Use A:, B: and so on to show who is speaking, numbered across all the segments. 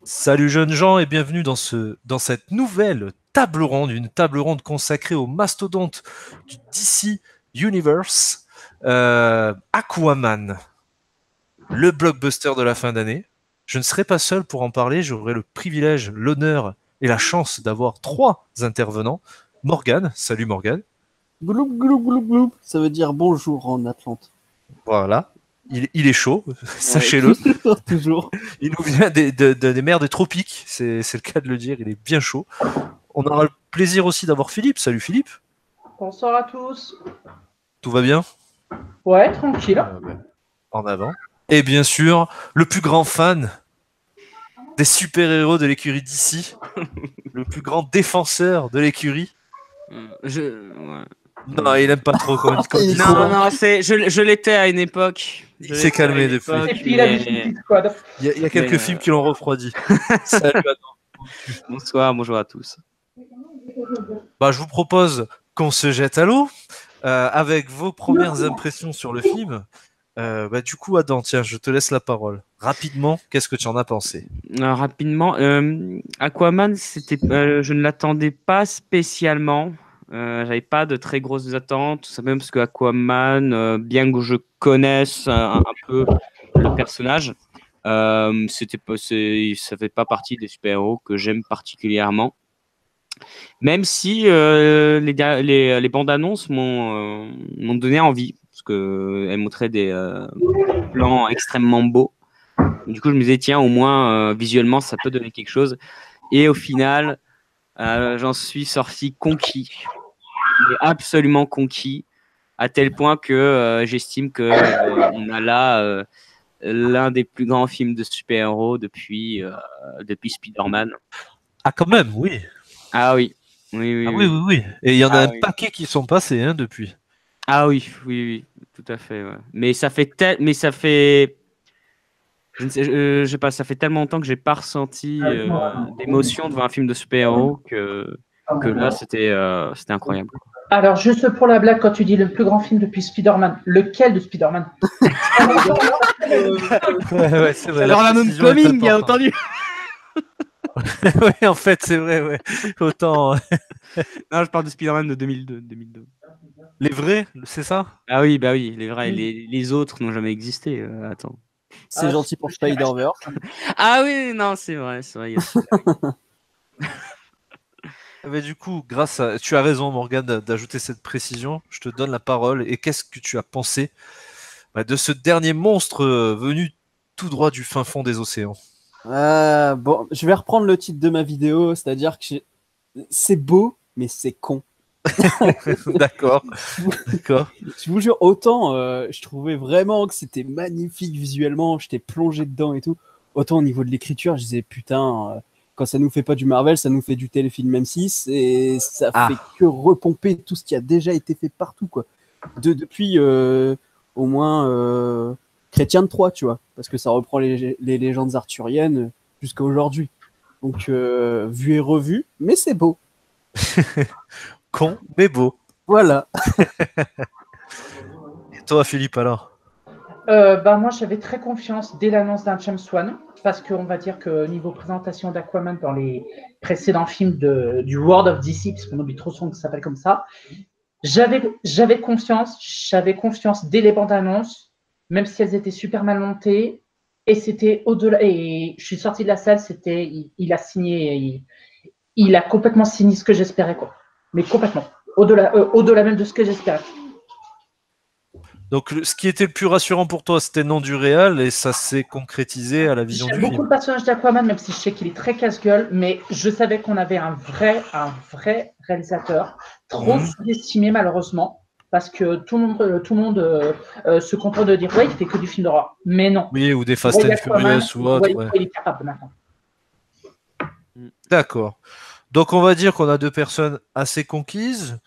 A: Salut jeunes gens et bienvenue dans cette nouvelle table ronde, une table ronde consacrée au mastodonte du DC Universe, Aquaman, le blockbuster de la fin d'année. Je ne serai pas seul pour en parler, j'aurai le privilège, l'honneur et la chance d'avoir trois intervenants. Morgane, salut Morgane.
B: Gloup, gloup, gloup, gloup. Ça veut dire bonjour en Atlante.
A: Voilà, il est chaud, sachez-le.
B: Toujours, toujours.
A: Il nous vient des mers des tropiques, c'est le cas de le dire, il est bien chaud. On aura le plaisir aussi d'avoir Philippe. Salut Philippe.
C: Bonsoir à tous.
A: Tout va bien?
C: Ouais, tranquille.
A: En avant. Et bien sûr, le plus grand fan des super-héros de l'écurie d'ici, le plus grand défenseur de l'écurie.
D: Ouais.
A: Non, il aime pas trop quand
D: Non, je l'étais à une époque.
A: Il s'est calmé depuis.
C: Et puis il a vu Suicide Squad.
A: Il y a quelques films qui l'ont refroidi. Salut Adam.
D: Bonjour à tous.
A: Bah, je vous propose qu'on se jette à l'eau avec vos premières impressions sur le film. Du coup, Adam, tiens, je te laisse la parole. Rapidement, qu'est-ce que tu en as pensé?
D: Rapidement, Aquaman, je ne l'attendais pas spécialement. J'avais pas de très grosses attentes, tout simplement parce que Aquaman, bien que je connaisse un peu le personnage, ça fait pas partie des super-héros que j'aime particulièrement. Même si les bandes annonces m'ont donné envie, parce qu'elles montraient des plans extrêmement beaux. Du coup, je me disais, tiens, au moins, visuellement, ça peut donner quelque chose. Et au final, j'en suis sorti conquis. Mais absolument conquis, à tel point que j'estime qu'on a là l'un des plus grands films de super-héros depuis Spider-Man.
A: Ah, quand même, oui.
D: Ah oui. Oui.
A: Et il y en a un paquet qui sont passés depuis.
D: Ah oui, tout à fait. Ouais. Mais ça fait je sais pas, ça fait tellement longtemps que j'ai pas ressenti d'émotion devant un film de super-héros que là c'était incroyable.
C: Alors, juste pour la blague, quand tu dis le plus grand film depuis Spider-Man, lequel de Spider-Man?
A: Ouais, c'est vrai.
D: Alors la non-coming, bien entendu.
A: Oui, en fait, c'est vrai, ouais. Autant.
D: Non, je parle de Spider-Man de 2002.
A: Les vrais, c'est ça?
D: Ah oui, bah oui, les vrais. Les autres n'ont jamais existé. Attends.
B: C'est gentil pour Spider-Verse.
D: Ah oui, non, c'est vrai.
A: Mais du coup, tu as raison, Morgane, d'ajouter cette précision. Je te donne la parole. Et qu'est-ce que tu as pensé de ce dernier monstre venu tout droit du fin fond des océans?
B: Bon, je vais reprendre le titre de ma vidéo, c'est-à-dire que c'est beau, mais c'est con.
A: D'accord.
B: Je vous jure, autant je trouvais vraiment que c'était magnifique visuellement, j'étais plongé dedans et tout. Autant au niveau de l'écriture, je disais putain, quand ça nous fait pas du Marvel, ça nous fait du téléfilm M6 et ça fait que repomper tout ce qui a déjà été fait partout, quoi. Depuis au moins Chrétien de Troyes, tu vois, parce que ça reprend les légendes arthuriennes jusqu'à aujourd'hui. Donc vu et revu, mais c'est beau.
A: Con, mais beau.
B: Voilà.
A: Et toi, Philippe, alors?
C: Moi, j'avais très confiance dès l'annonce d'un James Wan, parce qu'on va dire que niveau présentation d'Aquaman dans les précédents films du World of DC, puisqu'on oublie trop son que ça s'appelle comme ça, j'avais confiance dès les bandes annonces, même si elles étaient super mal montées, et c'était au-delà. Et je suis sorti de la salle, il a signé, il a complètement signé ce que j'espérais, quoi. Mais complètement, au-delà même de ce que j'espérais.
A: Donc, ce qui était le plus rassurant pour toi, c'était le nom du réal et ça s'est concrétisé à la vision du film.
C: J'aime beaucoup le personnage d'Aquaman, même si je sais qu'il est très casse-gueule, mais je savais qu'on avait un vrai réalisateur, trop sous-estimé malheureusement, parce que tout le monde se contente de dire ouais, il fait que du film d'horreur, mais non.
A: Oui, ou des Fast and Furious ou autre. Ouais.
C: Il est capable maintenant.
A: D'accord. Donc, on va dire qu'on a deux personnes assez conquises.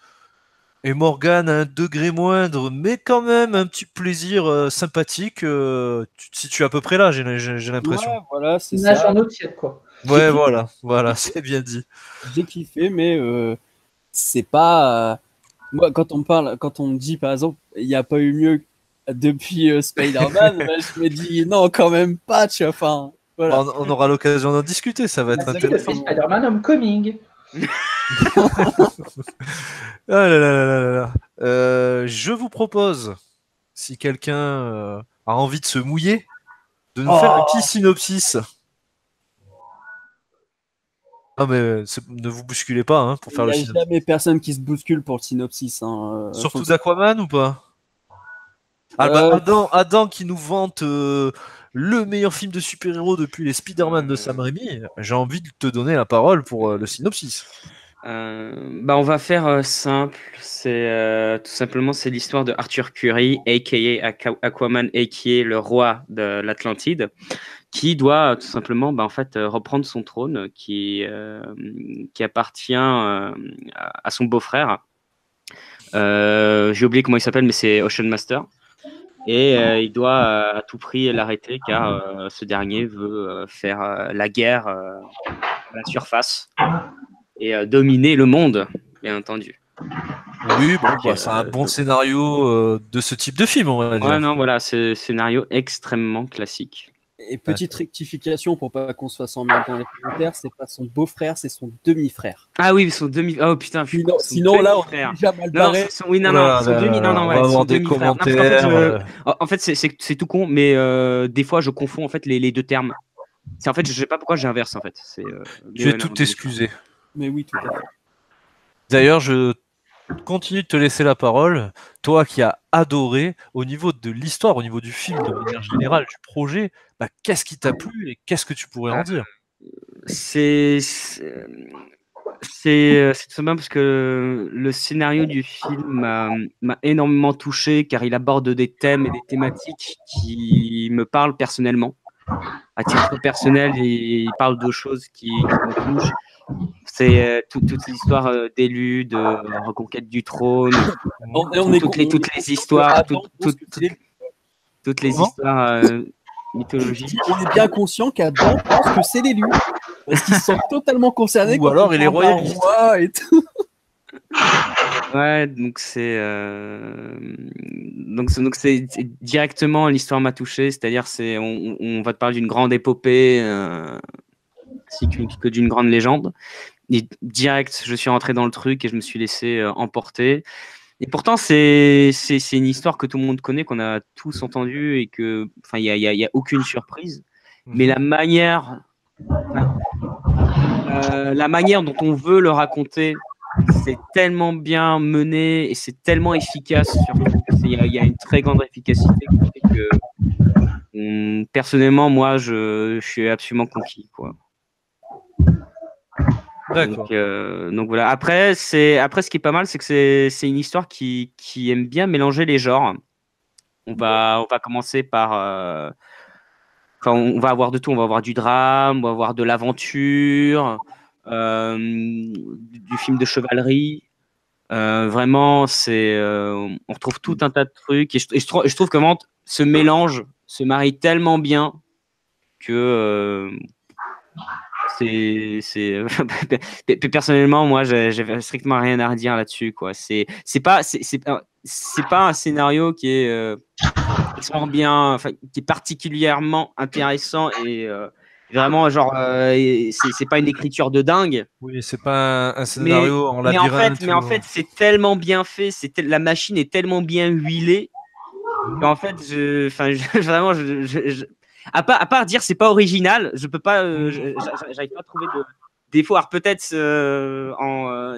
A: Et Morgane à un degré moindre, mais quand même un petit plaisir sympathique. Tu te situes à peu près là, j'ai l'impression.
B: Ouais, voilà, c'est
C: Nage
B: ça.
C: en eau tiède, quoi.
A: Ouais, voilà, c'est bien dit.
B: J'ai kiffé, mais c'est pas. Moi, quand on me dit par exemple, il n'y a pas eu mieux depuis Spider-Man, je me dis non, quand même pas, tu vois. Enfin, Voilà.
A: On aura l'occasion d'en discuter, ça va être
C: La série de
A: intéressant.
C: Spider-Man Homecoming.
A: Ah là là là là là là. Je vous propose, si quelqu'un a envie de se mouiller, de nous faire un petit synopsis. Ah mais ne vous bousculez pas hein, pour
B: Il
A: faire
B: n'y
A: le
B: a
A: synopsis.
B: jamais personne qui se bouscule pour le synopsis. Hein.
A: Surtout
B: Faut que-
A: d'Aquaman ou pas? Ah bah Adam qui nous vante le meilleur film de super-héros depuis les Spider-Man de Sam Raimi, j'ai envie de te donner la parole pour le synopsis.
D: On va faire simple. C'est tout simplement c'est l'histoire de Arthur Curry, aka Aquaman, aka le roi de l'Atlantide, qui doit tout simplement reprendre son trône qui appartient à son beau-frère. J'ai oublié comment il s'appelle, mais c'est Ocean Master. Et il doit à tout prix l'arrêter car ce dernier veut faire la guerre à la surface et dominer le monde, bien entendu.
A: Oui, bon, c'est un bon scénario de ce type de film, on va dire.
D: Ouais, non, voilà, c'est un scénario extrêmement classique.
B: Et petite rectification pour pas qu'on se fasse emmerder dans les commentaires, c'est pas son beau-frère, c'est son demi-frère.
D: Ah oui, son demi. Oh putain,
B: sinon là, on est déjà mal barré.
D: Son demi. Non,
A: on va avoir des commentaires.
D: En fait, c'est tout con, mais des fois, je confonds en fait les deux termes. En fait, je sais pas pourquoi j'inverse en fait.
A: Tu es tout excusé.
B: Mais oui, tout à fait.
A: D'ailleurs, je continue de te laisser la parole. Toi qui as adoré, au niveau de l'histoire, au niveau du film, de manière générale, du projet, qu'est-ce qui t'a plu et qu'est-ce que tu pourrais en dire?
D: C'est tout simplement parce que le scénario du film m'a énormément touché car il aborde des thèmes et des thématiques qui me parlent personnellement. À titre personnel, il parle de choses qui me touchent. C'est toute l'histoire d'élus, de reconquête du trône, toutes les histoires, toutes les histoires mythologiques.
B: On est bien conscient qu'Adam pense que c'est l'élu. Parce qu'il se sent totalement concerné.
A: Ou alors il est royaliste.
B: Et tout.
D: Ouais, donc c'est directement l'histoire m'a touché, c'est-à-dire on va te parler d'une grande épopée, que d'une grande légende. Et direct, je suis rentré dans le truc et je me suis laissé emporter. Et pourtant, c'est une histoire que tout le monde connaît, qu'on a tous entendu et que, enfin, il y a aucune surprise. Mais la manière dont on veut le raconter, c'est tellement bien mené et c'est tellement efficace. Il y a une très grande efficacité qui fait que, personnellement, moi, je suis absolument conquis, quoi.
A: D'accord.
D: Donc voilà. Après, ce qui est pas mal, c'est que c'est une histoire qui aime bien mélanger les genres. On va commencer par. On va avoir de tout. On va avoir du drame, on va avoir de l'aventure, du film de chevalerie. Vraiment, on retrouve tout un tas de trucs. Et je trouve que vraiment, ce mélange se marie tellement bien que. Personnellement, moi, j'ai strictement rien à redire là-dessus, quoi. C'est pas un scénario qui est extrêmement bien, qui est particulièrement intéressant et vraiment genre c'est pas une écriture de dingue.
A: Oui, c'est pas un scénario en labyrinthe.
D: Mais en fait, c'est tellement bien fait, la machine est tellement bien huilée. En fait, vraiment, à part dire c'est pas original, je peux pas, j'arrive pas à trouver de défaut. Alors peut-être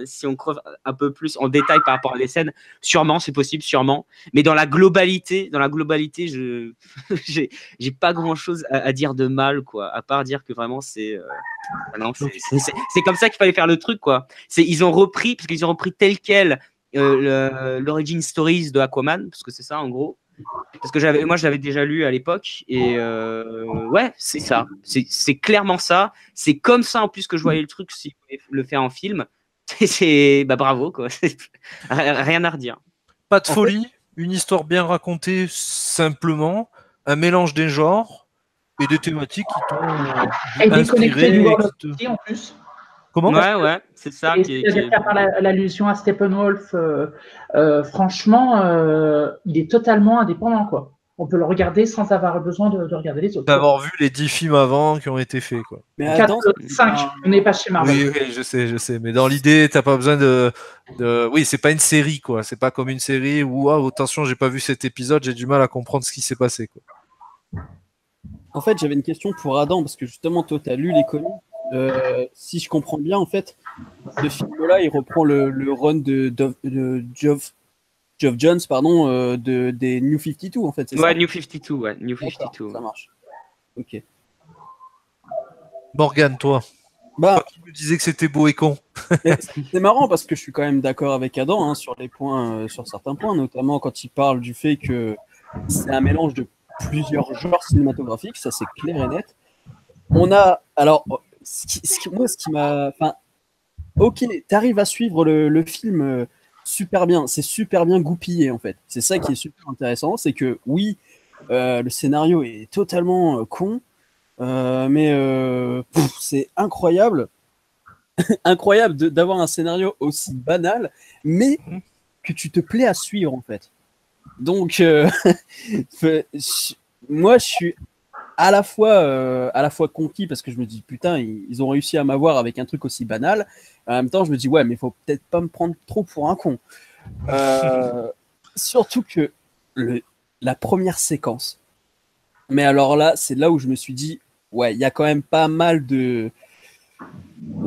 D: si on creuse un peu plus en détail par rapport à les scènes, sûrement c'est possible, sûrement. Mais dans la globalité, j'ai pas grand chose à dire de mal, quoi. À part dire que vraiment c'est comme ça qu'il fallait faire le truc, quoi. Ils ont repris tel quel l'origin stories de Aquaman, parce que c'est ça en gros. Parce que moi je l'avais déjà lu à l'époque et ouais, c'est ça, c'est clairement ça, c'est comme ça en plus que je voyais le truc si vous le faire en film. C'est bravo, quoi. Rien à redire.
A: Pas de folie, une histoire bien racontée simplement, un mélange des genres et des thématiques qui t'ont
C: déconnecté du World of DC en plus.
A: Comment ?
D: Ouais, c'est ça.
C: Par l'allusion à Steppenwolf, franchement, il est totalement indépendant, quoi. On peut le regarder sans avoir besoin de regarder les autres.
A: D'avoir vu les 10 films avant qui ont été faits, quoi.
B: Mais
C: 4,
B: attends,
C: 5, on n'est pas chez Marvel.
A: Oui, je sais. Mais dans l'idée, t'as pas besoin de... Oui, c'est pas une série, quoi. C'est pas comme une série où, attention, j'ai pas vu cet épisode, j'ai du mal à comprendre ce qui s'est passé, quoi.
B: en fait, j'avais une question pour Adam, parce que justement, toi, tu as lu les comics. Si je comprends bien, en fait, ce film-là, il reprend le run de Geoff Johns, pardon, des New 52, en fait, c'est ça?
D: Ouais, New 52, ouais. New
B: D'accord,
D: 52.
B: ça marche. Ok.
A: Morgane, toi,
B: Bah,
A: tu me disais que c'était beau et con.
B: mais c'est marrant parce que je suis quand même d'accord avec Adam hein, sur les points, sur certains points, notamment quand il parle du fait que c'est un mélange de plusieurs genres cinématographiques, ça c'est clair et net. On a, alors, ce qui m'a, enfin, ok, t'arrives à suivre le film super bien, c'est super bien goupillé en fait. C'est ça qui est super intéressant, c'est que oui, le scénario est totalement con, mais c'est incroyable. Incroyable d'avoir un scénario aussi banal, mais que tu te plais à suivre en fait. Donc, moi, je suis à la fois conquis parce que je me dis putain, ils ont réussi à m'avoir avec un truc aussi banal. En même temps, je me dis ouais, mais faut peut-être pas me prendre trop pour un con. Surtout que la première séquence. Mais alors là, c'est là où je me suis dit ouais, il y a quand même pas mal de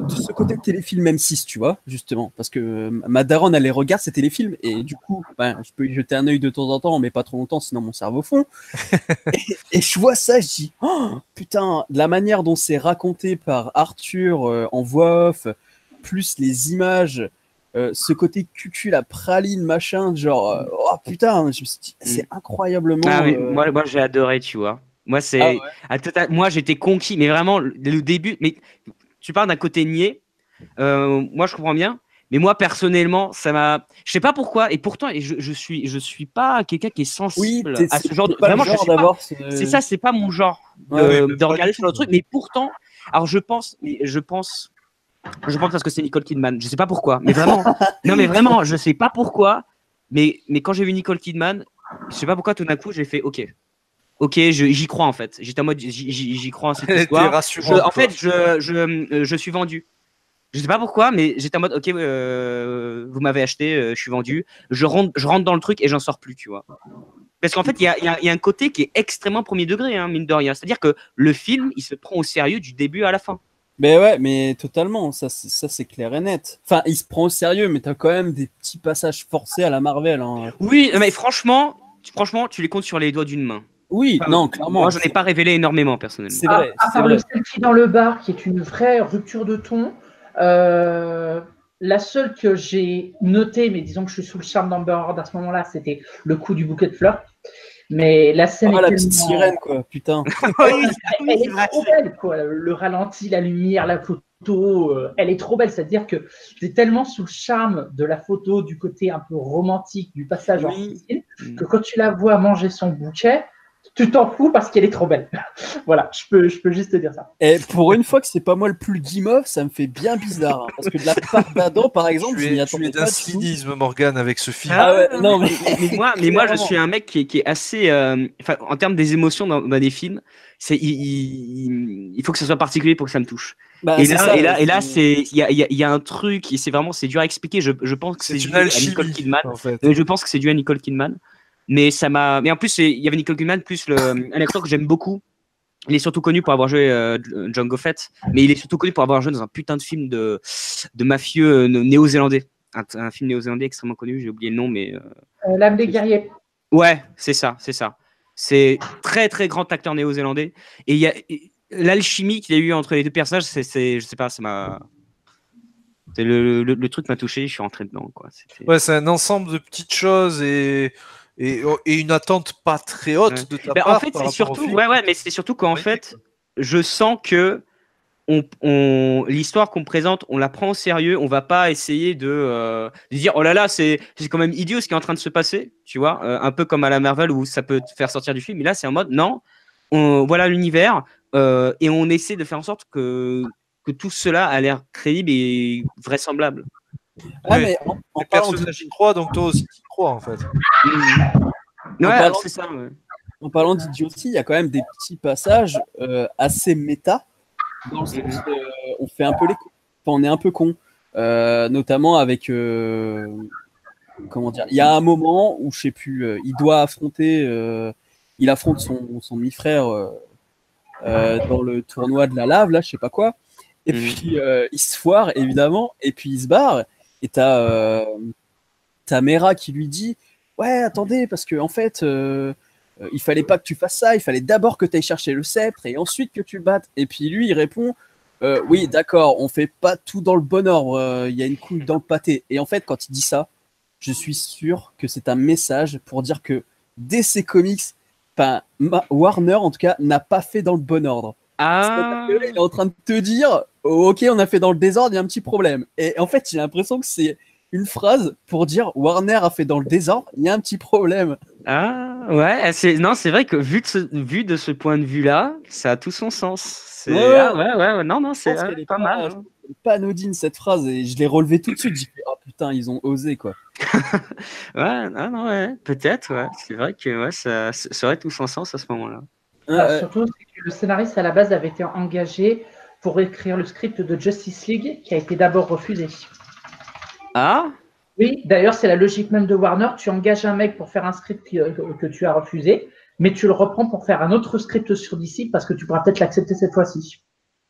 B: ce côté téléfilm M6, tu vois, justement, parce que ma daronne, elle les regarde, ces téléfilms, et du coup, ben, je peux y jeter un œil de temps en temps, mais pas trop longtemps, sinon mon cerveau fond. et je vois ça, je dis, oh, putain, la manière dont c'est raconté par Arthur en voix off, plus les images, ce côté cucu, la praline, machin, genre, oh putain, je me suis dit, c'est incroyablement...
D: Ah, mais moi j'ai adoré, tu vois. Moi, c'est. Moi, j'étais conquis, mais vraiment, le début. Mais tu parles d'un côté niais. Moi, je comprends bien. Mais moi, personnellement, ça m'a. Je sais pas pourquoi. Et pourtant, je suis pas quelqu'un qui est sensible à ce genre de. Vraiment, je sais pas. C'est ça, c'est pas mon genre de regarder ce genre de truc. Mais pourtant, alors je pense parce que c'est Nicole Kidman. Je sais pas pourquoi. Mais vraiment. Non, mais vraiment, je sais pas pourquoi. Mais quand j'ai vu Nicole Kidman, je sais pas pourquoi tout d'un coup, j'ai fait OK. Ok, j'y crois en fait. J'étais en mode, j'y crois en cette histoire. En fait, je suis vendu. Je sais pas pourquoi, mais j'étais en mode, ok, vous m'avez acheté, je suis vendu. Je rentre dans le truc et j'en sors plus, tu vois. Parce qu'en fait, il y a un côté qui est extrêmement premier degré, hein, mine de rien. C'est-à-dire que le film, il se prend au sérieux du début à la fin.
B: Mais ouais, mais totalement, ça c'est clair et net. Enfin, il se prend au sérieux, mais t'as quand même des petits passages forcés à la Marvel. Hein.
D: Oui, mais franchement, tu les comptes sur les doigts d'une main.
B: Oui,
D: enfin,
B: non, clairement.
D: Moi, je n'ai pas révélé énormément, personnellement.
B: C'est vrai.
C: À part le selfie dans le bar, qui est une vraie rupture de ton, la seule que j'ai notée, mais disons que je suis sous le charme d'Amber Heard à ce moment-là, c'était le coup du bouquet de fleurs. Mais la scène est
B: la petite sirène, quoi, putain.
C: elle est trop belle, quoi. Le ralenti, la lumière, la photo, elle est trop belle. C'est-à-dire que tu es tellement sous le charme de la photo, du côté un peu romantique, du passage en Sicile, que quand tu la vois manger son bouquet, tu t'en fous parce qu'elle est trop belle. Voilà, je peux juste te dire ça.
B: Et pour une fois que c'est pas moi le plus guimauve, ça me fait bien bizarre. Hein, parce que de la part d'Adam, par exemple, je m'y attendais pas.
A: Tu es d'un cynisme, Morgane, avec ce film.
B: Ah ouais, non, mais
D: moi, je suis un mec qui est assez. En termes des émotions dans des films, il faut que ce soit particulier pour que ça me touche. Bah, et là, il y a un truc, et c'est dur à expliquer. Je pense que c'est dû à Nicole Kidman. En fait. Je pense que c'est dû à Nicole Kidman. Mais ça m'a. Mais en plus, il y avait Nicole Kidman plus un acteur que j'aime beaucoup. Il est surtout connu pour avoir joué Django Fett, mais il est surtout connu pour avoir joué dans un putain de film de mafieux néo-zélandais. Un film néo-zélandais extrêmement connu, j'ai oublié le nom, mais.
C: L'âme des guerriers.
D: Ouais, c'est ça. C'est très très grand acteur néo-zélandais. Et il y a l'alchimie qu'il y a eu entre les deux personnages, je sais pas, ça m'a. Le truc m'a touché, je suis rentré dedans, quoi.
A: Ouais, c'est un ensemble de petites choses et une attente pas très haute de ta part.
D: En fait, c'est surtout, mais c'est surtout qu'en fait, je sens que l'histoire qu'on présente, on la prend au sérieux. On va pas essayer de dire oh là là, c'est quand même idiot ce qui est en train de se passer, tu vois, un peu comme à la Marvel où ça peut te faire sortir du film. Mais là, c'est en mode non, voilà l'univers et on essaie de faire en sorte que tout cela a l'air crédible et vraisemblable.
B: Ah, mais
A: les personnages y croient, donc toi aussi tu y crois en fait.
D: Ouais, c'est ça. Ouais.
B: En parlant d'idiotie, il y a quand même des petits passages assez méta, dans le sens on fait un peu les cons. Enfin, on est un peu con. Notamment avec comment dire, il y a un moment où je sais plus, il doit affronter il affronte son demi-frère dans le tournoi de la lave, là, je sais pas quoi. Et puis il se foire évidemment, et puis il se barre. Et t'as Mera qui lui dit ouais, attendez, parce que en fait il fallait pas que tu fasses ça, il fallait d'abord que tu ailles chercher le sceptre et ensuite que tu le battes. Et puis lui il répond oui, d'accord, on fait pas tout dans le bon ordre, il y a une couille dans le pâté. Et en fait, quand il dit ça, je suis sûr que c'est un message pour dire que DC Comics, enfin Warner en tout cas, n'a pas fait dans le bon ordre.
D: Ah.
B: C'est-à-dire que là, il est en train de te dire ok, on a fait dans le désordre, il y a un petit problème. Et en fait, j'ai l'impression que c'est une phrase pour dire Warner a fait dans le désordre, il y a un petit problème.
D: Ah, ouais, c'est vrai que vu de ce point de vue-là, ça a tout son sens.
B: Ouais.
D: Ah, ouais, non,
B: Je
D: c'est
B: pense qu'elle est
D: pas mal.
B: je pense qu'elle est pas anodine cette phrase et je l'ai relevée tout de suite. J'ai fait oh putain, ils ont osé quoi.
D: Ouais, non, ouais, peut-être, ouais. C'est vrai que ouais, ça aurait tout son sens à ce moment-là.
C: Surtout, c'est que le scénariste à la base avait été engagé pour écrire le script de Justice League qui a été d'abord refusé.
D: Ah?
C: Oui, d'ailleurs, c'est la logique même de Warner. Tu engages un mec pour faire un script que tu as refusé, mais tu le reprends pour faire un autre script sur DC parce que tu pourras peut-être l'accepter cette fois-ci.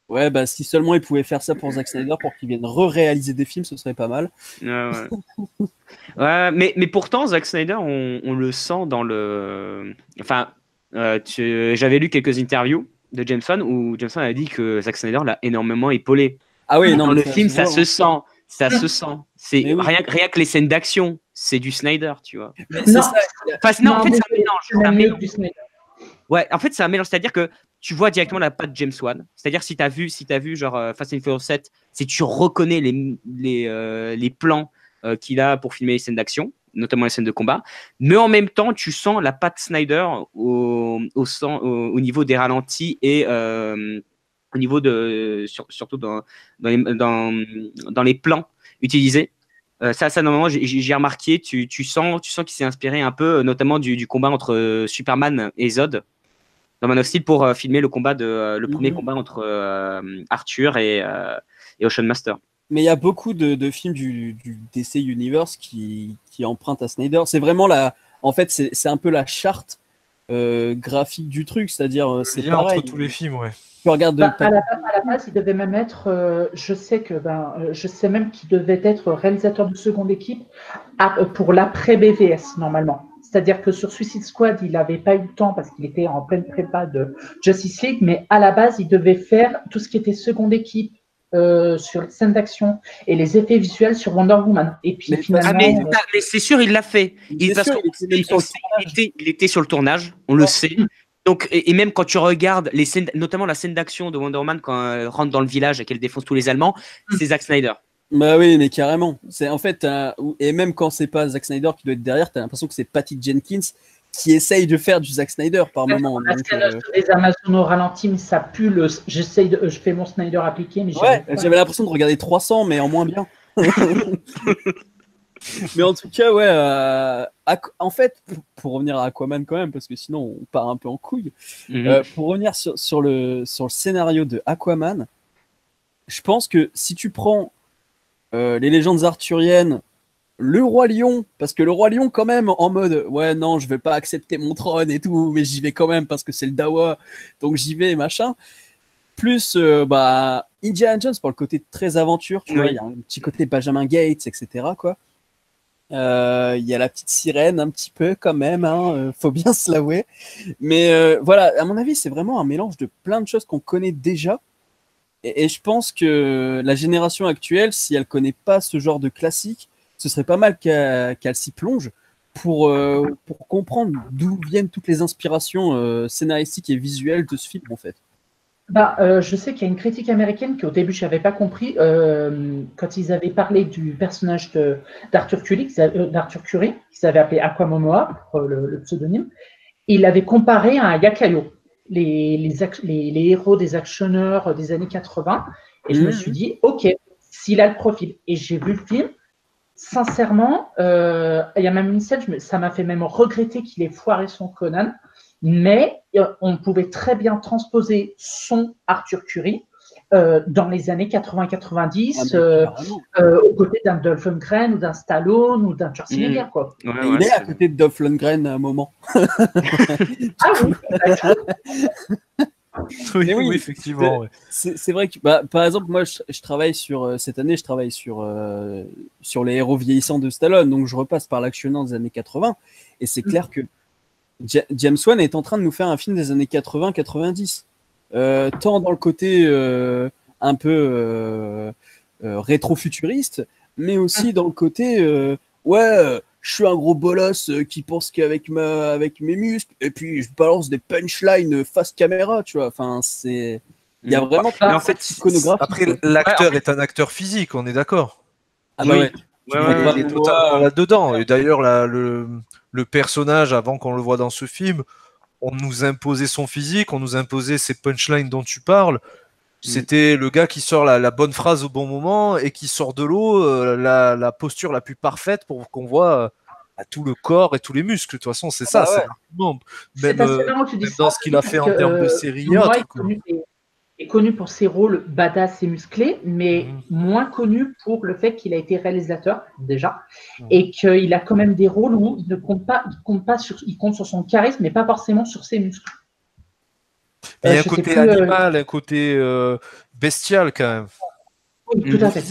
B: Ouais, bah si seulement ils pouvaient faire ça pour Zack Snyder pour qu'il vienne re-réaliser des films, ce serait pas mal.
D: Ouais, mais pourtant, Zack Snyder, on le sent dans le. Enfin, j'avais lu quelques interviews de Jameson où Jameson avait dit que Zack Snyder l'a énormément épaulé.
B: Ah oui, non,
D: dans
B: mais
D: le film, ça se sent. Ça se sent. C'est
B: Mais oui.
D: rien que les scènes d'action, c'est du Snyder, tu vois.
B: Mais c'est
C: Non.
B: ça.
D: Enfin, non, en fait, c'est un
C: mieux
D: mélange.
C: du Snyder.
D: Ouais, en fait, c'est un mélange. C'est-à-dire que tu vois directement la patte James Wan. C'est-à-dire si t'as vu genre Fast and Furious 7, si tu reconnais les plans qu'il a pour filmer les scènes d'action, notamment les scènes de combat, mais en même temps, tu sens la patte Snyder au niveau des ralentis et au niveau surtout dans les plans utilisés. Ça, normalement, j'ai remarqué, tu sens qu'il s'est inspiré un peu, notamment du combat entre Superman et Zod dans Man of Steel pour filmer le combat le premier combat entre Arthur et Ocean Master.
B: Mais il y a beaucoup de films du DC Universe qui empruntent à Snyder. C'est vraiment en fait, c'est un peu la charte graphique du truc, c'est-à-dire c'est pareil.
A: Entre tous les films, ouais.
B: Tu regardes
C: à la base, il devait même être, je sais même qu'il devait être réalisateur de seconde équipe pour l'après BVS normalement. C'est-à-dire que sur Suicide Squad, il n'avait pas eu le temps parce qu'il était en pleine prépa de Justice League, mais à la base, il devait faire tout ce qui était seconde équipe sur les scènes d'action et les effets visuels sur Wonder Woman. Et puis finalement,
D: mais c'est sûr, il l'a fait. Il était sur le tournage, on le sait. Donc, et même quand tu regardes les scènes, notamment la scène d'action de Wonder Woman quand elle rentre dans le village et qu'elle défonce tous les Allemands, c'est Zack Snyder.
B: Bah oui, mais carrément. C'est en fait, et même quand c'est pas Zack Snyder qui doit être derrière, t'as l'impression que c'est Patty Jenkins qui essaye de faire du Zack Snyder par moment.
C: Les Amazones au ralenti, mais ça pue je fais mon Snyder appliqué, mais
B: j'avais l'impression de regarder 300, mais en moins bien. Mais en tout cas, ouais. En fait, pour revenir à Aquaman quand même, parce que sinon on part un peu en couille. Pour revenir sur le scénario de Aquaman, je pense que si tu prends les légendes arthuriennes, le roi lion, parce que le roi lion quand même en mode ouais non je vais pas accepter mon trône et tout, mais j'y vais quand même parce que c'est le Dawa, donc j'y vais machin. Plus Indiana Jones pour le côté très aventure, tu vois, il y a un petit côté Benjamin Gates, etc. quoi. Il y a la petite sirène un petit peu quand même, faut bien se l'avouer. Mais voilà, à mon avis c'est vraiment un mélange de plein de choses qu'on connaît déjà. Et je pense que la génération actuelle, si elle connaît pas ce genre de classique, ce serait pas mal qu'elle s'y plonge pour comprendre d'où viennent toutes les inspirations scénaristiques et visuelles de ce film, en fait.
C: Je sais qu'il y a une critique américaine qui, au début, je n'avais pas compris, quand ils avaient parlé du personnage d'Arthur Curry, qu'ils avaient appelé Aquamomoa, pour le pseudonyme, il l'avait comparé à un Yakayo. Les héros des actionneurs des années 80, et je me suis dit, ok, s'il a le profil, et j'ai vu le film, sincèrement, il y a même une scène, ça m'a fait même regretter qu'il ait foiré son Conan, mais on pouvait très bien transposer son Arthur Curry dans les années 80-90 aux côtés d'un Dolph Lundgren ou d'un Stallone ou d'un Schwarzenegger, quoi.
B: Ouais, il est à côté de Dolph Lundgren à un moment.
C: Ah oui,
A: oui, effectivement.
B: C'est vrai que, par exemple, moi, je travaille cette année, je travaille sur les héros vieillissants de Stallone, donc je repasse par l'actionnant des années 80, et c'est clair que James Wan est en train de nous faire un film des années 80-90, tant dans le côté un peu rétro-futuriste, mais aussi dans le côté je suis un gros bolos qui pense qu'avec mes muscles, et puis je balance des punchlines face caméra, tu vois. Enfin, il y a vraiment
A: en fait, iconographie. Après, l'acteur est un acteur physique, on est d'accord.
B: Ah bah
A: il est totalement là-dedans. Et d'ailleurs, le personnage, avant qu'on le voit dans ce film, on nous imposait son physique, on nous imposait ces punchlines dont tu parles. C'était le gars qui sort la bonne phrase au bon moment et qui sort de l'eau la posture la plus parfaite pour qu'on voit tout le corps et tous les muscles. De toute façon, c'est ça. Même dans ce qu'il a fait en termes de série.
C: Est connu pour ses rôles badass et musclés, mais moins connu pour le fait qu'il a été réalisateur déjà, et qu'il a quand même des rôles où il compte sur son charisme, mais pas forcément sur ses muscles.
A: Il y a un côté animal, un côté bestial quand même.
C: Oui, tout à fait.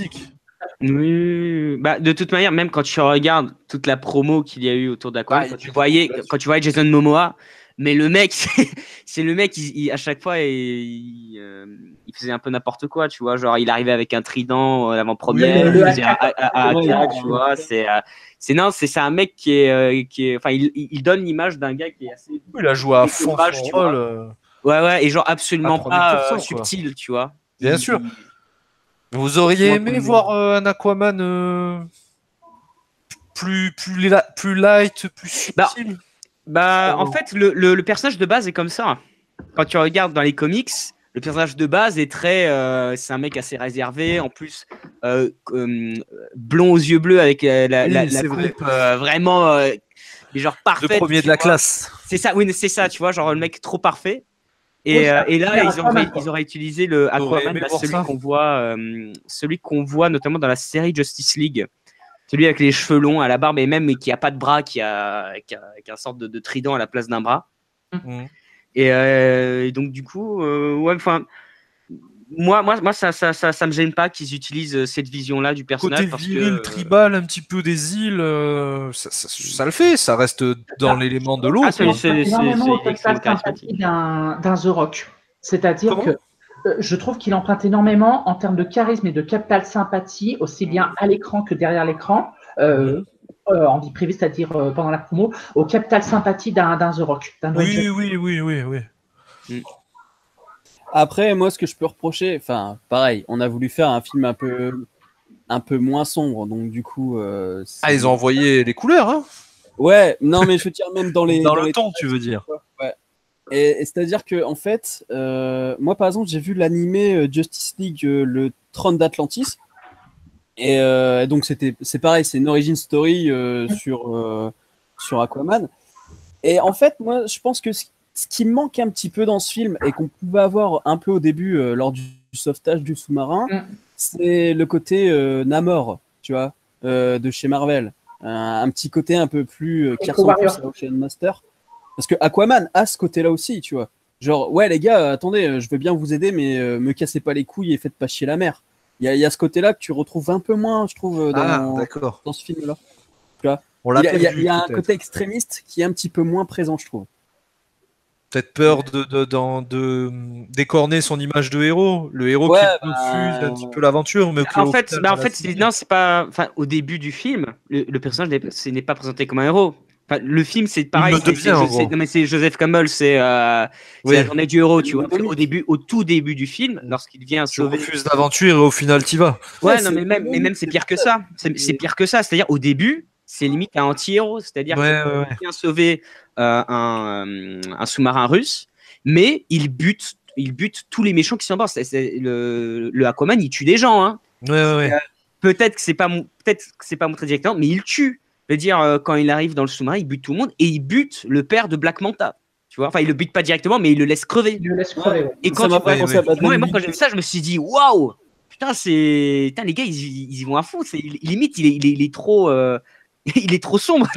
D: Oui, de toute manière, même quand tu regardes toute la promo qu'il y a eu autour d'Aquaman, quand tu voyais Jason Momoa, mais le mec, c'est le mec, à chaque fois, il faisait un peu n'importe quoi, tu vois, genre il arrivait avec un trident à l'avant-première, il faisait tu vois, c'est un mec qui est, enfin, il donne l'image d'un gars qui est assez.
A: Il a joué à fond son rôle.
D: Ouais, et genre absolument pas subtil, tu vois.
A: Bien sûr. Vous auriez aimé voir un Aquaman plus light, plus subtil?
D: En fait, le personnage de base est comme ça. Quand tu regardes dans les comics, le personnage de base est c'est un mec assez réservé, en plus blond aux yeux bleus avec la coupe vraiment genre parfaite.
A: Le premier de la classe.
D: C'est ça, oui, c'est ça, tu vois, genre le mec trop parfait. Et là, ils auraient utilisé le Aquaman, celui qu'on voit notamment dans la série Justice League. Celui avec les cheveux longs à la barbe et même qui a pas de bras, qui a une sorte de trident à la place d'un bras. Et donc du coup, moi ça me gêne pas qu'ils utilisent cette vision-là du personnage.
A: Côté viril, tribal, un petit peu des îles, ça le fait, ça reste dans l'élément de l'eau.
C: C'est énormément d'un The Rock. C'est-à-dire que je trouve qu'il emprunte énormément en termes de charisme et de capital sympathie, aussi bien à l'écran que derrière l'écran, en vie privée, c'est-à-dire pendant la promo, au capital sympathie d'un The Rock.
A: Oui.
B: Après, moi, ce que je peux reprocher, enfin, pareil, on a voulu faire un film un peu moins sombre, donc du coup.
A: Ils ont envoyé les couleurs, hein?
B: Ouais, non, mais je veux dire même dans
A: le ton, tu veux dire?
B: Ouais. Et c'est-à-dire que en fait, moi par exemple, j'ai vu l'animé Justice League, le Trône d'Atlantis, et donc c'est pareil, c'est une origin story sur Aquaman. Et en fait, moi, je pense que ce qui me manque un petit peu dans ce film et qu'on pouvait avoir un peu au début lors du sauvetage du sous-marin, c'est le côté Namor, tu vois, de chez Marvel, un petit côté un peu plus qui ressemble plus à Ocean Master. Parce que Aquaman a ce côté-là aussi, tu vois. Genre, ouais, les gars, attendez, je veux bien vous aider, mais me cassez pas les couilles et faites pas chier la mer. Il y a ce côté-là que tu retrouves un peu moins, je trouve, dans ce film-là. Tu vois, il y a un côté extrémiste qui est un petit peu moins présent, je trouve.
A: Peut-être peur de décorner son image de héros. Le héros qui refuse un petit peu l'aventure. Mais
D: en fait, c'est pas. Enfin, au début du film, le personnage n'est pas présenté comme un héros. Enfin, le film, c'est pareil. C'est Joseph Campbell, c'est la journée du héros, tu vois. Au tout début du film, lorsqu'il vient sauver.
A: Tu refuses l'aventure et au final, t'y vas.
D: Ouais, non, mais même c'est pire que ça. C'est pire que ça. C'est-à-dire, au début, c'est limite un anti-héros. C'est-à-dire qu'il vient sauver un sous-marin russe, mais il bute tous les méchants qui sont en bord. Le Aquaman, il tue des gens. Hein. Peut-être que c'est pas montré directement, mais il tue. Je veux dire, quand il arrive dans le sous-marin, il bute tout le monde et il bute le père de Black Manta. Tu vois, enfin, il le bute pas directement, mais il le laisse crever.
C: Il le laisse crever. Ouais.
D: Et quand
B: Ça m'a
D: tu
B: fait
D: vois,
B: penser à Batman
D: moi, quand j'ai vu ça, je me suis dit, waouh, putain, les gars, ils y vont à fond. Limite, il est trop. Il est trop sombre,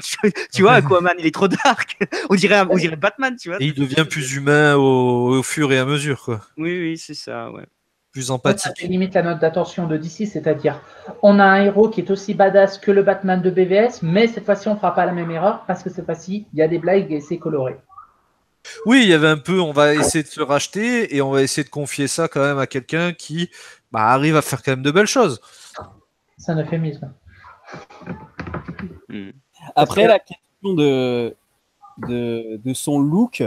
D: tu vois, Aquaman, il est trop dark. On dirait Batman, tu vois.
A: Et il devient plus humain au fur et à mesure, quoi.
D: Oui, c'est ça, ouais.
A: Plus
C: Ça,
A: empathique.
C: c'est limite la note d'attention de DC, c'est-à-dire on a un héros qui est aussi badass que le Batman de BVS, mais cette fois-ci on ne fera pas la même erreur parce que cette fois-ci il y a des blagues et c'est coloré.
A: Oui, il y avait un peu, on va essayer de se racheter et on va essayer de confier ça quand même à quelqu'un qui arrive à faire quand même de belles choses.
C: C'est un euphémisme.
B: Après, la question de son look,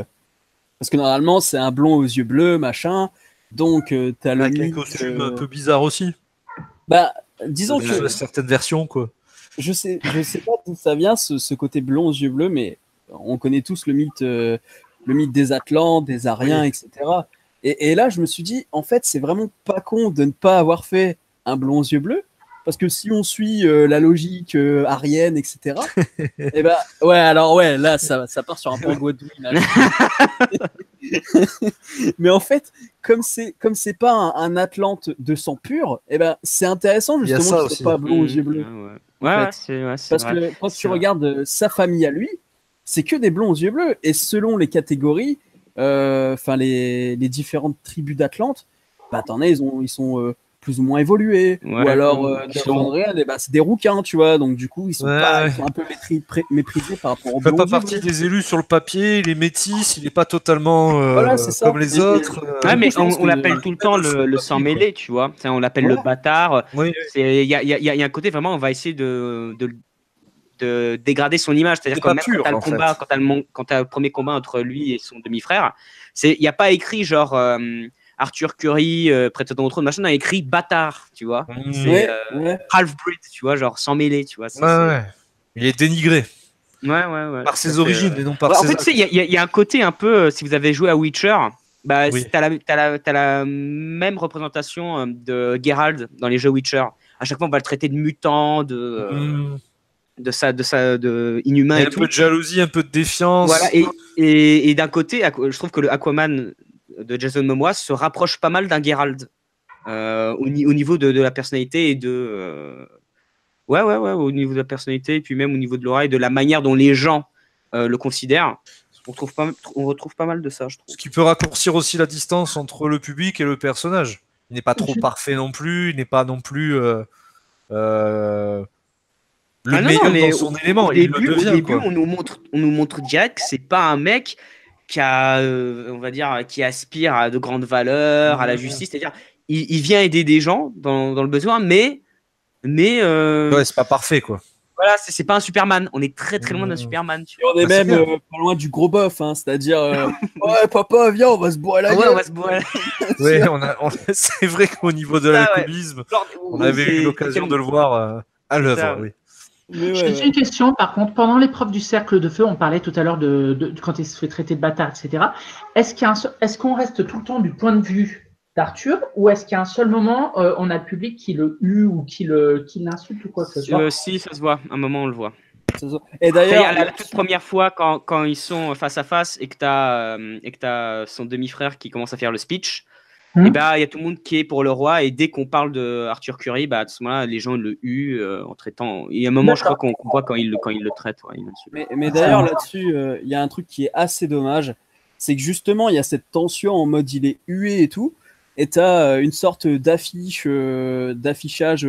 B: parce que normalement, c'est un blond aux yeux bleus, machin. Donc, tu as le
A: Avec un
B: mythe,
A: costume un peu bizarre aussi.
B: Bah, disons que
A: certaines versions, quoi.
B: je sais pas d'où ça vient, ce côté blond aux yeux bleus, mais on connaît tous le mythe des Atlantes, des Ariens, etc. Et là, je me suis dit, en fait, c'est vraiment pas con de ne pas avoir fait un blond aux yeux bleus. Parce que si on suit la logique arienne, etc., et ben ouais, alors ouais, là ça part sur un point Godwin. Mais en fait, comme c'est pas un Atlante de sang pur, et ben c'est intéressant justement qu'il soit pas blond aux yeux bleus.
D: C'est
B: Parce que quand tu regardes sa famille à lui, c'est que des blonds aux yeux bleus. Et selon les catégories, enfin les différentes tribus d'Atlante, bah t'en as, ils sont plus ou moins évolués, ou alors c'est des rouquins, tu vois, donc du coup ils sont un peu méprisés par rapport aux blonds.
A: Il fait pas partie des élus sur le papier, il est métis, il est pas totalement comme les autres.
D: Ouais, mais on l'appelle tout le temps le sang mêlé, tu vois, on l'appelle le bâtard. Il y a un côté vraiment, on va essayer de dégrader son image, c'est-à-dire quand tu as le premier combat entre lui et son demi-frère, il n'y a pas écrit genre Arthur Curry, prétendant au trône, machin, a écrit bâtard, tu vois. C'est half-breed, tu vois, genre sans mêler, tu vois.
A: Il est dénigré. Par ses origines et non par ses
D: actes. En fait, il y a un côté un peu, si vous avez joué à Witcher, t'as la même représentation de Geralt dans les jeux Witcher. À chaque fois, on va le traiter de mutant, de inhumain et
A: un peu de jalousie, un peu de défiance.
D: Voilà, et d'un côté, je trouve que le Aquaman de Jason Momoa se rapproche pas mal d'un Geralt au niveau de la personnalité et de au niveau de la personnalité et puis même au niveau de l'aura et de la manière dont les gens le considèrent. On retrouve pas mal de ça, je trouve.
A: Ce qui peut raccourcir aussi la distance entre le public et le personnage. Il n'est pas trop parfait non plus, il n'est pas non plus le meilleur dans son élément. Au début,
D: on nous montre direct que c'est pas un mec qui a, on va dire, qui aspire à de grandes valeurs, à la justice. C'est-à-dire, il vient aider des gens dans le besoin, mais
A: c'est pas parfait, quoi.
D: Voilà, c'est pas un Superman. On est très très loin d'un Superman.
B: On est même pas loin du gros bof, hein, c'est-à-dire ouais papa viens on va se bourrer la gueule.
D: On va se bourrer.
A: C'est vrai qu'au niveau de l'alcoolisme, on avait eu l'occasion de le voir à l'œuvre.
C: J'ai une question par contre. Pendant l'épreuve du cercle de feu, on parlait tout à l'heure de quand il se fait traiter de bâtard, etc. Est-ce qu'on reste tout le temps du point de vue d'Arthur, ou est-ce qu'il y a un seul moment, on a le public qui le hue ou qui l'insulte ou quoi que ce soit?
D: Si, ça se voit. Un moment, on le voit.
B: Et d'ailleurs,
D: la toute première fois, quand ils sont face à face et que tu as son demi-frère qui commence à faire le speech, et bah, il y a tout le monde qui est pour le roi. Et dès qu'on parle de Arthur Curry, à ce moment-là, les gens le huent en traitant. Il y a un moment, je crois qu'on voit quand il le traite.
B: Mais d'ailleurs, là-dessus, il y a un truc qui est assez dommage. C'est que justement, il y a cette tension en mode il est hué et tout. Et tu as une sorte d'affichage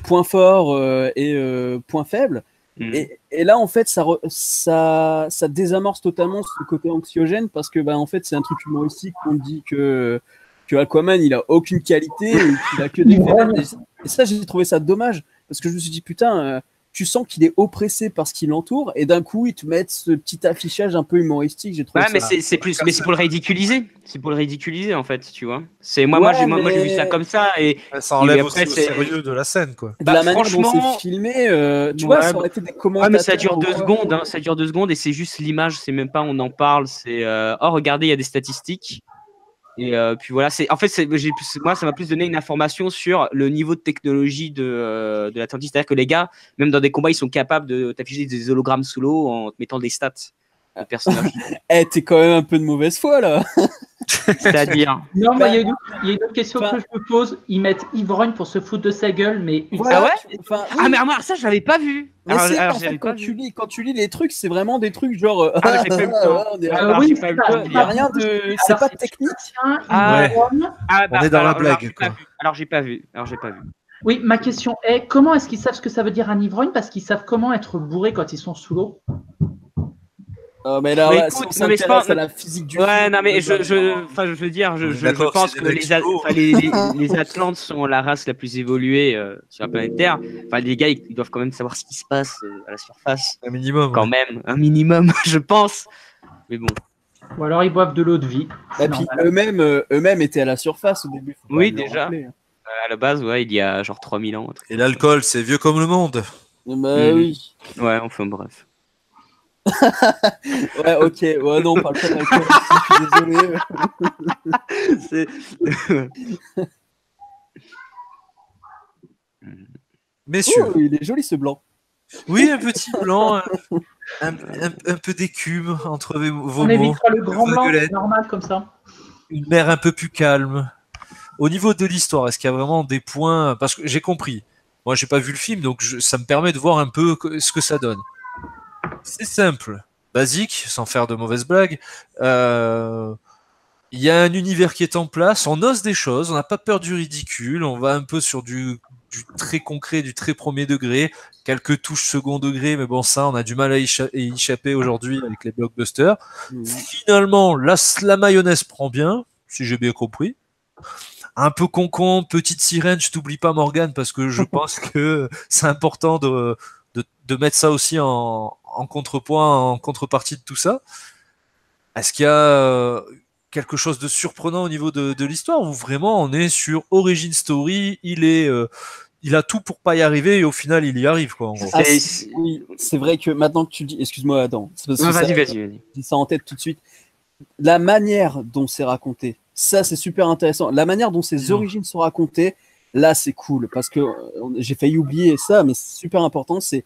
B: point fort et point faible. Et là, en fait, ça désamorce totalement ce côté anxiogène parce que, en fait, c'est un truc humoristique qu'on dit que Aquaman, il a aucune qualité et qu'il a que des faiblesses. Et ça, j'ai trouvé ça dommage parce que je me suis dit, putain, tu sens qu'il est oppressé par ce qui l'entoure et d'un coup, ils te mettent ce petit affichage un peu humoristique. J'ai trouvé
D: mais c'est pour le ridiculiser. C'est pour le ridiculiser, en fait, tu vois. Moi, j'ai vu ça comme ça. Et
A: ça enlève aussi le sérieux de la scène, quoi.
B: De la manière dont c'est filmé, tu vois, ça aurait été des commentaires.
D: Mais ça dure 2 secondes, hein, ça dure 2 secondes et c'est juste l'image, c'est même pas on en parle, c'est oh, regardez, il y a des statistiques. Et puis voilà, moi ça m'a plus donné une information sur le niveau de technologie de l'Atlantis, c'est-à-dire que les gars, même dans des combats, ils sont capables de t'afficher des hologrammes sous l'eau en te mettant des stats. le personnage.
B: T'es quand même un peu de mauvaise foi, là.
D: C'est-à-dire.
C: Non, mais il y a une autre question que je me pose. Ils mettent ivrogne pour se foutre de sa gueule, mais
B: Voilà,
D: Ah ouais
B: enfin,
D: Ah, mais remarque, ça, je l'avais pas vu.
B: Mais
D: Alors,
B: c'est,
D: alors,
B: en fait,
D: j'avais pas vu.
B: quand tu lis les trucs, c'est vraiment des trucs genre.
D: Ah, mais j'ai pas eu le temps.
B: on est-
D: Alors,
C: oui,
D: j'ai pas eu le temps.
B: il y a rien de. C'est pas technique.
D: Ah,
C: ivrogne.
D: Ah,
A: On est dans la
D: alors,
A: blague,
D: j'ai pas
A: quoi.
D: vu. Alors, j'ai pas vu.
C: Oui, ma question est comment est-ce qu'ils savent ce que ça veut dire un ivrogne? Parce qu'ils savent comment être bourrés quand ils sont sous l'eau.
B: Mais là,
D: Mais
B: ouais,
D: écoute,
B: si on
D: non, mais
B: s'intéresse
D: c'est pas-
B: à la physique du
D: Ouais,
B: film,
D: non, mais
B: on va vraiment-
D: je veux dire, je
A: D'accord,
D: pense
A: c'est
D: que
A: des Mexico.
D: les Atlantes sont la race la plus évoluée sur la planète Terre. Enfin, les gars, ils doivent quand même savoir ce qui se passe à la surface.
A: Un minimum.
D: Quand
A: ouais.
D: même, un minimum, je pense. Mais bon.
C: Ou alors ils boivent de l'eau de vie.
B: Et puis eux-mêmes étaient à la surface au début. faut
D: Oui,
B: pas le
D: déjà.
B: rappeler.
D: À la base, ouais, il y a genre 3000 ans. un truc
A: Et
D: comme ça.
A: l'alcool, c'est vieux comme le monde.
B: Bah
D: Mhm.
B: oui.
D: Ouais, enfin bref.
B: Ouais, ok. Ouais, non, on parle pas d'alcool ici, je suis désolé.
D: C'est-
A: Messieurs,
B: Oh, il est joli ce blanc.
A: oui, un petit blanc, un peu d'écume entre vos
C: On
A: mots,
C: évitera le grand
A: vos
C: blanc,
A: gueulettes.
C: c'est normal comme ça.
A: Une mer un peu plus calme. Au niveau de l'histoire, est-ce qu'il y a vraiment des points? Parce que j'ai compris. Moi, j'ai pas vu le film, donc ça me permet de voir un peu ce que ça donne. C'est simple, basique, sans faire de mauvaises blagues. Il y a un univers qui est en place, on ose des choses, on n'a pas peur du ridicule, on va un peu sur du très concret, du très premier degré, quelques touches second degré, mais bon, ça, on a du mal à y échapper aujourd'hui avec les blockbusters. Finalement, la mayonnaise prend bien, si j'ai bien compris. Un peu concon, petite sirène, je t'oublie pas Morgane, parce que je pense que c'est important de mettre ça aussi en contrepoint, en contrepartie de tout ça. Est-ce qu'il y a quelque chose de surprenant au niveau de l'histoire, ou vraiment on est sur Origin Story, il a tout pour pas y arriver et au final il y arrive, quoi, en gros.
B: Ah,
D: C'est-
B: oui, c'est vrai que maintenant que tu dis, excuse-moi, attends, c'est parce que
D: Non,
B: ça-
D: vas-y.
B: je dis ça en tête tout de suite. La manière dont c'est raconté, ça c'est super intéressant. La manière dont ces origines sont racontées, là c'est cool parce que j'ai failli oublier ça, mais c'est super important. C'est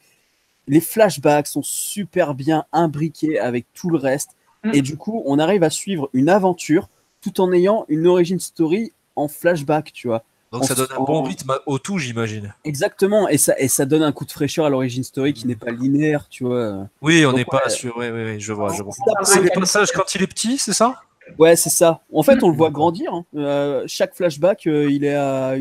B: les flashbacks sont super bien imbriqués avec tout le reste et du coup on arrive à suivre une aventure tout en ayant une origin story en flashback, tu vois.
A: Donc ça donne un bon rythme au tout, j'imagine.
B: Exactement, et ça donne un coup de fraîcheur à l'origin story qui n'est pas linéaire, tu vois.
A: Oui, on
B: Donc,
A: n'est pas
B: ouais.
A: sûr. Oui, je vois.
C: Ah,
A: C'est les passages quand il est petit, c'est ça?
B: Ouais, c'est ça. En fait, on le voit grandir. Hein. Chaque flashback, il est à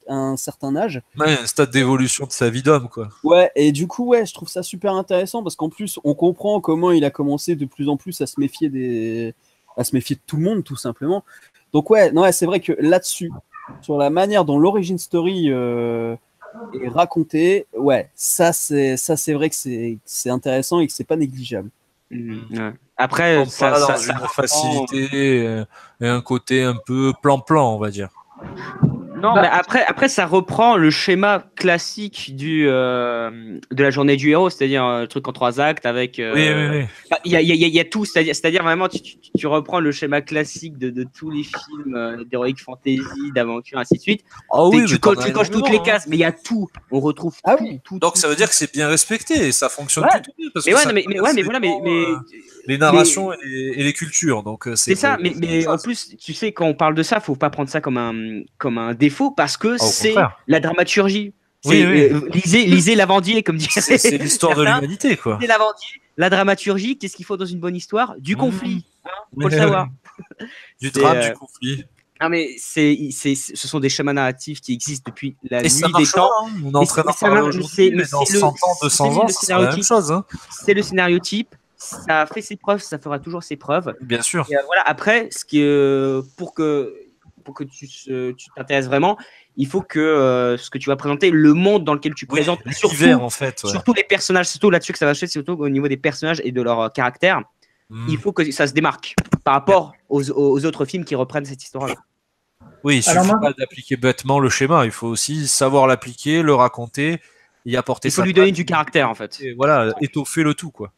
B: un certain âge.
A: Ouais, un stade d'évolution de sa vie d'homme, quoi.
B: Ouais, et du coup, ouais, je trouve ça super intéressant parce qu'en plus, on comprend comment il a commencé de plus en plus à se méfier de tout le monde, tout simplement. Donc ouais, non, ouais, c'est vrai que là-dessus, sur la manière dont l'origin story est racontée, ouais, ça c'est vrai que c'est intéressant et que c'est pas négligeable.
D: Ouais. Après,
A: On
D: ça,
A: pas
D: ça,
A: dans
D: ça
A: une
D: reprend-
A: facilité et un côté un peu plan-plan, on va dire.
D: Non,
C: Bah-
D: mais après, ça reprend le schéma classique de la journée du héros, c'est-à-dire le truc en 3 actes avec.
A: Oui.
D: Il y a tout, c'est-à-dire vraiment, tu reprends le schéma classique de tous les films d'heroic fantasy, d'aventure, ainsi de suite.
A: Ah oui,
D: Tu
A: mais t'en
D: coches
A: as
D: toutes les
A: énormément,
D: cases, mais il y a tout. On retrouve
B: Ah
D: tout,
B: oui.
D: tout.
A: Donc
D: tout,
A: ça veut
D: tout.
A: dire que c'est bien respecté et ça fonctionne
D: Ouais.
A: plutôt bien. Parce
D: Mais
A: que
D: ouais,
A: ça
D: mais
A: intéresse
D: voilà,
A: les narrations et les cultures. Donc
D: c'est ça,
A: cool.
D: mais en plus, tu sais, quand on parle de ça, faut pas prendre ça comme un défaut parce que
A: au
D: c'est
A: contraire.
D: la dramaturgie.
A: Oui,
D: Lisez Lavandier, comme dirait.
A: C'est l'histoire de
D: certains.
A: l'humanité, quoi.
D: Lisez Lavandier. La dramaturgie, qu'est-ce qu'il faut dans une bonne histoire? Du conflit. Faut le savoir.
A: Du
D: C'est,
A: drame, du conflit.
D: Ah, mais ce sont des schémas narratifs qui existent depuis la
A: Et ça
D: nuit des
A: marchera,
D: temps.
A: hein. On est en train d'en
D: ça
A: parler
D: marche,
A: aujourd'hui, mais
D: mais
A: dans
D: c'est le-
A: 100 ans, 200 ans,
D: le
A: ça sera la même
D: scénario
A: chose. Hein.
D: C'est le scénario type. Ça a fait ses preuves, ça fera toujours ses preuves.
A: Bien sûr.
D: Et voilà, après, pour que tu t'intéresses vraiment, il faut que ce que tu vas présenter, le monde dans lequel tu présentes,
A: l'univers, en fait. Ouais.
D: surtout les personnages, surtout là-dessus que ça va jouer, surtout au niveau des personnages et de leur caractère, il faut que ça se démarque par rapport aux autres films qui reprennent cette histoire-là.
A: Oui, il suffit pas d'appliquer bêtement le schéma, il faut aussi savoir l'appliquer, le raconter, y apporter.
D: Il faut lui donner du caractère, en fait.
A: Et voilà, étoffer le tout, quoi.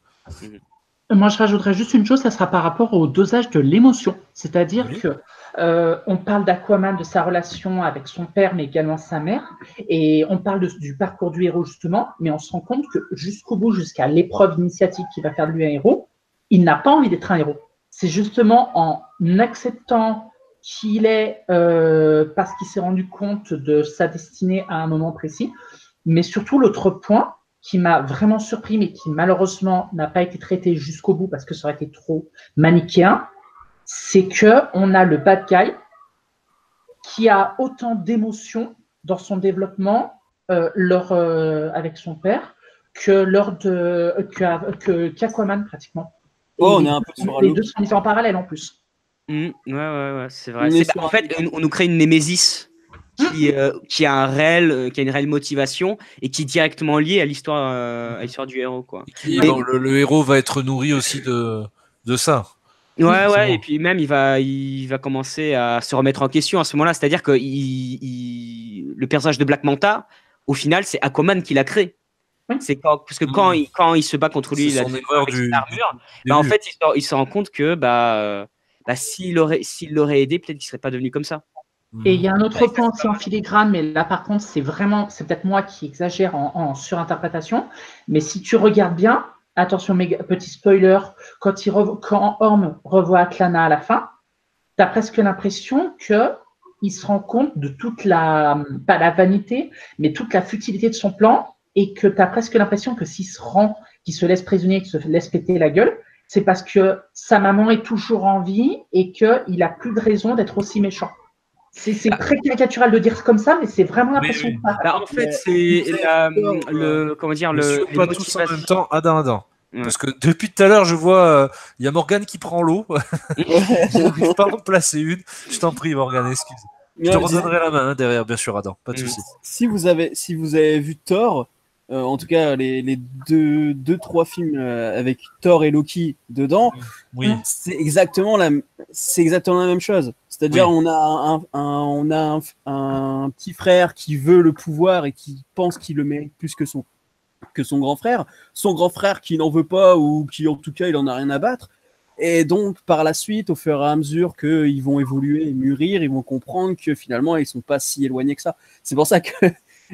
C: Moi, je rajouterais juste une chose, ça sera par rapport au dosage de l'émotion. C'est-à-dire que on parle d'Aquaman, de sa relation avec son père, mais également sa mère, et on parle du parcours du héros, justement, mais on se rend compte que jusqu'au bout, jusqu'à l'épreuve initiatique qui va faire de lui un héros, il n'a pas envie d'être un héros. C'est justement en acceptant qu'il est, parce qu'il s'est rendu compte de sa destinée à un moment précis. Mais surtout, l'autre point qui m'a vraiment surpris, mais qui malheureusement n'a pas été traité jusqu'au bout parce que ça aurait été trop manichéen, c'est qu'on a le bad guy qui a autant d'émotions dans son développement avec son père qu'Aquaman pratiquement.
B: Oh, on est un peu sur
C: les deux sont mis en parallèle en plus.
D: Ouais, c'est vrai. En fait, on nous crée une némésis qui a qui a une réelle motivation et qui est directement liée à l'histoire du héros, quoi.
A: Le héros va être nourri aussi de ça.
D: Ouais, et puis même il va commencer à se remettre en question à ce moment-là. C'est-à-dire que le personnage de Black Manta, au final, c'est Aquaman qui l'a créé. C'est parce que quand il se bat contre lui,
A: son erreur du
D: armure, en fait, il se rend compte que s'il l'aurait aidé, peut-être qu'il serait pas devenu comme ça.
C: Et il y a un autre point aussi en filigrane, mais là par contre, c'est peut-être moi qui exagère en surinterprétation, mais si tu regardes bien, attention, petit spoiler, quand Orm revoit Atlana à la fin, tu as presque l'impression qu'il se rend compte de toute pas la vanité, mais toute la futilité de son plan, et que tu as presque l'impression que qu'il se laisse prisonnier, qu'il se laisse péter la gueule, c'est parce que sa maman est toujours en vie et qu'il n'a plus de raison d'être aussi méchant. C'est très caricatural de dire comme ça, mais c'est vraiment l'impression que ça.
D: En fait, c'est comment dire,
A: pas tous en même temps, Adam. Ouais. Parce que depuis tout à l'heure, je vois, y a Morgane qui prend l'eau. Je n'arrive pas à en placer une. Je t'en prie, Morgane, excuse. Je te redonnerai la main derrière, bien sûr, Adam. Pas de souci.
B: Si vous avez vu Thor, en tout cas les deux-trois films avec Thor et Loki dedans, c'est exactement la même chose. C'est-à-dire on a un petit frère qui veut le pouvoir et qui pense qu'il le mérite plus que son grand frère. Son grand frère qui n'en veut pas ou qui en tout cas il en a rien à battre. Et donc par la suite, au fur et à mesure qu'ils vont évoluer et mûrir, ils vont comprendre que finalement ils sont pas si éloignés que ça. C'est pour ça que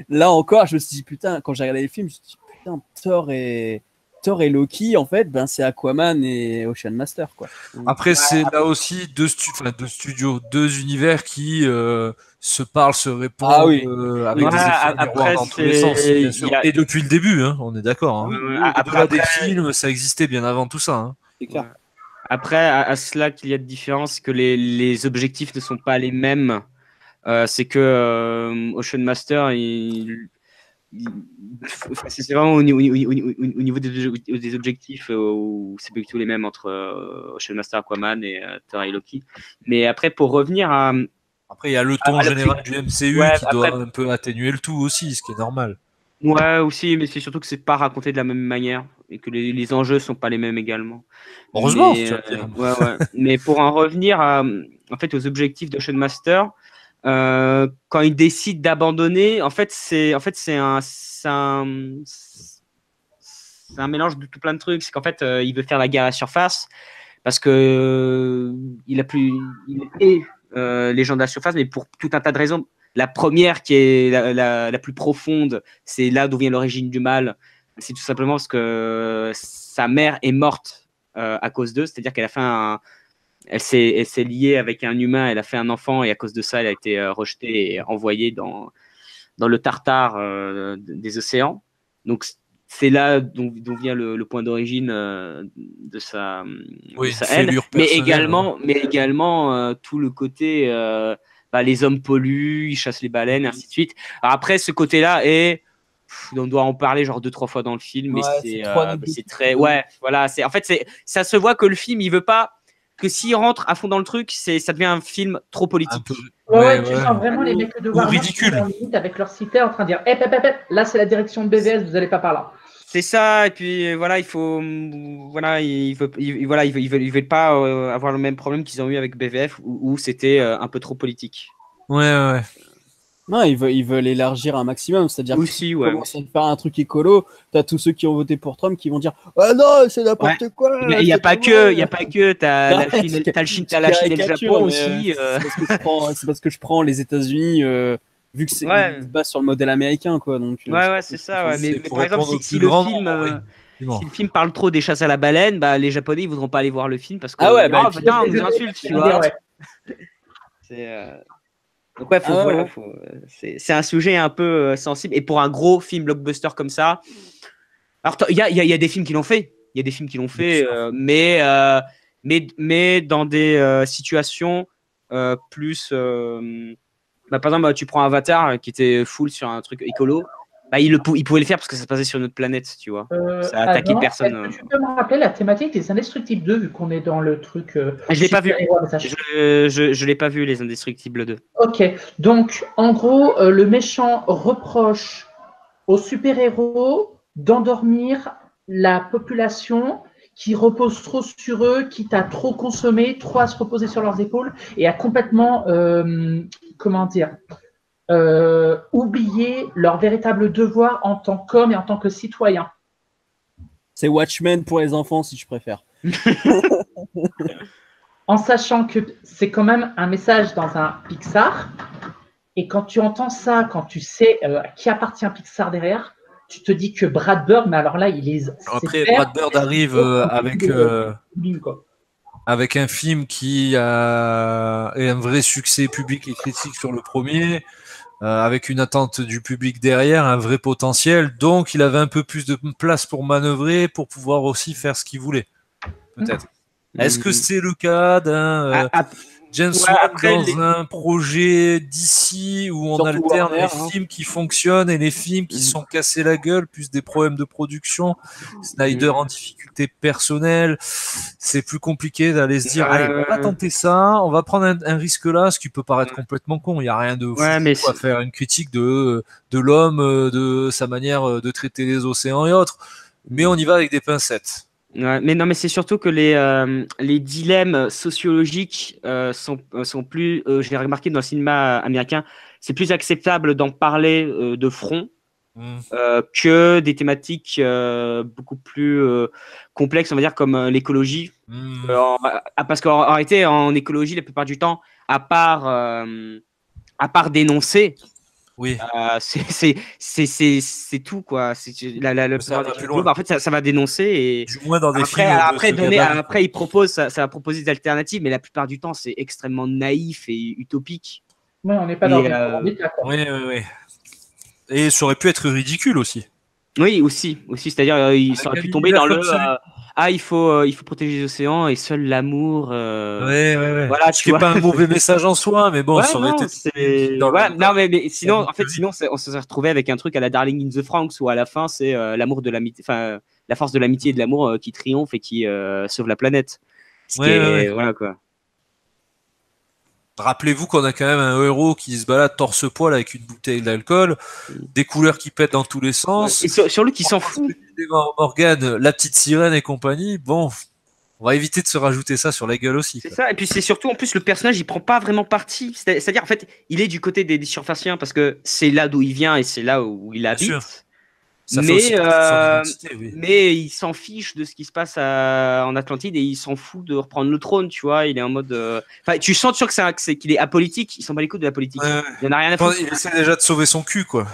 B: là encore, je me suis dit putain, quand j'ai regardé les films, je me suis dit putain, Thor et Loki, en fait, c'est Aquaman et Ocean Master, quoi.
A: Après, c'est là aussi deux studios, deux univers qui se parlent, se répondent avec des effets miroirs dans tous les sens, bien sûr. Et depuis le début, hein, on est d'accord. Hein. Après, des films, ça existait bien avant tout ça. Hein.
B: C'est clair.
D: Après, à cela qu'il y a de différence, que les objectifs ne sont pas les mêmes. C'est que Ocean Master, c'est vraiment au niveau des objectifs où c'est plutôt les mêmes entre Ocean Master, Aquaman et Thor et Loki. Mais après, pour revenir à...
A: Après, il y a le ton général du MCU qui doit un peu atténuer le tout aussi, ce qui est normal.
D: Ouais, aussi, mais c'est surtout que c'est pas raconté de la même manière et que les enjeux sont pas les mêmes également.
A: Heureusement.
D: Mais pour en revenir en fait, aux objectifs d'Ocean Master, quand il décide d'abandonner, en fait, c'est un mélange de tout plein de trucs. C'est qu'en fait, il veut faire la guerre à la surface parce que il est les gens de la surface, mais pour tout un tas de raisons. La première, qui est la plus profonde, c'est là d'où vient l'origine du mal. C'est tout simplement parce que sa mère est morte à cause d'eux, c'est-à-dire qu'elle a fait elle s'est liée avec un humain, elle a fait un enfant et à cause de ça, elle a été rejetée et envoyée dans le Tartare des océans. Donc c'est là d'où vient le point d'origine de sa haine, mais également tout le côté les hommes polluent, ils chassent les baleines, et ainsi de suite. Alors après, ce côté-là on doit en parler genre 2-3 fois dans le film, mais c'est très en fait ça se voit que le film il veut pas que s'il rentre à fond dans le truc, ça devient un film trop politique.
C: Tu sens vraiment les mecs de voir
A: ridicule
C: avec leur cité en train de dire là c'est la direction de BVS, vous allez pas par là.
D: C'est ça, et puis voilà, il veut pas avoir le même problème qu'ils ont eu avec BVF où c'était un peu trop politique.
A: Ouais.
B: Non, ils veulent élargir un maximum, c'est-à-dire que si tu commences à faire un truc écolo, t'as tous ceux qui ont voté pour Trump qui vont dire ah non, c'est n'importe quoi.
D: Il n'y a pas que, t'as la Chine et le Japon aussi.
B: C'est parce que je prends les États-Unis. Vu que c'est base sur le modèle américain, quoi. Donc,
D: c'est ça. Mais par exemple, si le film, le film parle trop des chasses à la baleine, bah, les Japonais ils voudront pas aller voir le film parce que putain, on nous insulte, tu vois. Donc ouais, c'est un sujet un peu sensible. Et pour un gros film blockbuster comme ça, alors il y a des films qui l'ont fait, mais dans des situations plus. Par exemple, tu prends Avatar qui était full sur un truc écolo. Il pouvait le faire parce que ça se passait sur notre planète, tu vois. Ça a attaqué personne.
C: Est-ce que tu peux me rappeler la thématique des Indestructibles 2 vu qu'on est dans le truc.
D: Je l'ai pas vu. Je l'ai pas vu, les Indestructibles 2.
C: Ok, donc en gros, le méchant reproche aux super-héros d'endormir la population qui repose trop sur eux, quitte à trop consommer, trop à se reposer sur leurs épaules et à complètement, oublier leur véritable devoir en tant qu'homme et en tant que citoyen.
B: C'est Watchmen pour les enfants, si je préfère.
C: En sachant que c'est quand même un message dans un Pixar, et quand tu entends ça, quand tu sais à qui appartient Pixar derrière, tu te dis que Brad Bird, mais alors là, il est...
A: Après, Brad Bird arrive avec un film qui a un vrai succès public et critique sur le premier, avec une attente du public derrière, un vrai potentiel. Donc, il avait un peu plus de place pour manœuvrer, pour pouvoir aussi faire ce qu'il voulait. Peut-être. Est-ce que c'est le cas d'un James Wan dans un projet d'ici où on alterne les films qui fonctionnent et les films qui sont cassés la gueule, plus des problèmes de production, Snyder en difficulté personnelle, c'est plus compliqué d'aller se dire allez, on va tenter ça, on va prendre un risque là, ce qui peut paraître complètement con, il n'y a rien de fou à faire une critique de l'homme, de sa manière de traiter les océans et autres, mais on y va avec des pincettes.
D: Ouais, mais c'est surtout que les dilemmes sociologiques sont plus, j'ai remarqué dans le cinéma américain, c'est plus acceptable d'en parler de front que des thématiques beaucoup plus complexes, on va dire, comme l'écologie. Parce qu'en réalité, en écologie, la plupart du temps, à part dénoncer,
A: oui.
D: C'est tout, quoi. En fait, ça va dénoncer et
A: du moins dans des
D: après, il propose, ça va proposer des alternatives, mais la plupart du temps, c'est extrêmement naïf et utopique.
C: Oui, on n'est pas dans des
A: Oui. Et ça aurait pu être ridicule aussi.
D: Oui, aussi. C'est-à-dire, il aurait pu tomber dans le il faut protéger les océans et seul l'amour.
A: Voilà, ce qui n'est pas un mauvais message en soi, mais bon, ça aurait été.
D: Non, mais sinon, on se serait retrouvé avec un truc à la Darling in the Franxx où à la fin, c'est l'amour de l'amitié, enfin, la force de l'amitié et de l'amour qui triomphe et qui sauve la planète. Voilà quoi.
A: Rappelez-vous qu'on a quand même un héros qui se balade torse-poil avec une bouteille d'alcool, des couleurs qui pètent dans tous les sens.
D: Et sur lui qui s'en fout.
A: Morgane, la petite sirène et compagnie, bon, on va éviter de se rajouter ça sur la gueule aussi.
D: C'est ça, et puis c'est surtout, en plus, le personnage, il prend pas vraiment parti. C'est-à-dire, en fait, il est du côté des surfaciens parce que c'est là d'où il vient et c'est là où il habite. Mais il s'en fiche de ce qui se passe en Atlantide et il s'en fout de reprendre le trône, tu vois. Il est en mode. Tu sens sûr qu'il est apolitique. Il s'en bat les couilles de la politique. Il en a rien à foutre.
A: Il essaie déjà de sauver son cul, quoi.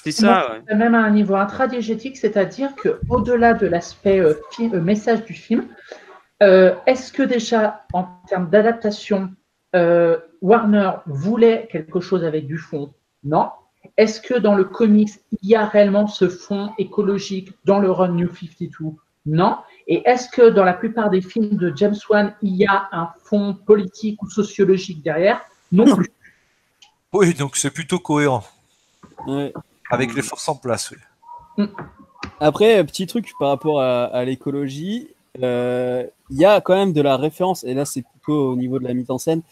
D: C'est ça.
C: Ouais. Même à un niveau intradiégétique, c'est-à-dire qu'au-delà de l'aspect message du film, est-ce que déjà en termes d'adaptation, Warner voulait quelque chose avec du fond? Non. Est-ce que dans le comics, il y a réellement ce fond écologique dans le Run New 52? Non. Et est-ce que dans la plupart des films de James Wan, il y a un fond politique ou sociologique derrière? Non plus.
A: Oui, donc c'est plutôt cohérent.
B: Ouais.
A: Avec les forces en place, oui.
B: Après, petit truc par rapport à l'écologie, il y a quand même de la référence, et là c'est plutôt au niveau de la mise en scène,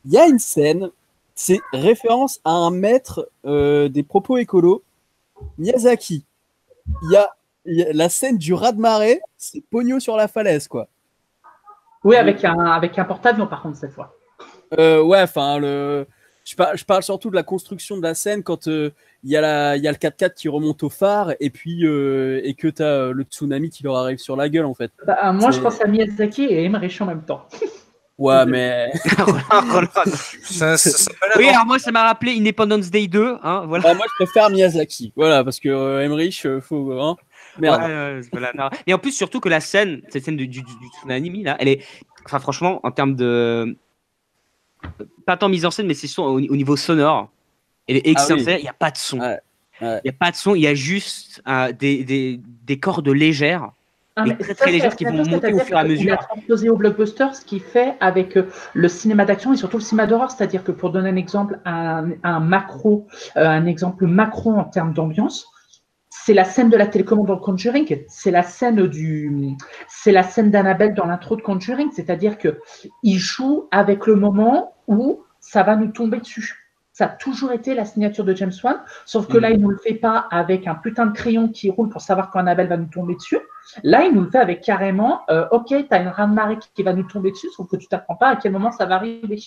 B: il y a une scène, c'est référence à un maître des propos écolos, Miyazaki. Il y a la scène du raz-de-marée, c'est pognon sur la falaise, quoi.
C: Oui, avec un porte-avions par contre cette fois.
B: Ouais, enfin, je parle surtout de la construction de la scène quand il y a le 4x4 qui remonte au phare et puis et que tu as le tsunami qui leur arrive sur la gueule, en fait.
C: Moi, je pense à Miyazaki et Emmerich en même temps.
B: Ouais, mais.
D: Oui, alors moi, ça m'a rappelé Independence Day 2. Hein, voilà.
B: Moi, je préfère Miyazaki. Voilà, parce que Emmerich, faut. Hein. Merde.
D: c'est pas la- Et en plus, surtout que la scène, cette scène du tsunami, là, elle est. Enfin, franchement, en termes de. Pas tant mise en scène, mais c'est au niveau sonore. Elle est excellente.
B: oui.
D: Il n'y a pas de son.
B: Ouais.
D: Il n'y a pas de son, il y a juste des cordes légères.
C: Ah,
D: Mais
C: mais
D: très
C: ça,
D: très légères qui vont monter au fur et à
C: Il a
D: mesure.
C: transposé au blockbuster ce qu'il fait avec le cinéma d'action et surtout le cinéma d'horreur. C'est-à-dire que pour donner un exemple, un exemple macro en termes d'ambiance, c'est la scène de la télécommande dans le Conjuring. C'est la scène d'Annabelle dans l'intro de Conjuring. C'est-à-dire que il joue avec le moment où ça va nous tomber dessus. Ça a toujours été la signature de James Wan, sauf que là, il ne nous le fait pas avec un putain de crayon qui roule pour savoir quand Annabelle va nous tomber dessus. Là, il nous le fait avec carrément, ok, tu as une raz-de-marée qui va nous tomber dessus, sauf que tu t'apprends pas à quel moment ça va arriver.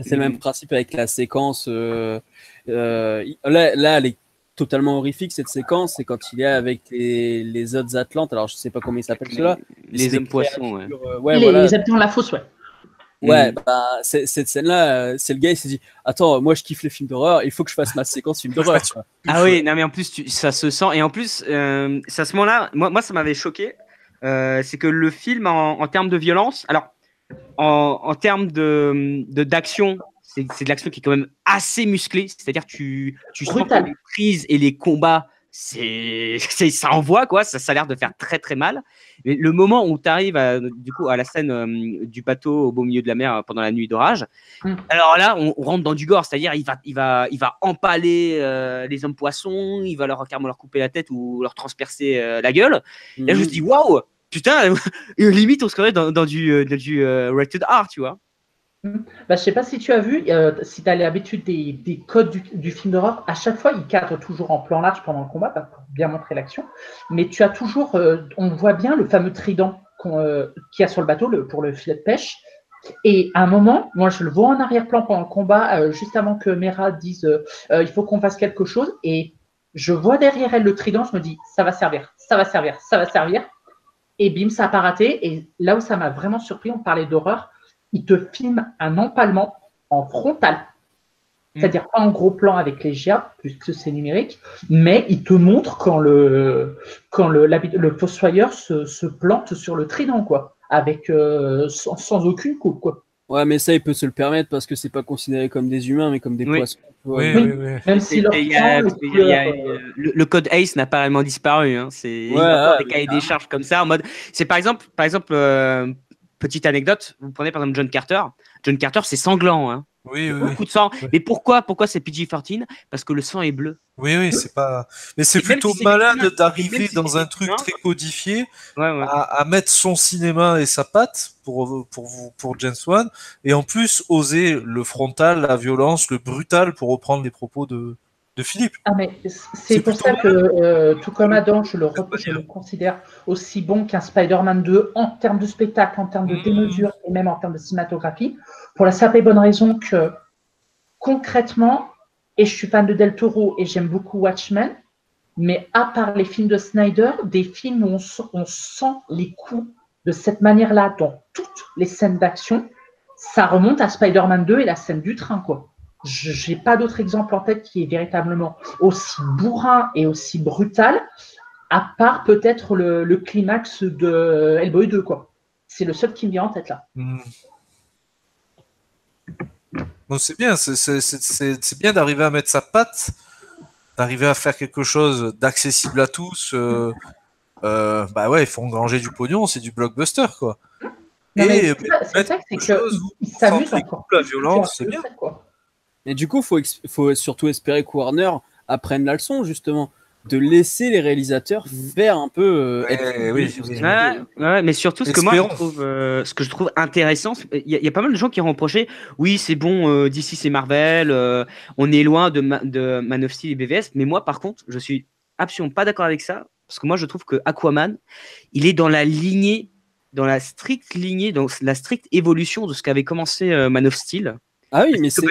B: C'est le même principe avec la séquence. Là, elle est totalement horrifique, cette séquence. C'est quand il est avec les autres Atlantes. Alors, je sais pas comment ils s'appellent ceux-là.
D: Les hommes poissons, ouais.
C: Les habitants de la fosse, ouais.
B: Ouais, cette scène-là, c'est le gars, il s'est dit attends, moi je kiffe les films d'horreur, il faut que je fasse ma séquence film d'horreur.
D: Ah oui, non, mais en plus, ça se sent. Et en plus, c'est à ce moment-là, moi, ça m'avait choqué. C'est que le film, en termes de violence, alors, en termes d'action, c'est de l'action qui est quand même assez musclée. C'est-à-dire, tu sens que les prises et les combats, ça envoie, quoi. Ça a l'air de faire très, très mal. Mais le moment où tu arrives du coup, à la scène du bateau au beau milieu de la mer pendant la nuit d'orage, alors là, on rentre dans du gore. C'est-à-dire, il va empaler les hommes poissons, il va carrément leur couper la tête ou leur transpercer la gueule. Et là, je me dis, waouh! Putain, limite, on se croirait dans du rated R, tu vois.
C: Bah, je sais pas si tu as vu, si tu as l'habitude des codes du film d'horreur, à chaque fois, il cadre toujours en plan large pendant le combat pour bien montrer l'action. Mais tu as toujours, on voit bien le fameux trident qu'il y a sur le bateau pour le filet de pêche. Et à un moment, moi, je le vois en arrière-plan pendant le combat, juste avant que Mera dise il faut qu'on fasse quelque chose. Et je vois derrière elle le trident, je me dis ça va servir, ça va servir, ça va servir. Et bim, ça n'a pas raté. Et là où ça m'a vraiment surpris, on parlait d'horreur, il te filme un empalement en frontal. C'est-à-dire pas en gros plan avec les GIA, puisque c'est numérique, mais il te montre quand le fossoyeur se plante sur le trident, quoi, avec, sans aucune coupe, quoi.
B: Ouais, mais ça, il peut se le permettre parce que c'est pas considéré comme des humains, mais comme des poissons.
A: Oui.
C: Même si
D: le code ACE n'a pas réellement disparu. Hein. Il y a des cahiers des charges comme ça. En mode, c'est par exemple, petite anecdote, vous prenez par exemple John Carter. John Carter, c'est sanglant. Hein.
A: Oui.
D: Beaucoup de sang. Oui. Mais pourquoi c'est PG-13? Parce que le sang est bleu.
A: Oui, c'est pas. Mais c'est plutôt malin d'arriver dans un truc très codifié à mettre son cinéma et sa patte pour James Wan, et en plus oser le frontal, la violence, le brutal, pour reprendre les propos de Philippe.
C: Ah, mais c'est pour ça que, tout comme Adam, je le considère aussi bon qu'un Spider-Man 2 en termes de spectacle, en termes de démesure et même en termes de cinématographie, pour la simple et bonne raison que, concrètement, et je suis fan de Del Toro et j'aime beaucoup Watchmen, mais à part les films de Snyder, des films où on sent les coups de cette manière-là dans toutes les scènes d'action, ça remonte à Spider-Man 2 et la scène du train, quoi. Je n'ai pas d'autre exemple en tête qui est véritablement aussi bourrin et aussi brutal, à part peut-être le climax de Hellboy 2, quoi. C'est le seul qui me vient en tête là.
A: Donc c'est bien, c'est bien d'arriver à mettre sa patte, d'arriver à faire quelque chose d'accessible à tous. Bah ouais, il faut engranger du pognon, c'est du blockbuster, quoi.
C: Non, et c'est ça, c'est qu'il s'amuse encore
A: la violence, c'est bien.
B: Et du coup, faut surtout espérer que Warner apprenne la leçon, justement, de laisser les réalisateurs faire un peu.
D: Mais surtout, ce que je trouve intéressant, il y a pas mal de gens qui reprochaient oui, c'est bon, d'ici c'est Marvel, on est loin de Man of Steel et BVS, mais moi, par contre, je suis absolument pas d'accord avec ça, parce que moi, je trouve que Aquaman, il est dans la stricte évolution de ce qu'avait commencé Man of Steel.
B: Ah oui, mais c'est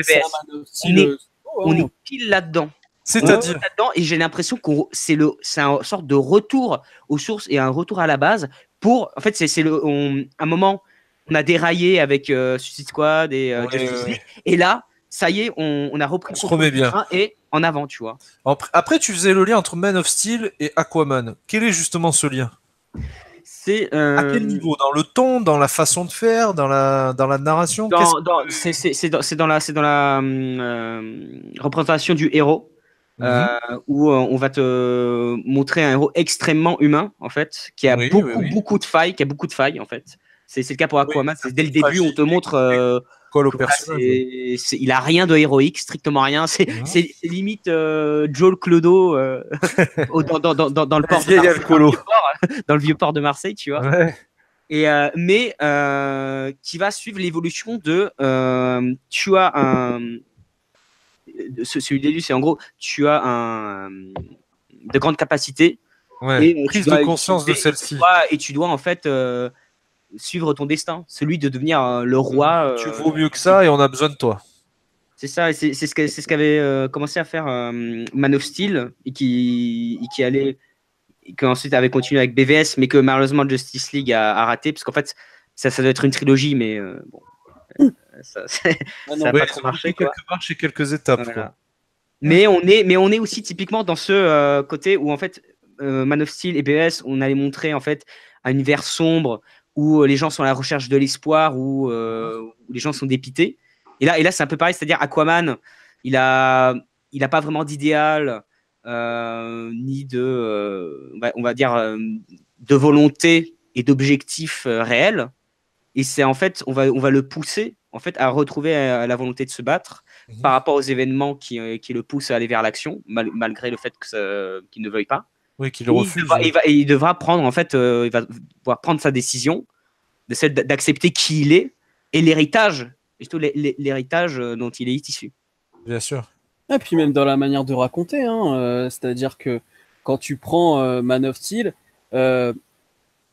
D: on est pile là-dedans.
A: C'est-à-dire
D: et j'ai l'impression que c'est une sorte de retour aux sources et un retour à la base pour. En fait, un moment, on a déraillé avec Suicide Squad et Justice League, et là, ça y est, on a repris
A: On se remet bien.
D: Et en avant, tu vois.
A: Après, tu faisais le lien entre Man of Steel et Aquaman. Quel est justement ce lien?
D: C'est
A: à quel niveau? Dans le ton, dans la façon de faire, dans la narration?
D: C'est dans la représentation du héros. Où on va te montrer un héros extrêmement humain en fait, qui a beaucoup de failles, en fait. C'est le cas pour Aquaman. Dès le début, on te montre il a rien de héroïque, strictement rien. C'est limite Joel Clodo dans le port dans le vieux port de Marseille, tu vois.
A: Ouais.
D: Et mais qui va suivre l'évolution de tu as un celui d'élu, c'est en gros, tu as de grandes capacités.
A: Et prise de conscience de celle-ci.
D: Et tu dois en fait suivre ton destin, celui de devenir le roi.
A: Tu vaux mieux que ça et on a besoin de toi.
D: C'est ça, et c'est ce qu'avait commencé à faire Man of Steel et qui ensuite avait continué avec BVS, mais que malheureusement Justice League a raté, parce qu'en fait, ça doit être une trilogie, mais bon. Ça n'a pas trop marché,
A: quelques marches et quelques étapes.
D: Voilà.
A: Quoi.
D: Mais on est aussi typiquement dans ce côté où en fait Man of Steel et BS, on allait montrer en fait un univers sombre où les gens sont à la recherche de l'espoir, où les gens sont dépités. Et là c'est un peu pareil, c'est-à-dire Aquaman, il a pas vraiment d'idéal ni de on va dire de volonté et d'objectifs réels. Et c'est en fait on va le pousser en fait à retrouver la volonté de se battre par rapport aux événements qui le poussent à aller vers l'action, malgré le fait qu'il ne veuille pas.
A: Oui, qu'il le refuse.
D: Il devra prendre en fait, il va devoir prendre sa décision d'accepter qui il est et l'héritage, surtout l'héritage dont il est issu.
A: Bien sûr.
B: Et puis même dans la manière de raconter, c'est-à-dire que quand tu prends Man of Steel,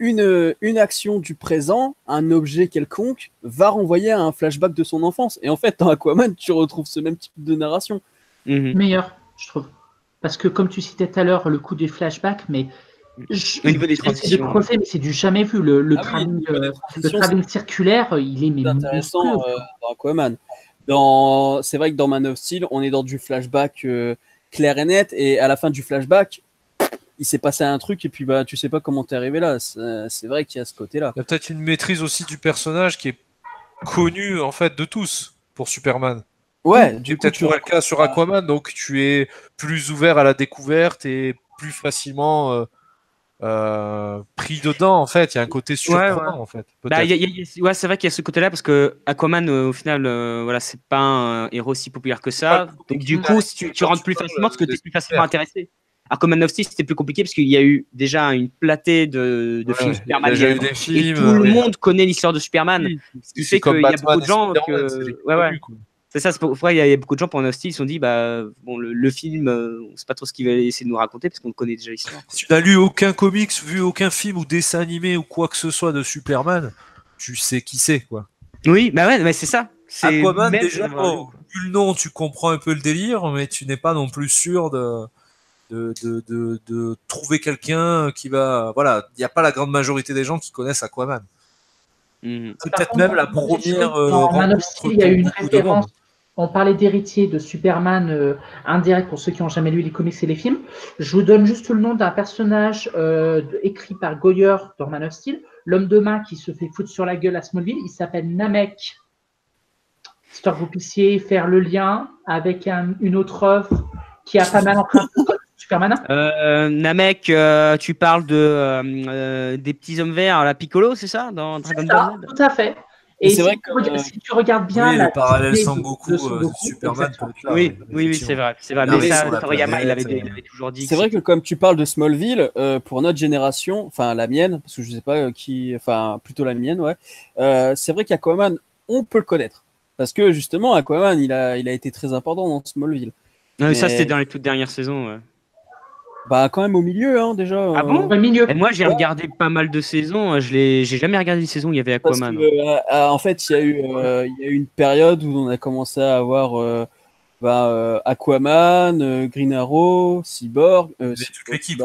B: une action du présent, un objet quelconque, va renvoyer à un flashback de son enfance. Et en fait, dans Aquaman, tu retrouves ce même type de narration.
C: Meilleur, je trouve. Parce que comme tu citais tout à l'heure, le coup des flashbacks, mais
D: au niveau des transitions,
C: mais c'est du jamais vu. Le travelling circulaire, il est
B: intéressant dans Aquaman. C'est vrai que dans Man of Steel, on est dans du flashback clair et net, et à la fin du flashback, il s'est passé un truc et puis tu sais pas comment t'es arrivé là. C'est vrai qu'il y a ce côté-là.
A: Il y a peut-être une maîtrise aussi du personnage qui est connue en fait de tous pour Superman.
B: Ouais,
A: du coup, peut-être le cas sur Aquaman, donc tu es plus ouvert à la découverte et plus facilement pris dedans en fait. Il y a un côté surprenant en fait.
D: C'est vrai qu'il y a ce côté-là parce que Aquaman au final, voilà, c'est pas un héros si populaire que ça. Donc du coup, si tu rentres plus facilement parce que tu es plus facilement intéressé. Aquaman of Steel, c'était plus compliqué parce qu'il y a eu déjà une platée de films Superman.
A: Il y a eu des films,
D: et tout le monde connaît l'histoire de Superman. Ce qui fait qu'il y a beaucoup de gens c'est ça, c'est pourquoi il y a beaucoup de gens pour Man of Steel, ils se sont dit le film, on sait pas trop ce qu'il va essayer de nous raconter parce qu'on connaît déjà l'histoire.
A: Si tu n'as lu aucun comics, vu aucun film ou dessin animé ou quoi que ce soit de Superman, tu sais qui c'est quoi.
D: Oui, mais c'est ça.
A: Aquaman, déjà, vu le nom, tu comprends un peu le délire, mais tu n'es pas non plus sûr de trouver quelqu'un qui va... Voilà, il n'y a pas la grande majorité des gens qui connaissent Aquaman. C'est peut-être même la première
C: Man of Steel, il y a eu une référence. On parlait d'héritier de Superman indirect pour ceux qui n'ont jamais lu les comics et les films. Je vous donne juste le nom d'un personnage écrit par Goyer dans Man of Steel, l'homme de main qui se fait foutre sur la gueule à Smallville. Il s'appelle Namek. Histoire que vous puissiez faire le lien avec une autre œuvre qui a pas mal emprunté Superman.
D: Namek, tu parles des petits hommes verts, la Piccolo, c'est ça dans Dragon Ball Z?
C: Tout à fait. Et c'est vrai que si tu regardes bien
A: le parallèle Sangoku, Superman.
D: Oui, c'est vrai. Mais ça, Toriyama, il avait toujours dit.
B: C'est vrai que comme tu parles de Smallville, pour notre génération, enfin la mienne, parce que je sais pas plutôt la mienne, ouais. C'est vrai qu'Aquaman, on peut le connaître, parce que justement, Aquaman, il a été très important dans Smallville.
D: Ça, c'était dans les toutes dernières saisons. Ouais.
B: Quand même au milieu, déjà.
D: Ah bon? Au milieu. Et moi, j'ai regardé pas mal de saisons. J'ai jamais regardé une saison où il y avait Aquaman.
B: Parce que, en fait, il y a eu une période où on a commencé à avoir Aquaman, Green Arrow, Cyborg.
A: Toute l'équipe.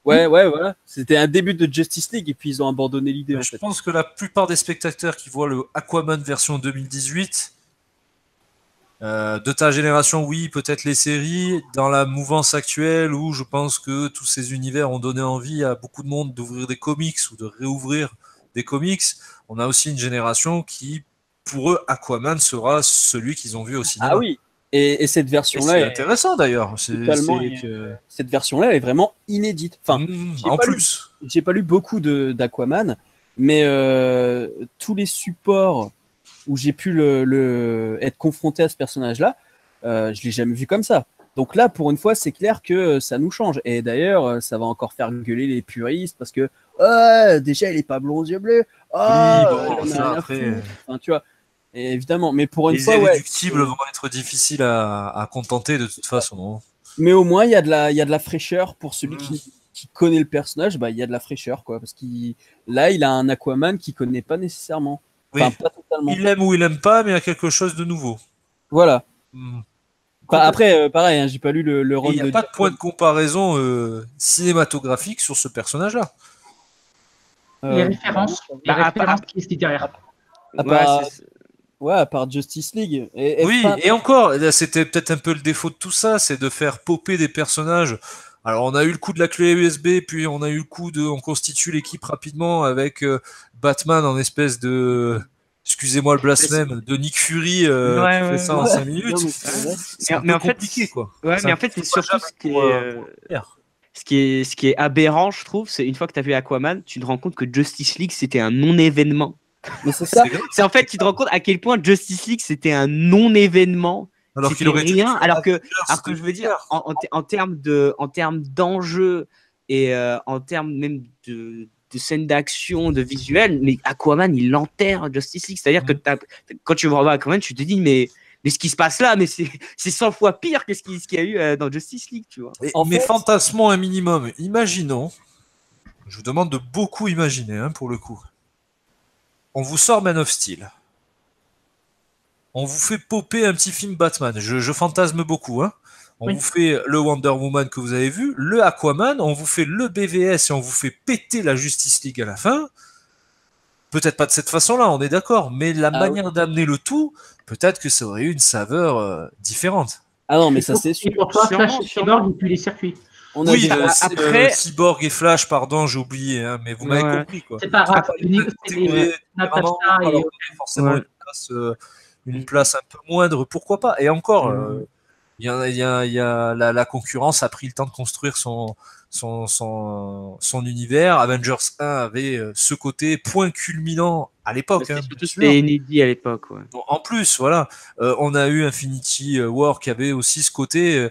B: Ouais, voilà. C'était un début de Justice League et puis ils ont abandonné l'idée.
A: Je pense que la plupart des spectateurs qui voient le Aquaman version 2018 De ta génération, oui, peut-être les séries. Dans la mouvance actuelle, où je pense que tous ces univers ont donné envie à beaucoup de monde d'ouvrir des comics ou de réouvrir des comics, on a aussi une génération qui, pour eux, Aquaman sera celui qu'ils ont vu au cinéma.
B: Ah oui. Et cette
A: Et
B: version-là
A: c'est
B: est
A: intéressant d'ailleurs.
B: totalement. Cette version-là, elle est vraiment inédite. Enfin,
A: en plus.
B: j'ai pas lu beaucoup d'Aquaman, mais tous les supports où j'ai pu être confronté à ce personnage-là, je l'ai jamais vu comme ça. Donc là, pour une fois, c'est clair que ça nous change. Et d'ailleurs, ça va encore faire gueuler les puristes parce que déjà, il est pas blond aux yeux bleus.
A: Oui, bon, ça, après...
B: Enfin, tu vois. Et évidemment, mais pour une
A: les
B: fois,
A: irréductibles vont être difficiles à contenter de toute façon.
B: Mais au moins, il y a de la fraîcheur pour celui qui connaît le personnage. Bah, il y a de la fraîcheur, quoi, parce là, il a un Aquaman qu'il connaît pas nécessairement. Enfin,
A: Oui.
B: pas totalement.
A: Il aime ou il aime pas, mais il y a quelque chose de nouveau.
B: Voilà. Après, pareil, hein, j'ai pas lu le run.
A: Il n'y a pas de point de comparaison cinématographique sur ce personnage-là.
C: Les références qui se derrière.
B: À part Justice League.
A: Et encore, c'était peut-être un peu le défaut de tout ça, c'est de faire popper des personnages. Alors, on a eu le coup de la clé USB, puis on a eu le coup on constitue l'équipe rapidement avec Batman en espèce de... Excusez-moi le blasphème, de Nick Fury qui fait ça en 5 minutes. C'est un peu compliqué, quoi.
D: Ouais, mais en fait, c'est surtout ce qui est aberrant, je trouve, c'est une fois que tu as vu Aquaman, tu te rends compte que Justice League, c'était un non-événement.
B: Mais c'est ça.
D: C'est en fait, tu te rends compte à quel point Justice League, c'était un non-événement.
A: Alors qu'il aurait
D: rien. Alors que je veux dire, en termes d'enjeu et en termes même de scènes d'action, de visuel, mais Aquaman, il enterre Justice League. C'est-à-dire que quand tu vois Aquaman, tu te dis, mais ce qui se passe là, mais c'est 100 fois pire que ce qu'il y a eu dans Justice League, tu vois.
A: Mais fantasmons un minimum. Imaginons, je vous demande de beaucoup imaginer, pour le coup. On vous sort Man of Steel. On vous fait popper un petit film Batman. Je fantasme beaucoup, On vous fait le Wonder Woman que vous avez vu, le Aquaman, on vous fait le BVS et on vous fait péter la Justice League à la fin. Peut-être pas de cette façon-là, on est d'accord, mais la manière d'amener le tout, peut-être que ça aurait eu une saveur différente.
B: Ah non, mais ça c'est sûr.
C: Et pour toi, Flash et Cyborg, il pue les circuits.
A: Après Cyborg et Flash, pardon, j'ai oublié, mais vous m'avez compris, quoi.
C: C'est pas grave.
A: Forcément une place un peu moindre, pourquoi pas. Et encore, la concurrence a pris le temps de construire son univers. Avengers 1 avait ce côté point culminant à l'époque.
D: C'était inédit à l'époque. Ouais.
A: Bon, en plus, voilà, on a eu Infinity War qui avait aussi ce côté.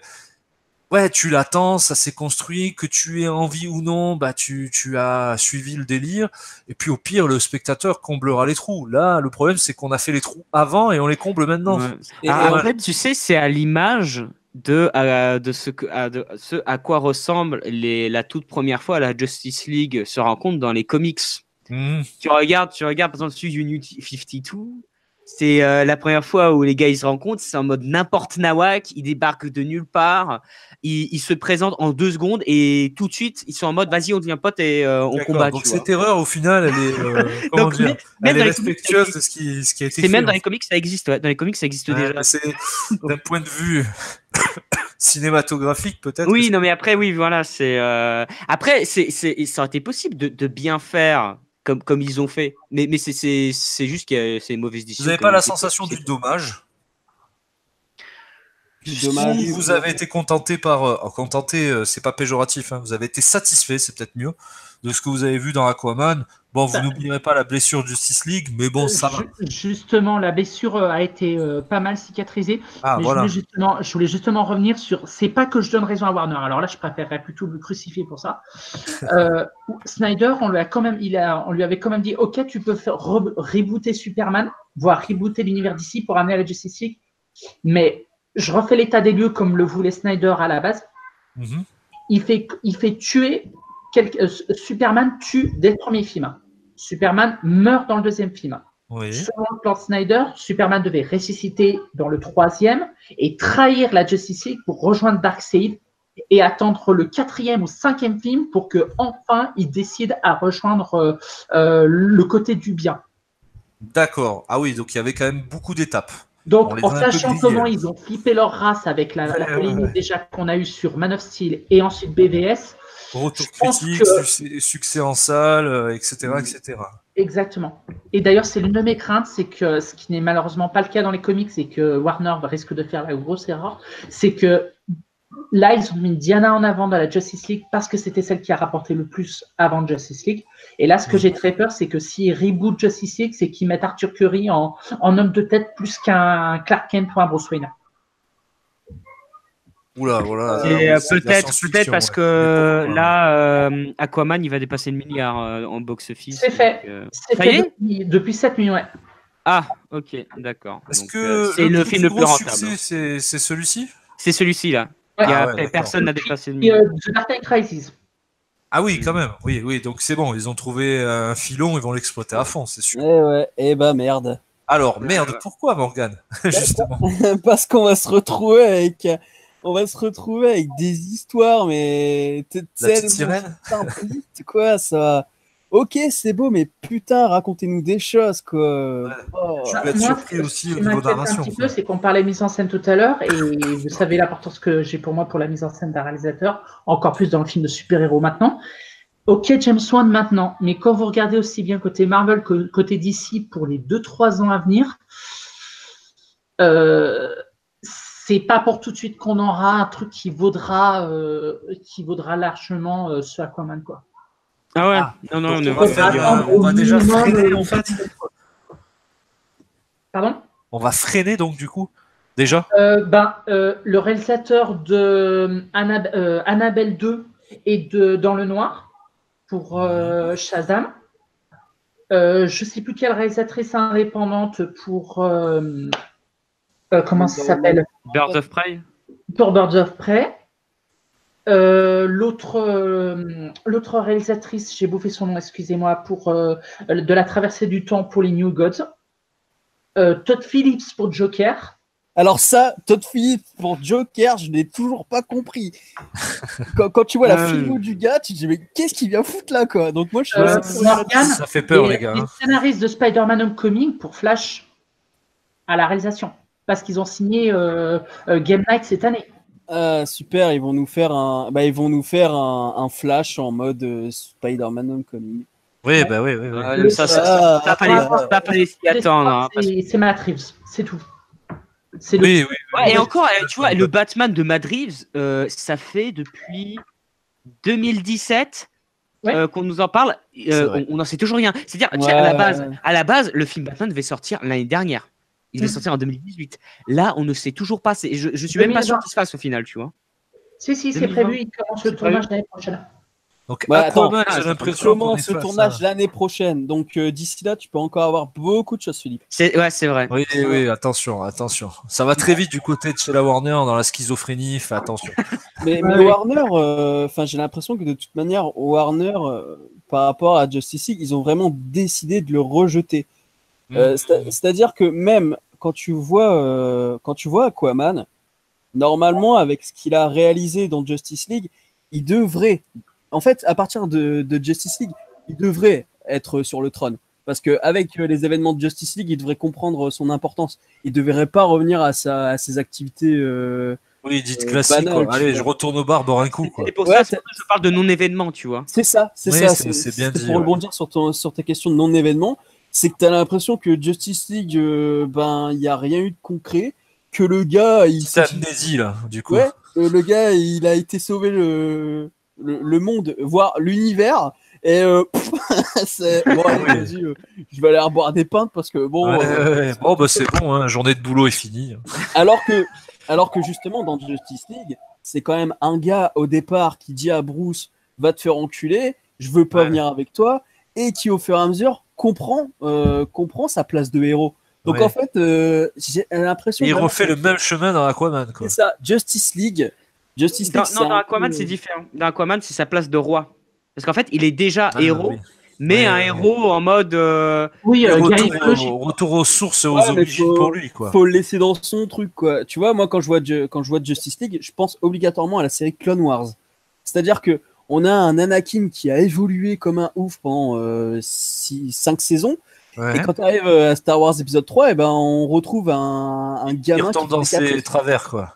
A: Tu l'attends, ça s'est construit, que tu aies envie ou non, tu as suivi le délire, et puis au pire, le spectateur comblera les trous. Là, le problème, c'est qu'on a fait les trous avant et on les comble maintenant.
D: Ouais. Après, tu sais, c'est à l'image de ce à quoi ressemble la toute première fois la Justice League se rencontre dans les comics. Tu regardes par exemple celui du New 52. C'est la première fois où les gars ils se rencontrent, c'est en mode n'importe nawak, ils débarquent de nulle part, ils se présentent en 2 secondes et tout de suite ils sont en mode vas-y on devient pote et on combat.
A: Donc cette erreur au final elle est elle est respectueuse de ce qui a été fait.
D: Même dans les comics ça existe, dans les comics ça existe déjà.
A: C'est d'un point de vue cinématographique peut-être.
D: Oui non mais après oui voilà c'est après ça aurait été possible de bien faire. Comme ils ont fait. Mais c'est juste que c'est une mauvaise décision.
A: Vous n'avez pas la sensation du dommage? Si vous avez été contenté c'est pas péjoratif, vous avez été satisfait, c'est peut-être mieux, de ce que vous avez vu dans Aquaman. Bon, vous n'oublierez pas la blessure de Justice League, mais bon, ça va.
C: Justement, la blessure a été pas mal cicatrisée. Mais voilà. Je voulais justement revenir sur. C'est pas que je donne raison à Warner. Alors là, je préférerais plutôt le crucifier pour ça. Snyder, on lui avait quand même dit, ok, tu peux faire rebooter Superman, voire rebooter l'univers d'ici pour amener à la Justice League. Mais je refais l'état des lieux comme le voulait Snyder à la base. Il fait tuer. Superman tue dès le premier film. Superman meurt dans le deuxième film.
A: Oui.
C: Selon le plan de Snyder, Superman devait ressusciter dans le 3e et trahir la Justice League pour rejoindre Darkseid et attendre le 4e ou 5e film pour que enfin il décide à rejoindre le côté du bien.
A: D'accord. Ah oui, donc il y avait quand même beaucoup d'étapes.
C: Donc,
A: On les
C: en
A: a un peu
C: sachant
A: grillés,
C: comment
A: là.
C: ils ont flippé leur race avec la
A: Ouais,
C: polémique
A: ouais.
C: déjà qu'on a eue sur Man of Steel et ensuite BVS,
A: Retour
C: je pense
A: critique,
C: que
A: succès en salle, etc.,
B: Mm.
A: etc.
C: exactement. Et d'ailleurs, c'est l'une de mes craintes, c'est que ce qui n'est malheureusement pas le cas dans les comics, c'est que Warner risque de faire la grosse erreur, c'est que là, ils ont mis Diana en avant dans la Justice League parce que c'était celle qui a rapporté le plus avant Justice League. Et là, ce que j'ai très peur, c'est que s'ils reboot Justice League, c'est qu'ils mettent Arthur Curry en homme de tête plus qu'un Clark Kent ou un Bruce Wayne.
A: Oula, voilà.
D: C'est
A: c'est de la
D: peut-être
A: science-fiction,
D: parce
A: ouais.
D: que
A: Mais pourquoi,
D: là, Aquaman, il va dépasser le milliard en box-office.
C: C'est fait. C'est
D: Ça y
C: fait
D: est
C: depuis 7 nuits, ouais.
D: Ah, ok, d'accord.
A: Est-ce
D: Donc,
A: que
D: c'est le film
A: plus
D: le plus
A: gros
D: rentable.
A: succès, c'est celui-ci?
D: C'est celui-ci, là.
C: Ouais.
A: Ah ouais, d'accord.
D: Personne n'a dépassé le
C: Et,
D: milliard.
C: The Dark Knight Rises.
A: Ah oui, quand même. Oui, oui. Donc c'est bon, ils ont trouvé un filon, ils vont l'exploiter à fond, c'est sûr.
B: Ouais, eh bah merde.
A: Alors, merde, pourquoi Morgane? Justement.
B: Parce qu'on va se retrouver avec des histoires, mais
A: La petite
B: tellement
A: sirène?
B: simplistes, quoi. Ça. Ok, c'est beau, mais putain, racontez-nous des choses, quoi.
A: Ouais.
B: Oh.
A: Tu peux être surpris aussi
C: Ce
A: au
C: qui
A: niveau
C: m'inquiète
A: narration,
C: un petit
A: quoi.
C: peu, c'est qu'on parlait mise en scène tout à l'heure, et vous savez l'importance que j'ai pour moi pour la mise en scène d'un réalisateur, encore plus dans le film de super-héros maintenant. Ok, James Wan maintenant, mais quand vous regardez aussi bien côté Marvel que côté DC pour les 2-3 ans à venir, c'est pas pour tout de suite qu'on aura un truc qui vaudra largement ce Aquaman, quoi.
D: Ah ouais,
A: Ah,
D: non,
A: donc
D: ne
A: on va
D: va
A: faire,
D: pas.
A: on va déjà
C: minimum,
A: freiner, en fait.
C: Pardon?
A: On va freiner donc du coup, déjà.
C: Le réalisateur de Annabelle 2 et de Dans le Noir pour Shazam. Je ne sais plus quelle réalisatrice indépendante pour comment ça s'appelle?
D: Birds of Prey.
C: Pour Birds of Prey. L'autre réalisatrice, j'ai bouffé son nom, excusez-moi, pour de la traversée du temps pour les New Gods. Todd Phillips pour Joker.
B: Alors ça, Todd Phillips pour Joker, je n'ai toujours pas compris. Quand tu vois la filmo du gars, tu te dis mais qu'est-ce qu'il vient foutre là, quoi. Donc moi, je suis
C: Morgan,
A: ça fait peur, les gars.
C: Les scénaristes de Spider-Man Homecoming pour Flash à la réalisation, parce qu'ils ont signé Game Night cette année.
B: Super, ils vont nous faire un Flash en mode Spider-Man Homecoming.
A: Oui, bah oui.
D: Ça fallait s'y attendre. Hein,
C: c'est Matt Reeves, c'est tout.
A: Oui.
D: Et encore, tu vois, le Batman de Matt Reeves, ça fait depuis 2017 qu'on nous en parle. On n'en sait toujours rien. C'est-à-dire, à la base, le film Batman devait sortir l'année dernière. Il devait sortir en 2018. Là, on ne sait toujours pas. Je suis même pas sûr qu'il se fasse au final, tu vois.
C: Si, c'est prévu. Il commence le tournage l'année prochaine.
A: Donc, Aquaman, j'ai l'impression qu'on
B: commence ce tournage l'année prochaine. Donc, d'ici là, tu peux encore avoir beaucoup de choses, Philippe.
D: C'est vrai.
A: Oui, attention. Ça va très vite du côté de chez la Warner dans la schizophrénie. Fais attention.
B: Mais Warner, j'ai l'impression que de toute manière, Warner, par rapport à Justice League, ils ont vraiment décidé de le rejeter. C'est-à-dire que même quand tu vois Aquaman, normalement, avec ce qu'il a réalisé dans Justice League, il devrait, en fait, à partir de Justice League, il devrait être sur le trône. Parce qu'avec les événements de Justice League, il devrait comprendre son importance. Il ne devrait pas revenir à ses activités
A: dites classiques.
B: banales.
A: Allez, je retourne au bar, boire un coup.
D: C'est pour ça que je parle de non-événement, tu vois.
B: C'est ça.
A: C'est bien dit.
B: Pour rebondir sur ta question de non-événement, c'est que tu as l'impression que Justice League, il n'y a rien eu de concret, que le gars...
A: C'est amnésie, là, du coup.
B: Ouais, le gars, il a été sauver le monde, voire l'univers, et vas-y, je vais aller reboire des pintes, parce que bon...
A: c'est bon, hein, journée de boulot est finie.
B: Alors que justement, dans Justice League, c'est quand même un gars, au départ, qui dit à Bruce, va te faire enculer, je veux pas venir avec toi, et qui, au fur et à mesure, comprend sa place de héros. Donc en fait, j'ai l'impression...
A: Il refait le même chemin dans Aquaman, quoi.
B: C'est ça, Justice League,
D: dans Aquaman, c'est différent. Dans Aquaman, c'est sa place de roi. Parce qu'en fait, il est déjà héros, mais un héros en mode...
A: retour aux sources et aux origines pour lui, quoi.
B: Faut le laisser dans son truc, quoi. Tu vois, moi, quand je vois Justice League, je pense obligatoirement à la série Clone Wars. C'est-à-dire que on a un Anakin qui a évolué comme un ouf pendant 5 saisons,
A: Ouais.
B: Et quand tu arrives à Star Wars épisode 3, eh ben, on retrouve un
A: Il
B: gamin
A: retombe dans
B: fait
A: ses
B: 4.
A: travers, quoi.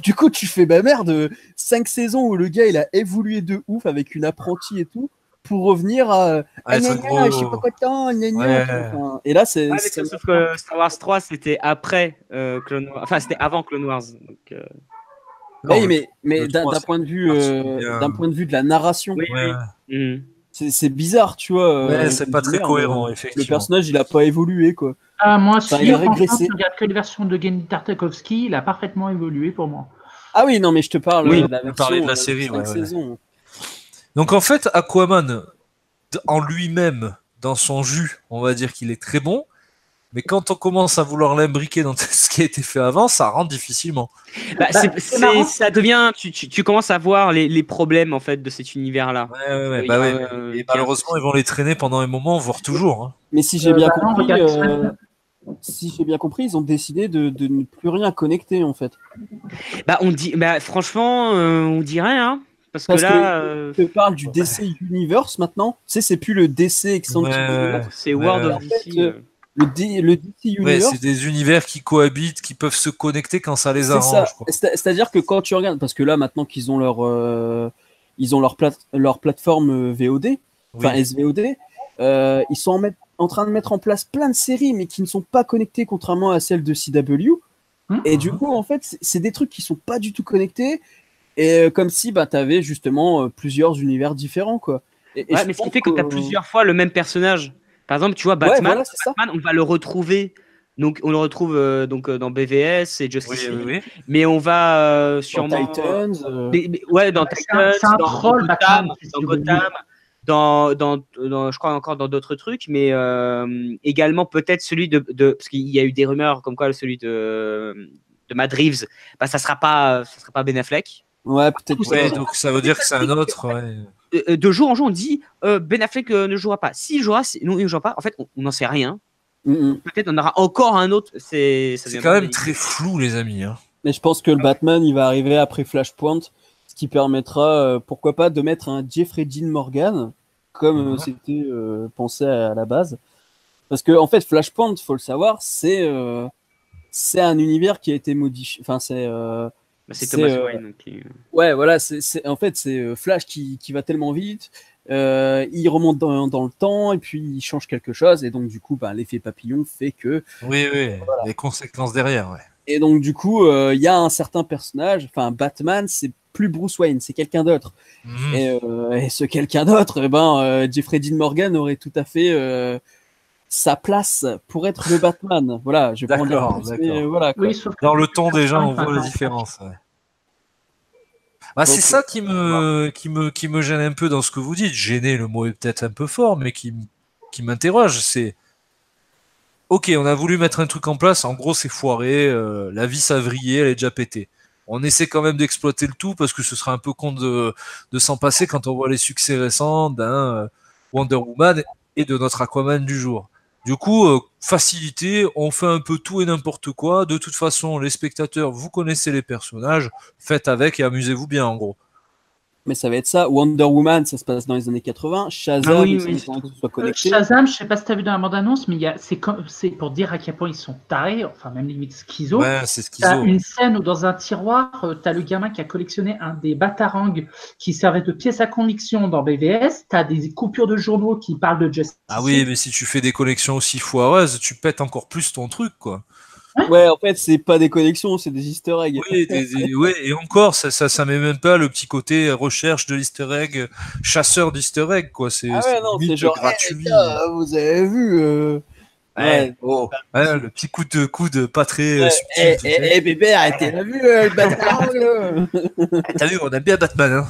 B: Du coup, tu fais merde, 5 saisons où le gars il a évolué de ouf avec une apprentie et tout, pour revenir à
A: Être
B: gna,
A: gros.
B: je suis pas content, gna, gna,
A: Ouais.
B: tu vois, enfin, et là, c'est.
D: Ouais, mais sauf que Star Wars 3, c'était après Clone Wars. Enfin, c'était avant Clone Wars. Donc,
A: Non,
B: Oui,
A: le
B: mais
A: 3,
B: d'un
A: c'est
B: point de vue,
A: bien.
B: d'un point de vue de la narration,
D: oui,
A: Ouais,
D: oui. Mm.
B: c'est bizarre, tu vois.
A: ouais, c'est
B: je me
A: pas
B: dis,
A: très
B: merde,
A: cohérent,
B: le
A: effectivement.
B: personnage, il a pas évolué, quoi.
C: Ah, moi,
B: Enfin,
C: si,
B: il a
C: franchement,
B: régressé.
C: tu regardes que les versions de Genndy Tartakovsky, il a parfaitement évolué pour moi.
B: Ah oui, non, mais je te parle
D: Oui,
B: de la
A: on parlait
B: version
A: de la série,
B: 5
A: ouais.
B: saisons.
A: Donc en fait, Aquaman, en lui-même, dans son jus, on va dire qu'il est très bon, mais quand on commence à vouloir l'imbriquer dans ce qui a été fait avant, ça rentre difficilement.
D: Bah,
C: c'est marrant.
D: ça devient. Tu commences à voir les problèmes en fait de cet univers-là.
A: Ouais,
D: Il y
A: bah
D: a
A: ouais.
D: un-
A: Et
D: qui a un
A: malheureusement,
D: souci.
A: ils vont les traîner pendant un moment, voire toujours. Hein.
B: Mais si j'ai bien
C: Bah non,
B: compris,
C: regarde X-Men.
B: si j'ai bien compris, ils ont décidé de ne plus rien connecter, en fait.
D: Bah, franchement, on dirait, hein. Parce que
B: Parce
D: là,
B: que te parle du DC Universe maintenant. Tu sais, c'est plus le DC Extended
A: Ouais,
B: Universe.
D: c'est World
A: ouais.
D: of
B: En fait,
D: DC.
B: le DC
A: Ouais,
B: Universe,
A: c'est des univers qui cohabitent, qui peuvent se connecter quand ça les
B: c'est
A: arrange.
B: ça.
A: Quoi.
B: C'est-à-dire que quand tu regardes, parce que là, maintenant qu'ils ont leur plateforme VOD, enfin
A: Oui.
B: SVOD, ils sont en train de mettre en place plein de séries, mais qui ne sont pas connectées, contrairement à celles de CW. Et du coup, en fait, c'est des trucs qui sont pas du tout connectés. Et comme si bah, tu avais justement plusieurs univers différents, quoi. Et
D: Ouais,
B: je
D: mais ce qui
B: pense
D: fait que tu as plusieurs fois le même personnage. Par exemple, tu vois,
B: Ouais,
D: Batman,
B: voilà, c'est ça.
D: on va le retrouver. Donc, on le retrouve dans BVS et
A: Oui,
D: Justice League.
A: oui.
D: Mais on va
B: Dans
D: sûrement.
B: Titans.
D: Ouais, dans
C: C'est
D: Titans,
C: un
D: dans
C: troll, Batman.
D: Gotham, je crois encore dans d'autres trucs, mais également peut-être celui parce qu'il y a eu des rumeurs comme quoi celui de Matt Reeves, bah, ça sera pas Ben Affleck.
B: Ouais, peut-être.
A: Ouais, donc ça veut dire que c'est un autre. Ouais.
D: De jour en jour, on dit Ben Affleck ne jouera pas. S'il jouera, non, il ne jouera pas. En fait, on n'en sait rien. Peut-être on aura encore un autre.
A: C'est quand même très flou, les amis. Hein.
B: Mais je pense que le Batman, il va arriver après Flashpoint, ce qui permettra, pourquoi pas, de mettre un Jeffrey Dean Morgan, comme c'était pensé à la base. Parce que, en fait, Flashpoint, faut le savoir, c'est un univers qui a été modifié. Enfin,
D: c'est Thomas Wayne qui.
B: Ouais, voilà, en fait, c'est Flash qui va tellement vite. Il remonte dans le temps et puis il change quelque chose. Et donc, du coup, bah, l'effet papillon fait que.
A: Oui, voilà. Les conséquences derrière, ouais.
B: Et donc, du coup, il y a un certain personnage, enfin, Batman, c'est plus Bruce Wayne, c'est quelqu'un d'autre. Et ce quelqu'un d'autre, Jeffrey Dean Morgan aurait tout à fait sa place pour être le Batman. Voilà, je vais pas en dire plus, mais voilà. Quoi.
C: Oui, sauf que
A: dans le ton, déjà, on voit la différence. Ouais. Bah, c'est ça qui me gêne un peu dans ce que vous dites. Gêner, le mot est peut-être un peu fort, mais qui m'interroge. C'est ok, on a voulu mettre un truc en place. En gros, c'est foiré. La vis a vrillé, elle est déjà pétée. On essaie quand même d'exploiter le tout parce que ce serait un peu con de s'en passer quand on voit les succès récents d'un Wonder Woman et de notre Aquaman du jour. Du coup, facilité, on fait un peu tout et n'importe quoi. De toute façon, les spectateurs, vous connaissez les personnages, faites avec et amusez-vous bien, en gros.
B: Mais ça va être ça. Wonder Woman, ça se passe dans les années 80. Shazam,
D: oui,
B: ils sont que ce soit connecté.
C: Shazam, je sais pas si tu as vu dans la bande-annonce, mais c'est pour dire à quel point ils sont tarés, enfin même limite schizo.
A: Ouais, c'est
C: T'as
A: schizo.
C: une scène où dans un tiroir, tu as le gamin qui a collectionné un des batarangs qui servait de pièce à conviction dans BVS. Tu as des coupures de journaux qui parlent de Justice.
A: Ah oui, mais si tu fais des collections aussi foireuses, tu pètes encore plus ton truc, quoi.
B: Ouais, en fait, c'est pas des connexions, c'est des easter eggs.
A: Oui, ouais, et encore, ça met même pas le petit côté recherche de l'easter egg, chasseur d'easter egg, quoi. C'est
B: Ah ouais, non, c'est genre,
A: gratuit.
B: les gars, vous avez vu
A: Ouais, le petit coup de coude pas très subtil.
B: bébé, arrêtez, t'as vu le Batman
A: T'as vu, on aime bien Batman, hein.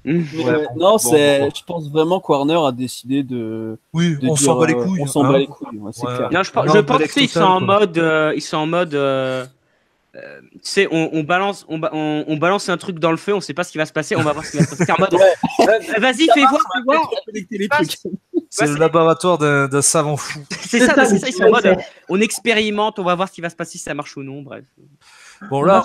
B: Je pense vraiment que Warner a décidé de.
A: Oui,
B: de
A: on
B: dire,
A: s'en bat les couilles.
B: On s'en bat les couilles, ouais, c'est clair.
D: Non, je pense qu'ils sont en mode. Tu sais, on balance un truc dans le feu, on sait pas ce qui va se passer, on va voir ce qui va se passer. C'est en mode. Vas-y, fais voir.
B: Les trucs.
A: C'est le laboratoire d'un savant fou.
D: C'est ça, ils sont en mode. On expérimente, on va voir ce qui va se passer, si ça marche ou non, bref.
A: Bon, là,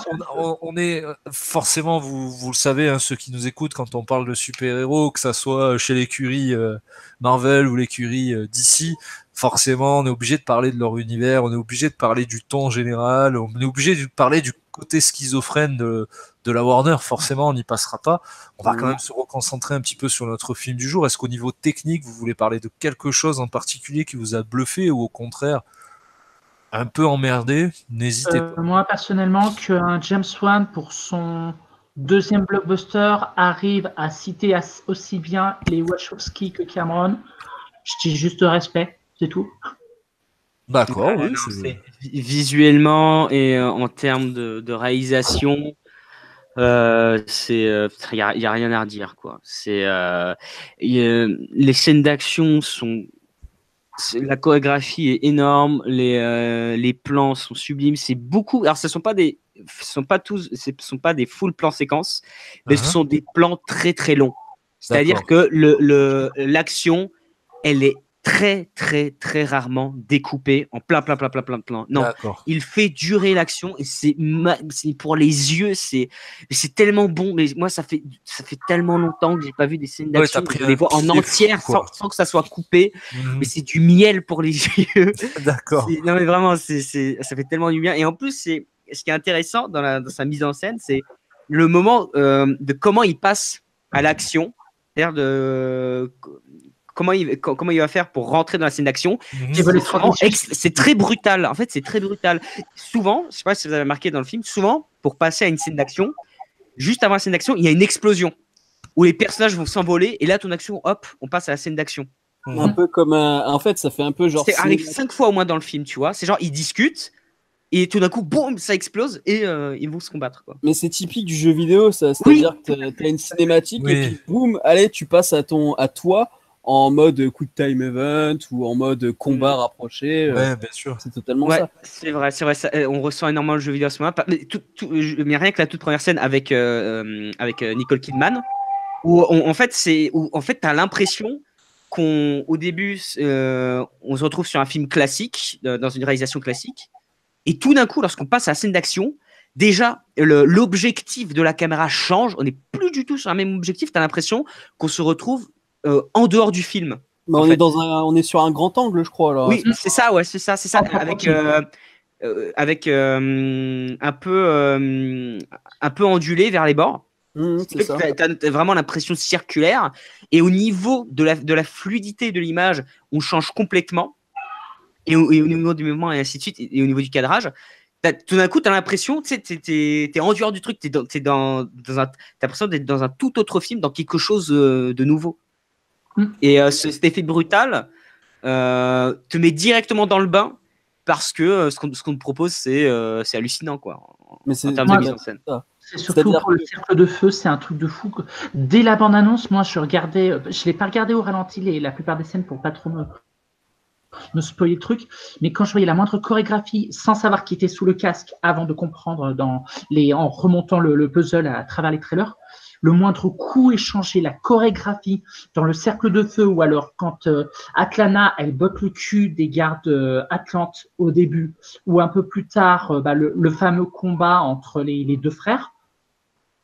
A: on est forcément, vous le savez, hein, ceux qui nous écoutent, quand on parle de super-héros, que ça soit chez l'écurie Marvel ou l'écurie DC, forcément, on est obligé de parler de leur univers, on est obligé de parler du ton général, on est obligé de parler du côté schizophrène de la Warner. Forcément, on n'y passera pas. On va quand même se reconcentrer un petit peu sur notre film du jour. Est-ce qu'au niveau technique, vous voulez parler de quelque chose en particulier qui vous a bluffé ou au contraire un peu emmerdé? N'hésitez pas.
C: Moi, personnellement, qu'un James Wan, pour son deuxième blockbuster, arrive à citer aussi bien les Wachowski que Cameron, je dis juste respect, c'est tout.
A: D'accord, oui.
D: Visuellement et en termes de réalisation, il y a rien à redire, quoi. Les scènes d'action la chorégraphie est énorme, les plans sont sublimes, c'est beaucoup. Alors, ce sont pas des full plans séquences, mais ce sont des plans très très longs. C'est-à-dire que l'action, elle est très très très rarement découpée en plein. Non, il fait durer l'action et c'est pour les yeux, c'est tellement bon. Mais moi, ça fait tellement longtemps que j'ai pas vu des scènes d'action. Je les vois en entière sans que ça soit coupé. Mais c'est du miel pour les yeux.
A: D'accord.
D: Non mais vraiment, ça fait tellement du bien. Et en plus, ce qui est intéressant dans sa mise en scène, c'est le moment de comment il passe à l'action, c'est-à-dire de comment il va faire pour rentrer dans la scène d'action. C'est très brutal. En fait, c'est très brutal. Souvent, je sais pas si vous avez remarqué dans le film, souvent, pour passer à une scène d'action, juste avant la scène d'action, il y a une explosion où les personnages vont s'envoler et là, ton action, hop, on passe à la scène d'action.
B: Un peu comme en fait, ça fait un peu genre.
D: Ça arrive 5 fois au moins dans le film, tu vois. C'est genre, ils discutent et tout d'un coup, boum, ça explose et ils vont se combattre, quoi.
B: Mais c'est typique du jeu vidéo, ça. C'est-à-dire que t'as une cinématique et puis boum, allez, tu passes à toi en mode quick time event ou en mode combat rapproché.
A: Ouais, bien sûr.
B: C'est totalement ça.
D: C'est vrai. Ça, on ressent énormément le jeu vidéo à ce moment-là. Mais rien que la toute première scène avec Nicole Kidman, où en fait, t'as l'impression qu'au début, on se retrouve sur un film classique, dans une réalisation classique, et tout d'un coup, lorsqu'on passe à la scène d'action, déjà, l'objectif de la caméra change. On n'est plus du tout sur un même objectif. T'as l'impression qu'on se retrouve en dehors du film.
B: Mais on est sur un grand angle, je crois. Alors.
D: Oui, c'est ça, avec un peu ondulé vers les bords.
B: C'est ça.
D: T'as vraiment l'impression circulaire. Et au niveau de la fluidité de l'image, on change complètement. Et au niveau du mouvement et ainsi de suite, et au niveau du cadrage, tout d'un coup, t'as l'impression, tu sais, t'es en dehors du truc, t'as l'impression d'être dans un tout autre film, dans quelque chose de nouveau. Et cet effet brutal te met directement dans le bain parce que ce qu'on te propose, c'est hallucinant, quoi, en termes de mise en scène.
C: C'est surtout pour le cercle de feu, c'est un truc de fou. Dès la bande-annonce, moi, je l'ai pas regardé au ralenti la plupart des scènes pour pas trop me spoiler le truc, mais quand je voyais la moindre chorégraphie sans savoir qui était sous le casque avant de comprendre en remontant le puzzle à travers les trailers, le moindre coup échangé, la chorégraphie dans le cercle de feu, ou alors quand Atlana, elle botte le cul des gardes Atlantes au début, ou un peu plus tard, le fameux combat entre les deux frères.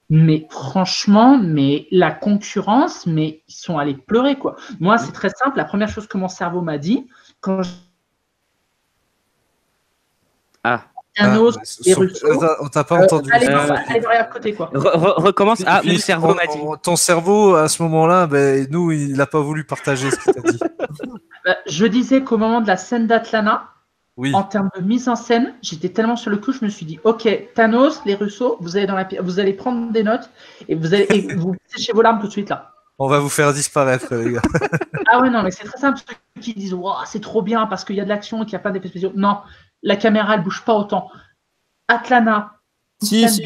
C: Mais franchement, la concurrence, mais ils sont allés pleurer, quoi. Moi, c'est très simple. La première chose que mon cerveau m'a dit, quand Thanos et Russo,
A: on t'a pas entendu.
C: Allez voir à côté, quoi.
D: Recommence. Mon cerveau m'a dit.
A: Ton cerveau, à ce moment-là, nous, il n'a pas voulu partager ce qu'il t'a dit.
C: Je disais qu'au moment de la scène d'Atlana,
A: oui.
C: En termes de mise en scène, j'étais tellement sur le coup, je me suis dit, ok, Thanos, les Russo, vous allez prendre des notes et vous séchez vos larmes tout de suite là.
A: On va vous faire disparaître, les gars.
C: Ah ouais, non, mais c'est très simple. Ceux qui disent, wow, c'est trop bien parce qu'il y a de l'action et qu'il n'y a pas d'effets spéciaux. Non, la caméra, elle bouge pas autant. Atlana,
B: mais c'est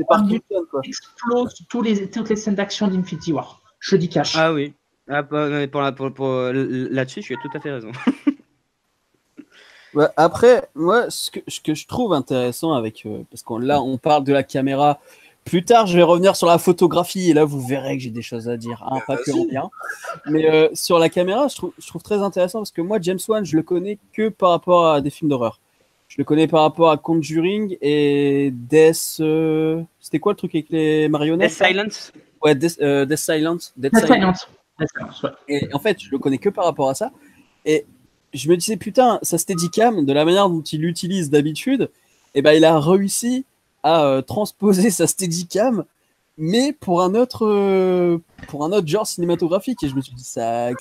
B: Parkinson, quoi.
C: Explose toutes les scènes d'action d'Infinity War. Je dis cash.
D: Ah oui. Là-dessus, tu as tout à fait raison.
B: Après, moi, ce que je trouve intéressant avec, parce qu'on on parle de la caméra. Plus tard, je vais revenir sur la photographie et là, vous verrez que j'ai des choses à dire, pas que en bien. Mais sur la caméra, je trouve très intéressant parce que moi, James Wan, je le connais que par rapport à des films d'horreur. Je le connais par rapport à Conjuring et Death. C'était quoi le truc avec les marionnettes?
D: Death Silence.
B: Ouais, Death Silence.
C: Ouais.
B: Et en fait, je le connais que par rapport à ça. Et je me disais, putain, sa Steadicam, de la manière dont il l'utilise d'habitude, eh ben, il a réussi à transposer sa Steadicam, mais pour un autre genre cinématographique. Et je me suis dit,
A: Il a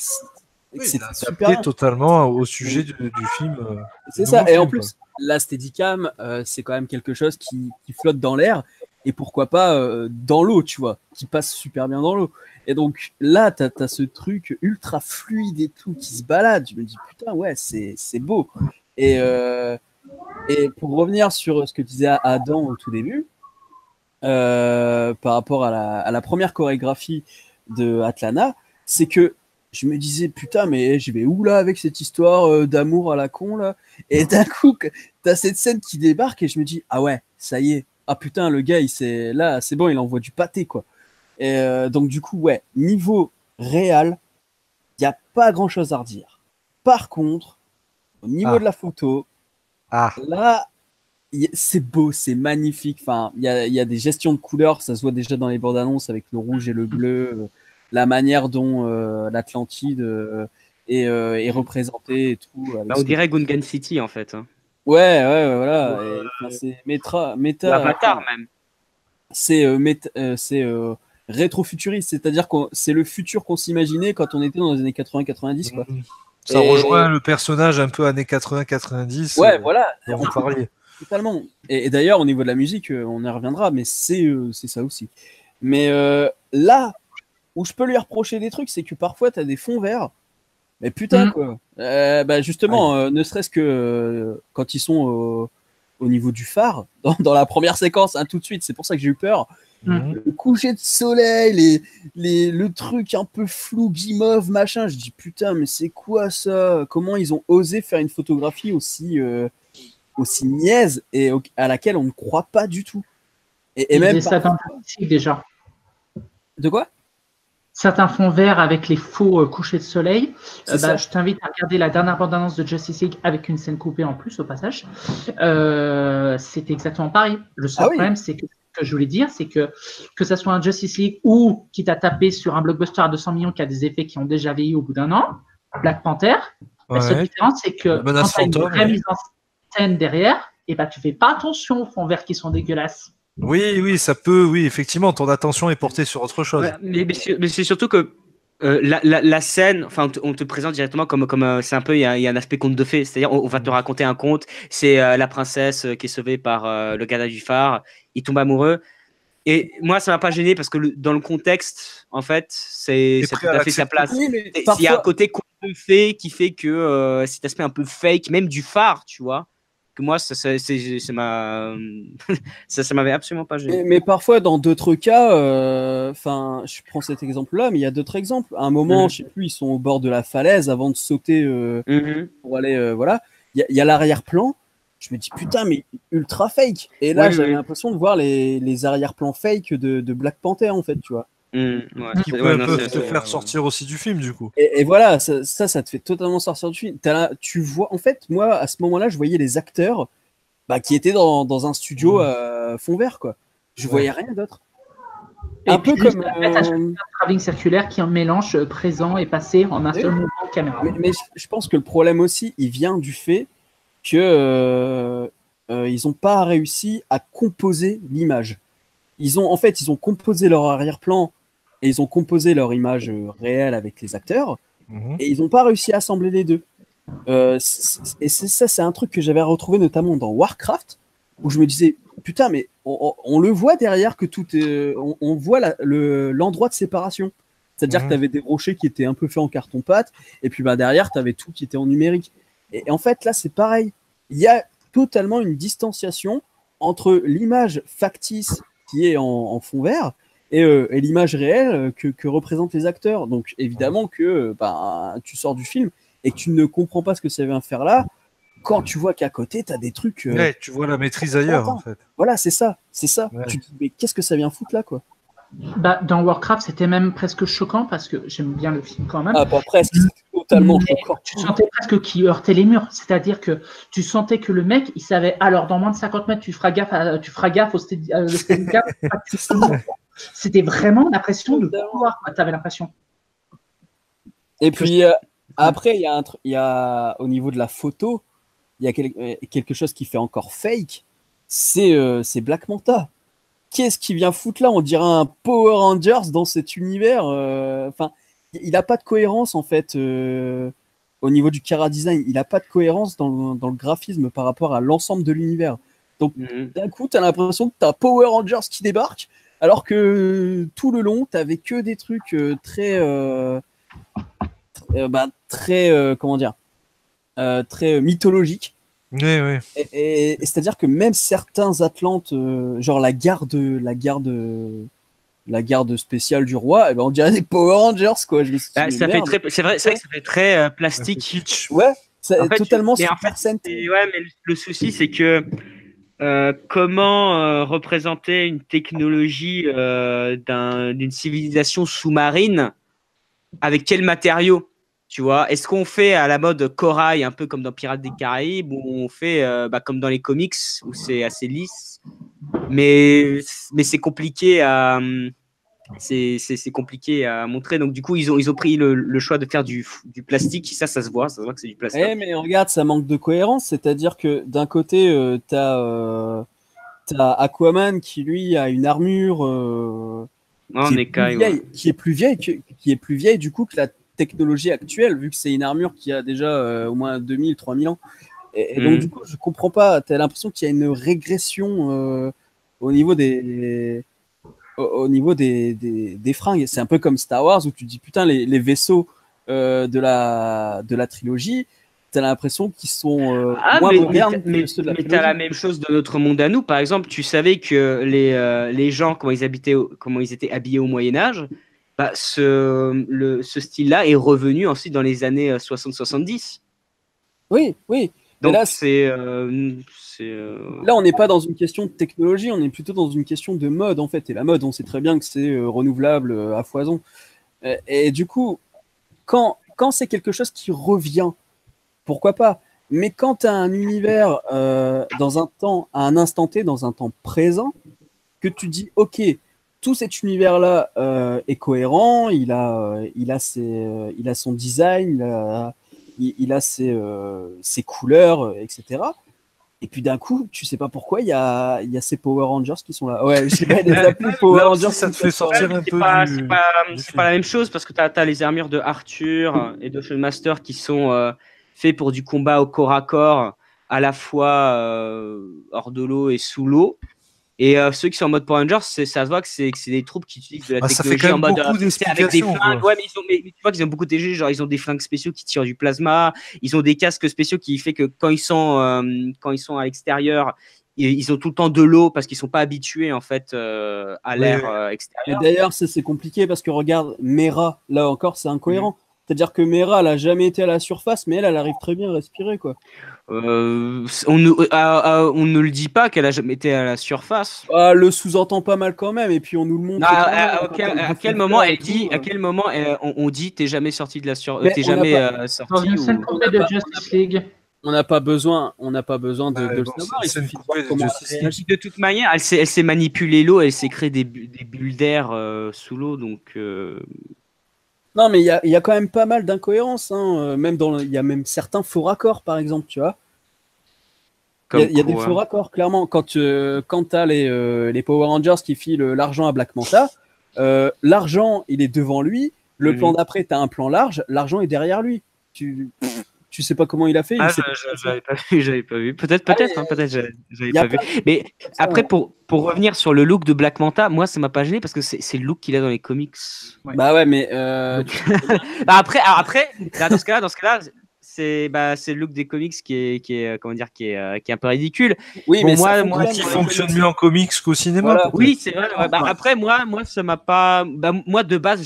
B: super.
A: adapté totalement au sujet du film.
B: C'est ça. Et en plus, la Steadicam, c'est quand même quelque chose qui flotte dans l'air. Et pourquoi pas dans l'eau, tu vois, qui passe super bien dans l'eau. Et donc là, t'as ce truc ultra fluide et tout qui se balade. Je me dis, putain, ouais, c'est beau. Et pour revenir sur ce que disait Adam au tout début, par rapport à la première chorégraphie de Atlana, c'est que je me disais, putain, mais je vais où là avec cette histoire d'amour à la con là? Et d'un coup, t'as cette scène qui débarque et je me dis, ah ouais, ça y est. Ah putain, le gars, là, c'est bon, il envoie du pâté, quoi. Et donc, du coup, ouais, niveau réel, il n'y a pas grand chose à redire. Par contre, au niveau de la photo, là, c'est beau, c'est magnifique. Enfin, il y a des gestions de couleurs, ça se voit déjà dans les bandes annonces avec le rouge et le bleu, la manière dont l'Atlantide est représentée et tout.
D: On dirait Gungan City, en fait.
B: Ouais, voilà. C'est méta.
D: Avatar, même.
B: C'est rétro-futuriste, c'est-à-dire que c'est le futur qu'on s'imaginait quand on était dans les années 80-90, quoi.
A: Ça rejoint le personnage un peu années 80-90.
B: Ouais, voilà.
A: Dont vous parliez.
B: Totalement. Et d'ailleurs, au niveau de la musique, on y reviendra, mais c'est ça aussi. Mais là, où je peux lui reprocher des trucs, c'est que parfois, tu as des fonds verts. Mais putain, quoi. Justement, ne serait-ce que quand ils sont au niveau du phare, dans la première séquence, hein, tout de suite, c'est pour ça que j'ai eu peur. Le coucher de soleil, le truc un peu flou, guimauve, machin. Je dis putain, mais c'est quoi ça? Comment ils ont osé faire une photographie aussi niaise et à laquelle on ne croit pas du tout? Et même
C: ça déjà.
B: De quoi?
C: Certains fonds verts avec les faux couchers de soleil. Je t'invite à regarder la dernière bande-annonce de Justice League avec une scène coupée en plus au passage. C'était exactement pareil. Le seul problème, c'est que ce que je voulais dire, c'est que ça soit un Justice League ou qui t'a tapé sur un blockbuster à 200 millions qui a des effets qui ont déjà vieilli au bout d'un an, Black Panther, la seule différence, c'est que quand tu as une vraie mise en scène derrière, et tu fais pas attention aux fonds verts qui sont dégueulasses.
A: Oui, ça peut, oui, effectivement, ton attention est portée sur autre chose.
D: Ouais, mais c'est surtout que la scène, enfin, on te présente directement comme c'est un peu, il y a un aspect conte de fées, c'est-à-dire on va te raconter un conte, c'est la princesse qui est sauvée par le gardien du phare, il tombe amoureux, et moi ça m'a pas gêné parce que dans le contexte, en fait, c'est tout à fait sa place.
B: Oui,
D: il y a un côté conte de fées qui fait que cet aspect un peu fake, même du phare, tu vois. Que moi, ça m'avait absolument pas gêné.
B: Mais parfois, dans d'autres cas, je prends cet exemple-là, mais il y a d'autres exemples. À un moment, je sais plus, ils sont au bord de la falaise avant de sauter pour aller, voilà. Il y a l'arrière-plan. Je me dis putain, mais ultra fake. Et là, j'avais l'impression de voir les arrière-plans fake de Black Panther, en fait, tu vois.
A: Qui peut un peu te faire sortir aussi du film, du coup.
B: Et voilà, ça te fait totalement sortir du film. Tu vois, en fait, moi, à ce moment-là, je voyais les acteurs qui étaient dans un studio fond vert, quoi. Je voyais rien d'autre.
C: Un peu comme un travelling circulaire qui est un mélange présent et passé en un seul mouvement de caméra.
B: Mais je pense que le problème aussi, il vient du fait que ils n'ont pas réussi à composer l'image. Ils ont composé leur arrière-plan et ils ont composé leur image réelle avec les acteurs et ils n'ont pas réussi à assembler les deux. Et c'est un truc que j'avais retrouvé notamment dans Warcraft où je me disais putain, mais on le voit derrière que tout est, on voit l'endroit de séparation. C'est-à-dire que tu avais des rochers qui étaient un peu faits en carton-pâte et puis derrière tu avais tout qui était en numérique. Et en fait là c'est pareil. Il y a totalement une distanciation entre l'image factice qui est en fond vert et l'image réelle que représentent les acteurs. Donc évidemment que tu sors du film et que tu ne comprends pas ce que ça vient faire là quand tu vois qu'à côté tu as des trucs
A: tu vois la maîtrise ailleurs en fait.
B: Voilà, c'est ça
A: Ouais.
B: Tu te dis mais qu'est-ce que ça vient foutre là, quoi?
C: Dans Warcraft, c'était même presque choquant parce que j'aime bien le film quand même.
B: Ah, pas presque, c'était totalement choquant.
C: Tu sentais presque qu'il heurtait les murs. C'est-à-dire que tu sentais que le mec, il savait, alors dans moins de 50 mètres, tu feras gaffe au Steadicam. C'était vraiment l'impression de pouvoir, tu avais l'impression.
B: Et puis, Après, il y a au niveau de la photo, il y a quelque chose qui fait encore fake, c'est Black Manta. Qu'est-ce qui vient foutre là? On dirait un Power Rangers dans cet univers. Enfin, il n'a pas de cohérence en fait au niveau du chara design. Il n'a pas de cohérence dans le graphisme par rapport à l'ensemble de l'univers. Donc d'un coup, tu as l'impression que tu as Power Rangers qui débarque, alors que tout le long, tu n'avais que des trucs très mythologiques.
A: Oui, oui.
B: Et c'est-à-dire que même certains Atlantes, genre la garde spéciale du roi, eh ben on dirait des Power Rangers, quoi. Je me suis dit,
D: c'est vrai que ça fait très plastique.
A: Kitsch.
B: Ouais, c'est
D: En fait,
B: totalement
D: mais en
B: Super
D: fait,
B: Sentai.
D: ouais, mais le souci, c'est que comment représenter une technologie d'une civilisation sous-marine avec quels matériaux? Tu vois, est-ce qu'on fait à la mode corail, un peu comme dans Pirates des Caraïbes, ou on fait comme dans les comics, où c'est assez lisse, mais c'est compliqué à compliqué à montrer. Donc du coup, ils ont pris le choix de faire du plastique. Ça se voit que c'est du plastique.
B: Mais regarde, ça manque de cohérence. C'est-à-dire que d'un côté, t'as Aquaman qui lui a une armure qui est plus vieille du coup que la technologie actuelle, vu que c'est une armure qui a déjà au moins 2000, 3000 ans. Et donc, du coup, je comprends pas. Tu as l'impression qu'il y a une régression au niveau des fringues. C'est un peu comme Star Wars où tu dis putain, les vaisseaux de la trilogie, tu as l'impression qu'ils sont moins modernes que ceux de la trilogie.
D: Mais tu as la même chose de notre monde à nous. Par exemple, tu savais que les gens, comment ils étaient habillés au Moyen-Âge, bah, ce style-là est revenu ensuite dans les années 60-70.
B: Oui.
D: Donc
B: là,
D: là,
B: on n'est pas dans une question de technologie, on est plutôt dans une question de mode, en fait. Et la mode, on sait très bien que c'est renouvelable à foison. Et du coup, quand c'est quelque chose qui revient, pourquoi pas? Mais quand tu as un univers dans un temps, à un instant T, dans un temps présent, que tu dis, OK, tout cet univers-là est cohérent, il a son design, il a ses couleurs, etc. Et puis d'un coup, tu sais pas pourquoi, il y a ces Power Rangers qui sont là. Ouais, je sais pas, les applis Power Rangers,
A: ça te fait sortir un peu
D: c'est pas la même chose parce que tu as les armures de Arthur et de Master qui sont faits pour du combat au corps à corps, à la fois hors de l'eau et sous l'eau. Et ceux qui sont en mode Power Rangers, ça se voit que c'est des troupes qui utilisent de la technologie en mode avec des flingues. Ouais, mais tu vois qu'ils ont beaucoup de TG, genre ils ont des flingues spéciaux qui tirent du plasma, ils ont des casques spéciaux qui fait que quand ils sont à l'extérieur, ils ont tout le temps de l'eau parce qu'ils sont pas habitués en fait à l'air extérieur.
B: Et d'ailleurs, c'est compliqué parce que regarde, Mera, là encore, c'est incohérent. C'est-à-dire que Mera, elle a jamais été à la surface, mais elle arrive très bien à respirer, quoi.
D: On ne le dit pas qu'elle a jamais été à la surface.
B: Le sous-entend pas mal quand même, et puis on nous le montre.
D: À quel moment elle dit, à quel moment on dit t'es jamais sorti de la surface, t'es jamais sorti.
C: Dans une scène complète de Justice League.
B: On n'a pas besoin de le savoir. Il suffit de voir comment
D: de toute manière, elle sait manipuler l'eau, elle sait créer des bulles d'air sous l'eau, donc.
B: Non, mais il y a quand même pas mal d'incohérences. Hein. Il y a même certains faux raccords, par exemple, tu vois. Il y a des faux raccords, clairement. Quand tu as les Power Rangers qui filent l'argent à Black Manta, l'argent, il est devant lui. Le plan d'après, tu as un plan large. L'argent est derrière lui. Tu sais pas comment il a fait.
D: J'avais pas vu. Peut-être, j'avais pas vu. Mais après, pour revenir sur le look de Black Manta, moi, ça m'a pas gêné parce que c'est le look qu'il a dans les comics.
B: Ouais. Bah ouais, mais
D: après, là, dans ce cas-là, c'est le look des comics qui est un peu ridicule.
B: Oui, mais
A: moi, qui fonctionne mieux en comics qu'au cinéma.
B: Voilà.
D: Oui, c'est vrai. Après, moi, ça m'a pas. Moi, de base,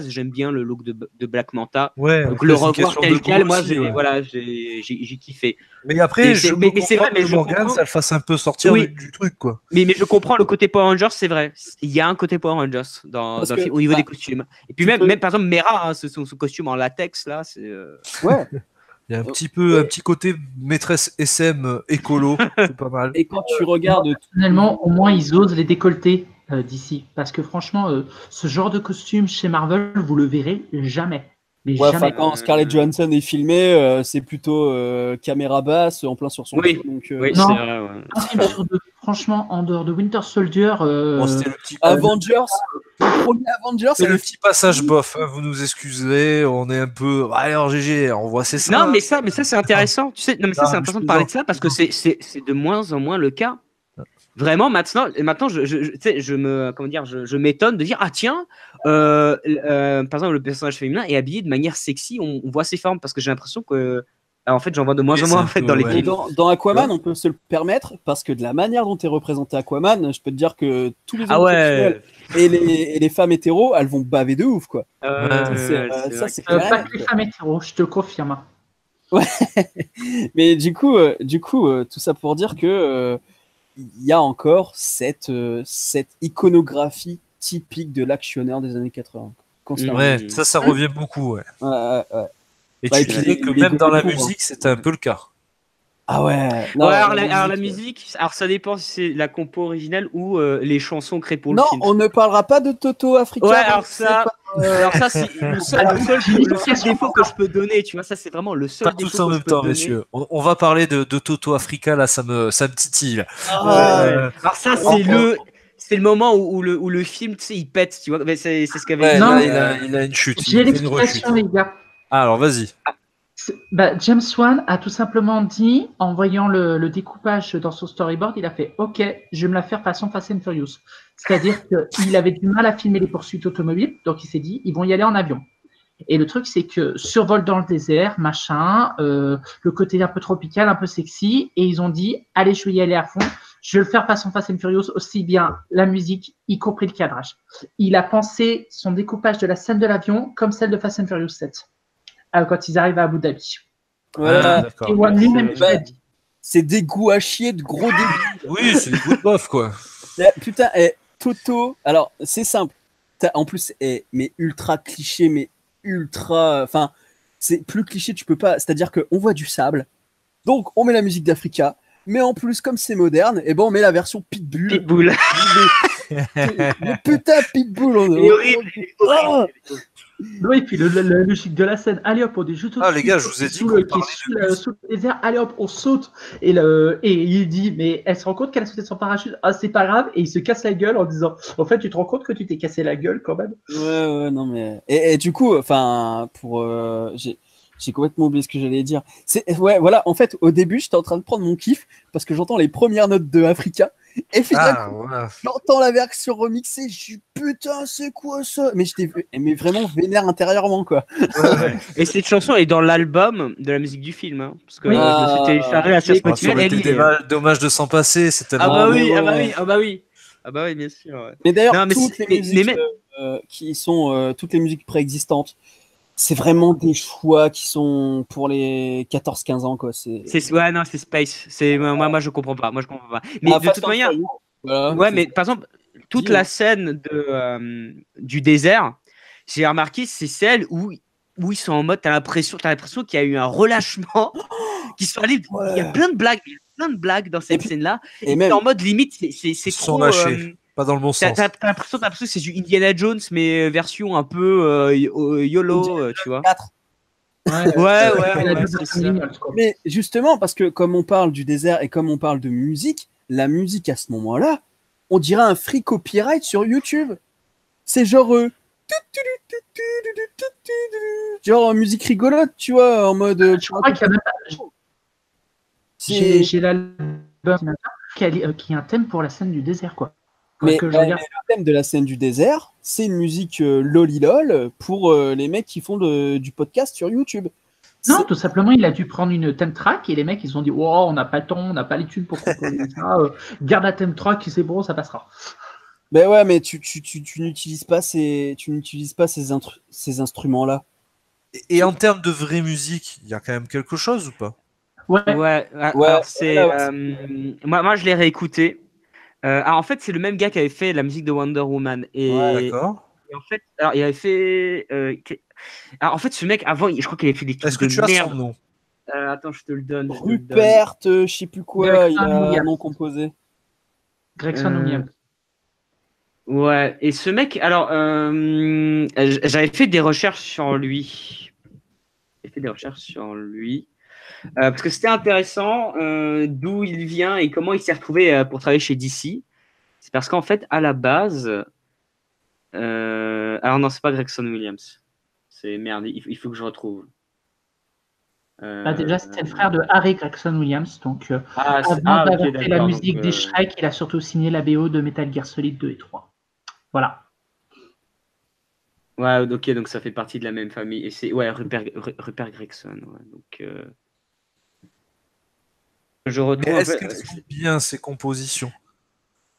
D: j'aime bien le look de Black Manta.
A: Ouais.
D: Donc le revoir tel quel, moi, j'ai kiffé.
A: Mais après, c'est vrai,
D: mais
A: Morgan, ça le fasse un peu sortir du truc, quoi.
D: Mais je comprends le côté Power Rangers, c'est vrai. Il y a un côté Power Rangers dans le film au niveau des costumes. Et puis même par exemple Mera, son costume en latex là, c'est.
B: Ouais.
A: Il y a un petit côté maîtresse SM écolo, c'est pas mal.
B: Et quand tu regardes,
C: personnellement, au moins ils osent les décolleter d'ici, parce que franchement, ce genre de costume chez Marvel, vous le verrez jamais. Mais
B: Ouais,
C: jamais.
B: quand Scarlett Johansson est filmée, c'est plutôt caméra basse, en plein sur son
D: Oui.
B: cul, donc,
D: Oui,
C: Non.
D: c'est vrai. Ouais.
C: Un film sur deux. Franchement, en dehors de Winter Soldier,
A: Bon, c'était le petit,
B: Avengers, le premier Avengers,
A: c'est le petit passage bof. Hein, vous nous excuserez, on est un peu. Ouais, alors GG, on voit c'est ça.
D: Non,
A: hein.
D: mais ça c'est intéressant. Tu sais, non, mais ça
A: Ah,
D: c'est
A: mais
D: intéressant
A: je
D: de parler de
A: plaisante.
D: ça parce que c'est de moins en moins le cas. Vraiment, maintenant tu sais, comment dire, je m'étonne de dire ah tiens, par exemple le personnage féminin est habillé de manière sexy, on voit ses formes parce que j'ai l'impression que en fait j'en vois de moins
A: Oui,
D: en
A: c'est
D: moins
A: un
D: en fait
A: peu,
D: dans les
A: ouais.
B: Et
D: films.
B: dans Aquaman, on peut se le permettre parce que de la manière dont est représenté Aquaman, je peux te dire que tous les
D: Ah
B: homosexuels
D: ouais.
B: et les femmes hétéros, elles vont baver de ouf, quoi.
D: C'est
B: Ça,
D: vrai
B: c'est
D: que-
B: clair et
C: pas
B: net,
C: que les
B: quoi.
C: femmes hétéros, je te le confirme.
B: Mais du coup, tout ça pour dire que il y a encore cette iconographie typique de l'actionneur des années 80. Constamment.
A: Ouais, ça revient beaucoup. Ouais.
B: Ouais, ouais, ouais.
A: Et
B: Ouais,
A: tu
B: et puis
A: disais que
B: les
A: même dans la
B: gros cons,
A: musique, c'était un peu le cas.
B: Ah ouais. Non,
D: Ouais, alors la
B: musique,
D: musique, alors ça dépend si c'est la compo originale ou les chansons créées pour le
B: non,
D: film.
B: on ne parlera pas de Toto Africa.
D: Ouais,
B: c'est pas,
D: alors ça, c'est le seul défaut que je peux donner, tu vois, ça c'est vraiment le seul
A: Pas
D: défaut
A: tous en
D: que je
A: même
D: peux
A: temps,
D: donner.
A: messieurs. On va parler de Toto Africa, là, ça me titille. Là.
B: Ah,
D: Ouais. Alors ça, c'est le moment où le film, tu sais, il pète, tu vois, mais c'est ce qu'avait
A: Ouais,
D: dit.
C: Non.
A: là, il a une chute.
C: J'ai
A: Il fait une rechute.
C: l'explication, les gars.
A: Ah, alors vas-y.
C: James Wan a tout simplement dit, en voyant le découpage dans son storyboard, il a fait OK, je vais me la faire façon Fast and Furious. C'est-à-dire qu'il avait du mal à filmer les poursuites automobiles, donc il s'est dit, ils vont y aller en avion. Et le truc, c'est que survol dans le désert, machin, le côté un peu tropical, un peu sexy, et ils ont dit, allez, je vais y aller à fond, je vais le faire façon Fast and Furious, aussi bien la musique, y compris le cadrage. Il a pensé son découpage de la scène de l'avion comme celle de Fast and Furious 7. Quand ils arrivent à Abu Dhabi.
B: voilà.
A: d'accord.
C: Et Wan lui-même
B: Bah,
C: l'a dit.
B: C'est des goûts à chier de gros débiles.
A: Oui, c'est des goûts de bof, quoi.
B: Putain, Toto, alors c'est simple. En plus, mais ultra cliché, mais ultra. Enfin, c'est plus cliché, tu peux pas. C'est-à-dire qu'on voit du sable, donc on met la musique d'Africa, mais en plus, comme c'est moderne, et ben on met la version Pitbull.
D: Pitbull.
B: Le putain Pitbull.
D: Il est horrible. Il est horrible.
C: Oui, puis le logique de la scène, allez hop, on est juste
A: Ah, les gars, je vous ai dit
C: sous
A: qu'on
C: le
A: parlait de musique.
C: sous le désert, allez hop, on saute. Et il dit, mais elle se rend compte qu'elle a sauté de son parachute, ah, c'est pas grave, et il se casse la gueule en disant, en fait, tu te rends compte que tu t'es cassé la gueule quand même.
B: Ouais, non, mais. Et du coup, enfin, j'ai complètement oublié ce que j'allais dire. Ouais, voilà, en fait, au début, j'étais en train de prendre mon kiff parce que j'entends les premières notes de Africa. Et finalement,
A: voilà.
B: j'entends la version remixée, je suis putain, c'est quoi ça? Mais j'étais vraiment vénère intérieurement, quoi.
A: Ouais.
D: Et cette chanson est dans l'album de la musique du film, hein, parce que
C: Oui.
D: je me suis téléchargé la
A: Sur
D: Spotify.
A: le
D: Elle y est.
A: dommage de s'en passer, c'est
D: Ah
A: tellement.
D: bah
B: mais
D: oui,
B: ouais.
D: ah bah oui, bien sûr. Ouais.
B: Mais d'ailleurs,
D: Non, mais
B: toutes
D: c'est-
B: les
D: mais-
B: musiques
D: mais-
B: qui sont toutes les musiques préexistantes, c'est vraiment des choix qui sont pour les 14-15 ans, quoi.
D: Ouais, non, c'est Space. Moi, je comprends pas. Moi, je comprends pas. Mais de
B: Fast
D: toute
B: and
D: manière,
B: Furious, voilà,
D: ouais,
B: c'est-
D: mais par exemple, toute
B: Dis,
D: la scène du désert, j'ai remarqué, c'est celle où ils sont en mode, t'as l'impression qu'il y a eu un relâchement, qu'ils sont allés.
B: Ouais.
D: Il y a plein de blagues dans cette scène-là.
B: et
D: Et
B: même-
D: c'est en mode limite, c'est
A: Ils se
D: trop.
A: sont lâchés. Pas dans le bon
D: T'as
A: sens.
D: l'impression que c'est du Indiana Jones, mais version un peu YOLO, tu vois.
B: 4.
D: Ouais, c'est ça.
B: Mais justement, parce que comme on parle du désert et comme on parle de musique, la musique à ce moment-là, on dirait un free copyright sur YouTube. C'est genre genre musique rigolote, tu vois, en mode.
C: Je crois qu'il y a même pas. J'ai l'album qui a un thème pour la scène du désert, quoi.
B: Mais,
C: Que je
B: mais
C: regarde.
B: le thème de la scène du désert, c'est une musique lolilol pour les mecs qui font du podcast sur YouTube.
C: Non, tout simplement, il a dû prendre une theme track et les mecs, ils se sont dit, wow, on n'a pas le temps, on n'a pas les thunes pour composer ça. Garde la theme track, c'est bon, ça passera.
B: Ben ouais, mais tu n'utilises pas ces instruments-là.
A: Et en termes de vraie musique, il y a quand même quelque chose ou pas?
C: Ouais.
D: Ouais, alors c'est. Moi, je l'ai réécouté. En fait, c'est le même gars qui avait fait la musique de Wonder Woman.
A: D'accord.
D: Et en fait, alors, il avait fait. Alors, en fait, ce mec, avant, je crois qu'il avait fait des trucs
A: Est-ce que
D: de
A: tu as
D: merde.
A: son nom?
D: Attends, je te le donne.
B: Rupert, je sais plus quoi,
C: Gregson
B: il a un
C: Williams.
B: nom composé.
C: Gregson Williams.
D: Ouais, et ce mec, alors, j'avais fait des recherches sur lui. des recherches sur lui. Parce que c'était intéressant d'où il vient et comment il s'est retrouvé pour travailler chez DC. C'est parce qu'en fait, à la base, alors non, c'est pas Gregson Williams. C'est merde, il faut que je retrouve.
C: Déjà, c'était le frère de Harry Gregson Williams. Donc, avant
D: ok,
C: d'avoir fait la
D: d'accord,
C: musique
D: donc,
C: des Shrek, il a surtout signé la BO de Metal Gear Solid 2 et 3. Voilà.
D: Ouais, ok, donc ça fait partie de la même famille. Et c'est Rupert Gregson. Ouais, donc, je
A: Mais
D: retrouve un
A: est-ce
D: peu.
A: qu'elles sont bien ces compositions?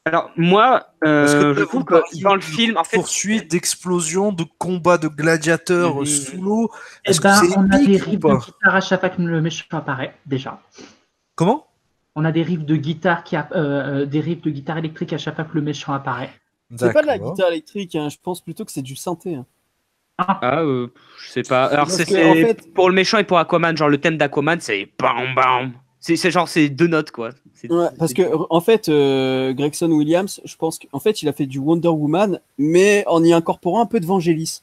D: Alors, moi,
A: Parce que
D: je
A: là,
D: trouve
A: vous
D: que
A: parliez
D: dans le
A: de
D: film, en fait.
A: poursuites, d'explosions, de combats de gladiateurs
D: Mhm.
A: sous l'eau.
C: Eh
A: Est-ce que
C: ben,
A: c'est
C: on a des
A: épique ou
C: riffs de
A: pas?
C: guitare à chaque fois que le méchant apparaît, déjà.
A: Comment?
C: On a des riffs de guitare des riffs de guitare électrique à chaque fois que le méchant apparaît.
B: C'est pas de la
A: D'accord.
B: guitare électrique, hein, je pense plutôt que c'est du synthé. Hein.
D: Je sais pas. Alors,
B: Parce que,
D: c'est
B: en fait-
D: pour le méchant et pour Aquaman, genre le thème d'Aquaman, c'est bam bam. C'est genre, c'est 2 notes, quoi.
B: Ouais, parce que en fait, Gregson Williams, je pense qu'en fait, il a fait du Wonder Woman, mais en y incorporant un peu de Vangelis.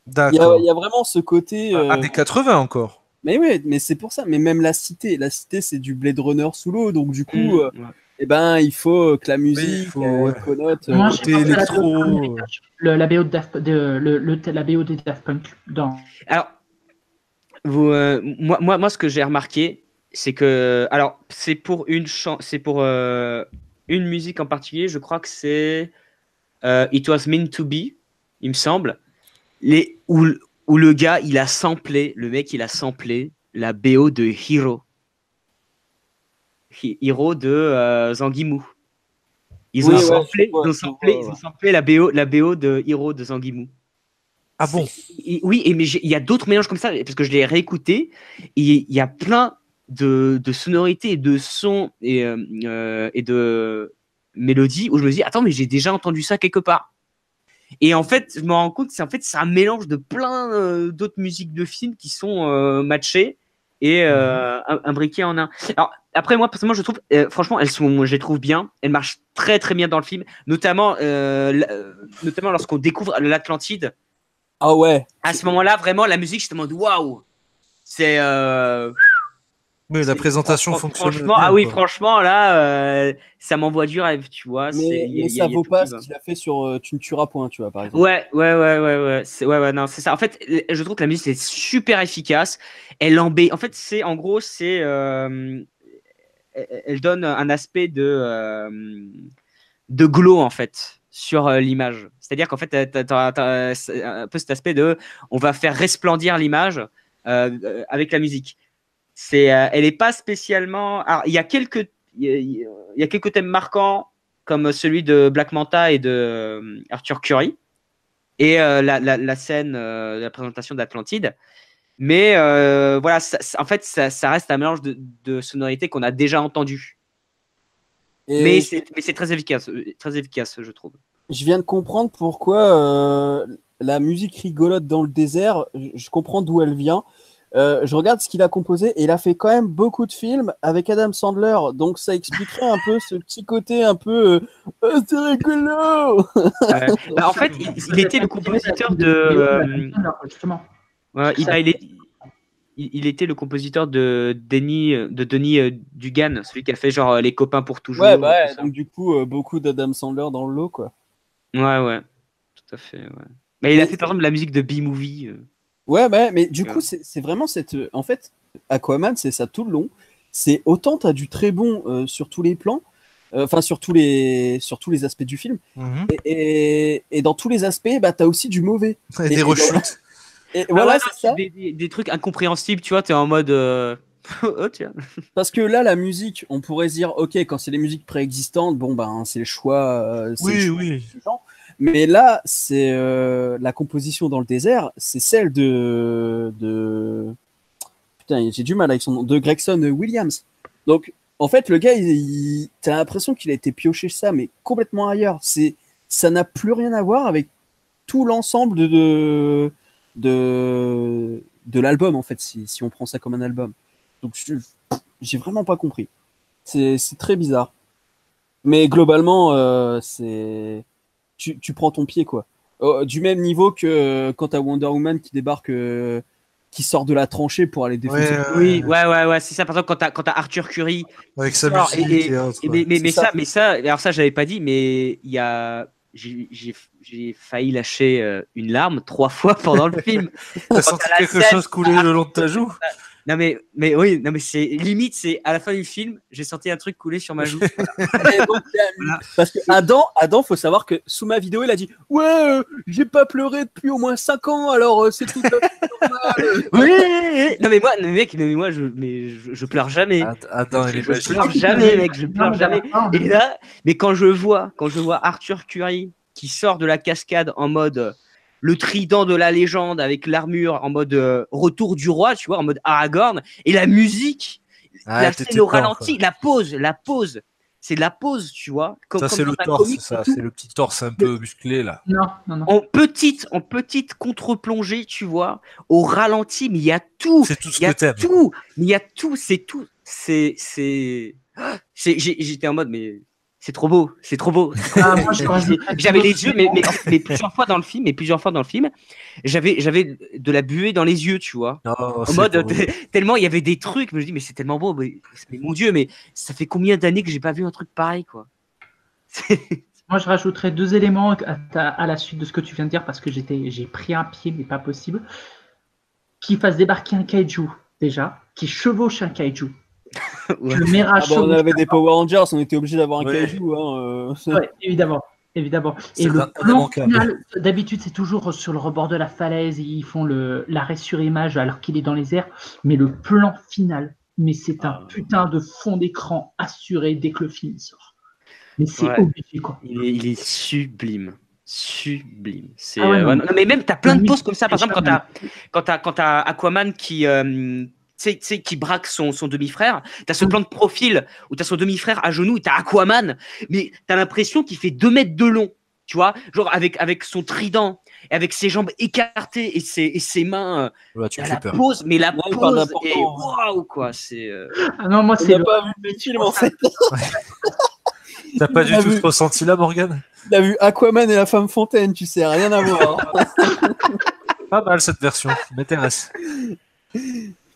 A: D'accord.
B: Il y a vraiment ce côté.
A: Années 80 encore.
B: Mais oui, mais c'est pour ça. Mais même la cité, c'est du Blade Runner sous l'eau, donc du coup,
D: Ouais.
B: eh ben, il faut que la
A: Oui,
B: musique
A: il faut, ouais.
B: connote.
C: Moi, j'ai
A: côté
C: pensé à la
A: électro.
C: BO de la BO la BO des Daft Punk dans.
D: Alors, moi, ce que j'ai remarqué, c'est que, alors, c'est pour une musique en particulier. Je crois que c'est It Was Meant to Be, il me semble, où le gars, le mec, il a samplé la BO de Hero. Hero de Zanguimou. Ils ont samplé la BO de Hero de Zanguimou.
A: Ah bon?
D: Oui, mais il y a d'autres mélanges comme ça, parce que je l'ai réécouté. Il y a plein de sonorités et de sons et de mélodies où je me dis, attends, mais j'ai déjà entendu ça quelque part. Et en fait, je me rends compte que c'est un mélange de plein d'autres musiques de films qui sont matchées et imbriquées en un. Alors, après, moi, personnellement, je trouve, franchement, je les trouve bien. Elles marchent très, très bien dans le film, notamment lorsqu'on découvre l'Atlantide.
B: Ah ouais.
D: À ce moment-là, vraiment, la musique, je te demande, waouh! C'est.
A: Oui, la présentation fonctionne
D: Franchement,
A: bien,
D: oui,
A: quoi.
D: franchement, là, ça m'envoie du rêve, tu vois.
B: Mais ça vaut pas ce qu'il a fait sur Tu ne tueras point, tu vois, par exemple.
D: Ouais. Non, c'est ça. En fait, je trouve que la musique est super efficace. En fait, elle donne un aspect de glow, en fait, sur l'image. C'est-à-dire qu'en fait, t'as un peu cet aspect de on va faire resplendir l'image avec la musique. Elle n'est pas spécialement. Alors, il y a quelques thèmes marquants, comme celui de Black Manta et de Arthur Curry, et la scène de la présentation d'Atlantide. Mais voilà, en fait, ça reste un mélange de sonorités qu'on a déjà entendues. Mais c'est très efficace, je trouve.
B: Je viens de comprendre pourquoi la musique rigolote dans le désert, je comprends d'où elle vient. Je regarde ce qu'il a composé et il a fait quand même beaucoup de films avec Adam Sandler, donc ça expliquerait un peu ce petit côté un peu c'est rigolo.
D: En fait, il était le compositeur de.
C: Justement.
D: Il était le compositeur de Denis Dugan, celui qui a fait genre Les copains pour toujours.
B: Ouais, donc du coup, beaucoup d'Adam Sandler dans le lot, quoi.
D: Ouais, tout à fait. Ouais. Mais il a fait par exemple la musique de B-Movie.
B: Ouais, mais du coup, c'est vraiment cette. En fait, Aquaman, c'est ça tout le long. C'est autant tu as du très bon sur tous les plans, enfin sur tous les aspects du film, et dans tous les aspects, bah, tu as aussi du mauvais.
A: Et des rechutes.
B: Et voilà, c'est ça.
D: Des trucs incompréhensibles, tu vois, tu es en mode. Oh, tiens.
B: Parce que là, la musique, on pourrait se dire, ok, quand c'est les musiques préexistantes, bon, ben, c'est le choix.
A: Oui.
B: Mais là, c'est la composition dans le désert, c'est celle de. Putain, j'ai du mal avec son nom, de Gregson Williams. Donc, en fait, le gars, t'as l'impression qu'il a été pioché ça, mais complètement ailleurs. Ça n'a plus rien à voir avec tout l'ensemble de l'album, en fait, si on prend ça comme un album. Donc, j'ai vraiment pas compris. C'est très bizarre. Mais globalement, tu prends ton pied, quoi. Du même niveau que quand t'as Wonder Woman qui débarque qui sort de la tranchée pour aller défoncer.
D: Oui, ouais, c'est ça. Par exemple, quand t'as Arthur Curry
A: avec sa
D: sort
A: musique et autres,
D: mais ça, alors ça, j'avais pas dit, mais il y a, j'ai failli lâcher une larme 3 fois pendant le film.
A: T'as senti quelque chose couler le long de ta joue?
D: Non mais oui, non mais c'est limite, c'est à la fin du film, j'ai senti un truc couler sur ma joue.
B: Parce que Adam, faut savoir que sous ma vidéo, il a dit ouais, j'ai pas pleuré depuis au moins 5 ans, alors c'est tout à fait normal.
D: Oui. Non mais moi, je pleure jamais.
A: Adam,
D: je pleure jamais, mec, je pleure jamais. Et là, mais quand je vois Arthur Curry qui sort de la cascade en mode le trident de la légende avec l'armure en mode retour du roi, tu vois, en mode Aragorn, et la musique, la scène au ralenti, la pause, c'est la pause, tu vois.
A: Ça, c'est le torse, ça, c'est le petit torse un peu musclé, là.
C: Non.
D: En petite contre-plongée, tu vois, au ralenti, mais il y a tout.
A: C'est tout ce que t'aimes.
D: Il y a tout, c'est tout. J'étais en mode, mais c'est trop beau.
C: Moi,
D: j'avais les yeux, mais plusieurs fois dans le film, j'avais de la buée dans les yeux, tu vois.
A: Oh,
D: en mode, tellement il y avait des trucs, je me dis, mais c'est tellement beau, mais mon Dieu, mais ça fait combien d'années que j'ai pas vu un truc pareil, quoi.
C: Moi, je rajouterais 2 éléments à la suite de ce que tu viens de dire, parce que j'ai pris un pied, mais pas possible. Qu'il fasse débarquer un kaiju, déjà, qui chevauche un kaiju.
B: Ouais. On avait des Power Rangers, on était obligé d'avoir un kaiju.
C: Ouais, évidemment. Et le plan final, d'habitude, c'est toujours sur le rebord de la falaise et ils font l'arrêt sur image alors qu'il est dans les airs. Mais le plan final, c'est un putain de fond d'écran assuré dès que le film sort. Mais c'est obligé, quoi.
D: Il est sublime. Non, mais même, t'as plein de poses comme ça. Par exemple, quand t'as Aquaman qui braque son demi-frère, t'as ce plan de profil où t'as son demi-frère à genoux et t'as Aquaman, mais t'as l'impression qu'il fait 2 mètres de long, tu vois, genre avec son trident et avec ses jambes écartées et ses mains.
A: La
D: pose est waouh, quoi. C'est.
C: Ah non, moi c'est
B: pas vu le film en fait.
A: T'as pas du tout ce ressenti là, Morgane?
B: T'as vu Aquaman et la femme fontaine, tu sais, rien à voir.
A: Pas mal cette version, m'intéresse.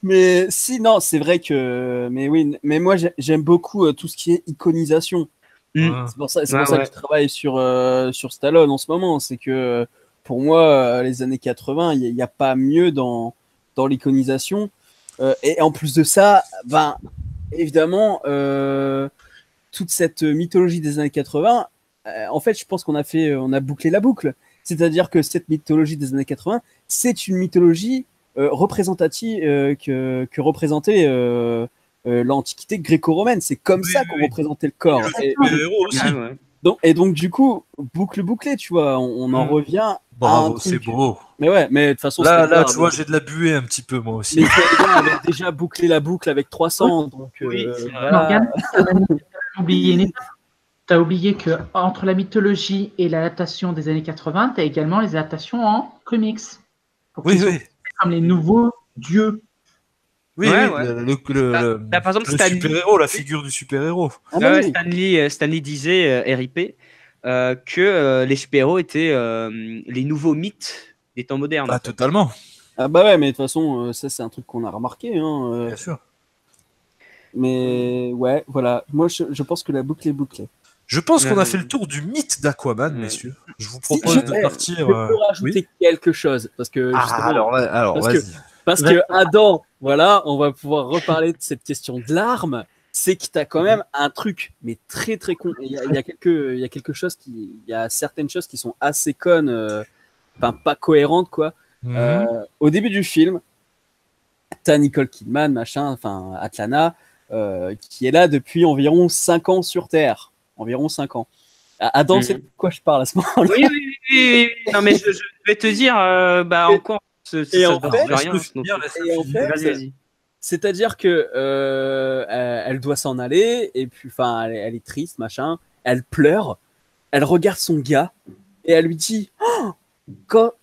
B: Mais si, non, c'est vrai que. Mais moi j'aime beaucoup tout ce qui est iconisation. C'est pour ça que je travaille sur Stallone en ce moment. C'est que pour moi, les années 80, il n'y a pas mieux dans l'iconisation. Et en plus de ça, évidemment, toute cette mythologie des années 80, en fait, je pense qu'on a bouclé la boucle. C'est-à-dire que cette mythologie des années 80, c'est une mythologie représentative que représentait l'Antiquité gréco-romaine. C'est comme ça qu'on représentait le corps. Donc, du coup, bouclée, tu vois, on en revient.
A: Bravo, c'est beau.
B: Mais ouais, mais de toute façon,
A: là, tu vois, j'ai de la buée un petit peu, moi aussi.
B: Mais on avait déjà bouclé la boucle avec 300, donc.
C: Morgane, t'as oublié que entre la mythologie et l'adaptation des années 80, t'as également les adaptations en comics.
A: Oui.
C: Comme les nouveaux dieux.
A: Oui.
D: Par exemple,
A: le super-héros, la figure du super-héros.
D: Stanley disait, RIP, que les super-héros étaient les nouveaux mythes des temps modernes.
A: Ah, totalement.
B: Ah bah ouais, mais de toute façon, ça c'est un truc qu'on a remarqué.
A: Bien sûr.
B: Mais ouais, voilà. Moi, je pense que la boucle est bouclée.
A: Je pense qu'on a fait le tour du mythe d'Aquaman, messieurs. Je vous propose de partir.
B: Je peux rajouter quelque chose parce que
A: alors vas-y.
B: Parce que Adam, voilà, on va pouvoir reparler de cette question de l'arme. C'est que tu as quand même un truc, mais très très con. Il y a certaines choses qui sont assez connes, pas cohérentes quoi. Au début du film, t'as Nicole Kidman, Atlana, qui est là depuis environ 5 ans sur Terre. Environ 5 ans. Adam, c'est de quoi je parle à ce moment-là?
D: Oui. Non, mais je vais te dire, encore.
B: C'est-à-dire que elle doit s'en aller, et puis, elle est triste, machin. Elle pleure, elle regarde son gars, et elle lui dit quand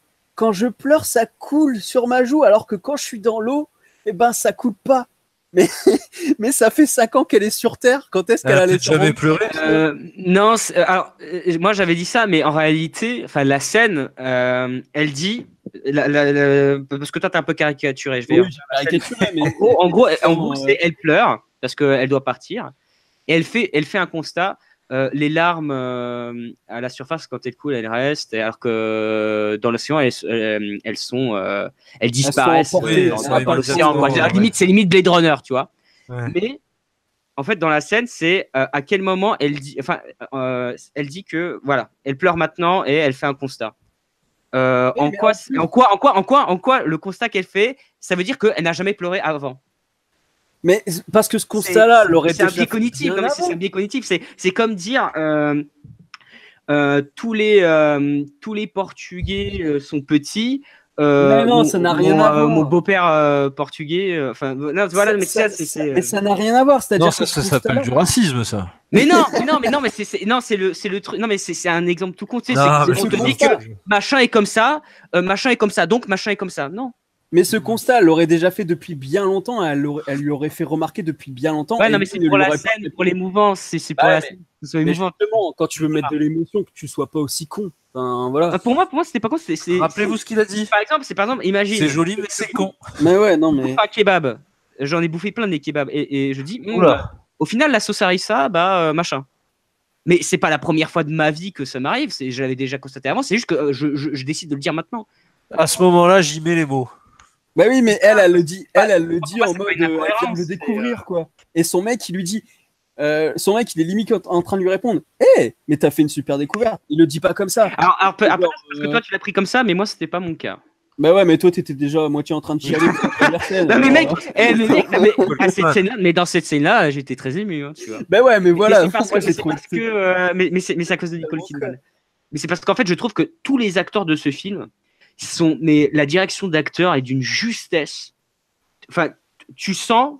B: je pleure, ça coule sur ma joue, alors que quand je suis dans l'eau, ça coule pas. Mais ça fait 5 ans qu'elle est sur Terre. Quand est-ce qu'elle allait
A: jamais pleurer?
D: Non, alors moi j'avais dit ça, mais en réalité, la scène, elle dit parce que toi, t'es un peu caricaturé. Je vais
B: Oui, j'ai caricaturé, mais
D: en gros, elle pleure parce qu'elle doit partir. Et elle fait un constat. Les larmes à la surface, quand elles coulent, elles restent. Alors que dans l'océan, elles disparaissent
B: emportées,
D: dans l'océan.
A: ouais.
D: Limite, c'est limite Blade Runner, tu vois.
A: Ouais.
D: Mais en fait, dans la scène, c'est à quel moment elle dit que voilà, elle pleure maintenant et elle fait un constat. En quoi le constat qu'elle fait, ça veut dire qu'elle n'a jamais pleuré avant.
B: Mais parce que ce constat-là l'aurait
D: C'est un
B: déjà
D: biais
B: fait
D: cognitif.
B: bien
D: Non, mais c'est
B: avant.
D: un biais cognitif. C'est comme dire tous les Portugais sont petits.
B: Mais non, ça n'a rien à voir.
D: Mon beau-père portugais. Enfin, non, voilà, mais ça,
B: Mais ça n'a rien à voir.
A: Non,
B: C'est-à-dire
A: ça
B: que ce
A: s'appelle
B: constat-là-
A: du racisme, ça.
D: Mais non, c'est le truc. Non, mais c'est un exemple tout con. Tu sais,
A: Non, mais
D: on te
B: ce
D: dit
B: constat-
D: que machin est comme ça, donc machin est comme ça. Non.
B: Mais ce constat, elle l'aurait déjà fait depuis bien longtemps. Elle lui aurait fait remarquer depuis bien longtemps.
D: Ouais,
B: et
D: non, mais
B: lui
D: c'est
B: ne
D: pour
B: lui
D: la
B: aurait pas
D: scène,
B: fait.
D: pour l'émouvance. C'est pour
B: Ouais,
D: la scène. Que ce soit
B: Mais
D: émouvant.
B: justement, quand tu veux mettre de l'émotion, que tu sois pas aussi con. Enfin, voilà.
D: Pour moi, c'était pas con.
A: Rappelez-vous ce qu'il a dit.
D: Par exemple, imagine.
A: C'est joli, mais c'est con.
B: Mais ouais, non,
D: Je
B: mais.
D: bouffe un kebab. J'en ai bouffé plein des kebabs. Et je dis,
A: Oula.
D: au final, la sauce harissa, machin. Mais c'est pas la première fois de ma vie que ça m'arrive. Je l'avais déjà constaté avant. C'est juste que je décide de le dire maintenant.
A: À ce moment-là, j'y mets les mots.
B: Bah oui, mais elle le dit, elle le
D: Pour
B: dit
D: moi,
B: en
D: c'est pas
B: mode,
D: une
B: elle vient de
D: incohérence,
B: le
D: c'est,
B: découvrir, quoi. Et son mec, il lui dit, son mec, il est limite en train de lui répondre, hé, mais t'as fait une super découverte. Il le dit pas comme ça.
D: Alors après,
B: Genre,
D: parce que toi, tu l'as pris comme ça, mais moi, c'était pas mon cas.
B: Bah ouais, mais toi, t'étais déjà à moitié en train de chialer pour la première scène.
D: Non, mais mec,
A: Colkin.
D: mais dans cette scène-là, j'étais très ému, hein, tu vois.
B: Bah ouais, mais voilà.
D: Mais c'est parce
B: moi,
D: que,
B: j'ai
D: c'est
B: trouvé
D: parce que, mais c'est à cause de Nicole Kidman. Mais c'est parce qu'en fait, je trouve que tous les acteurs de ce film mais la direction d'acteur est d'une justesse. Enfin, tu sens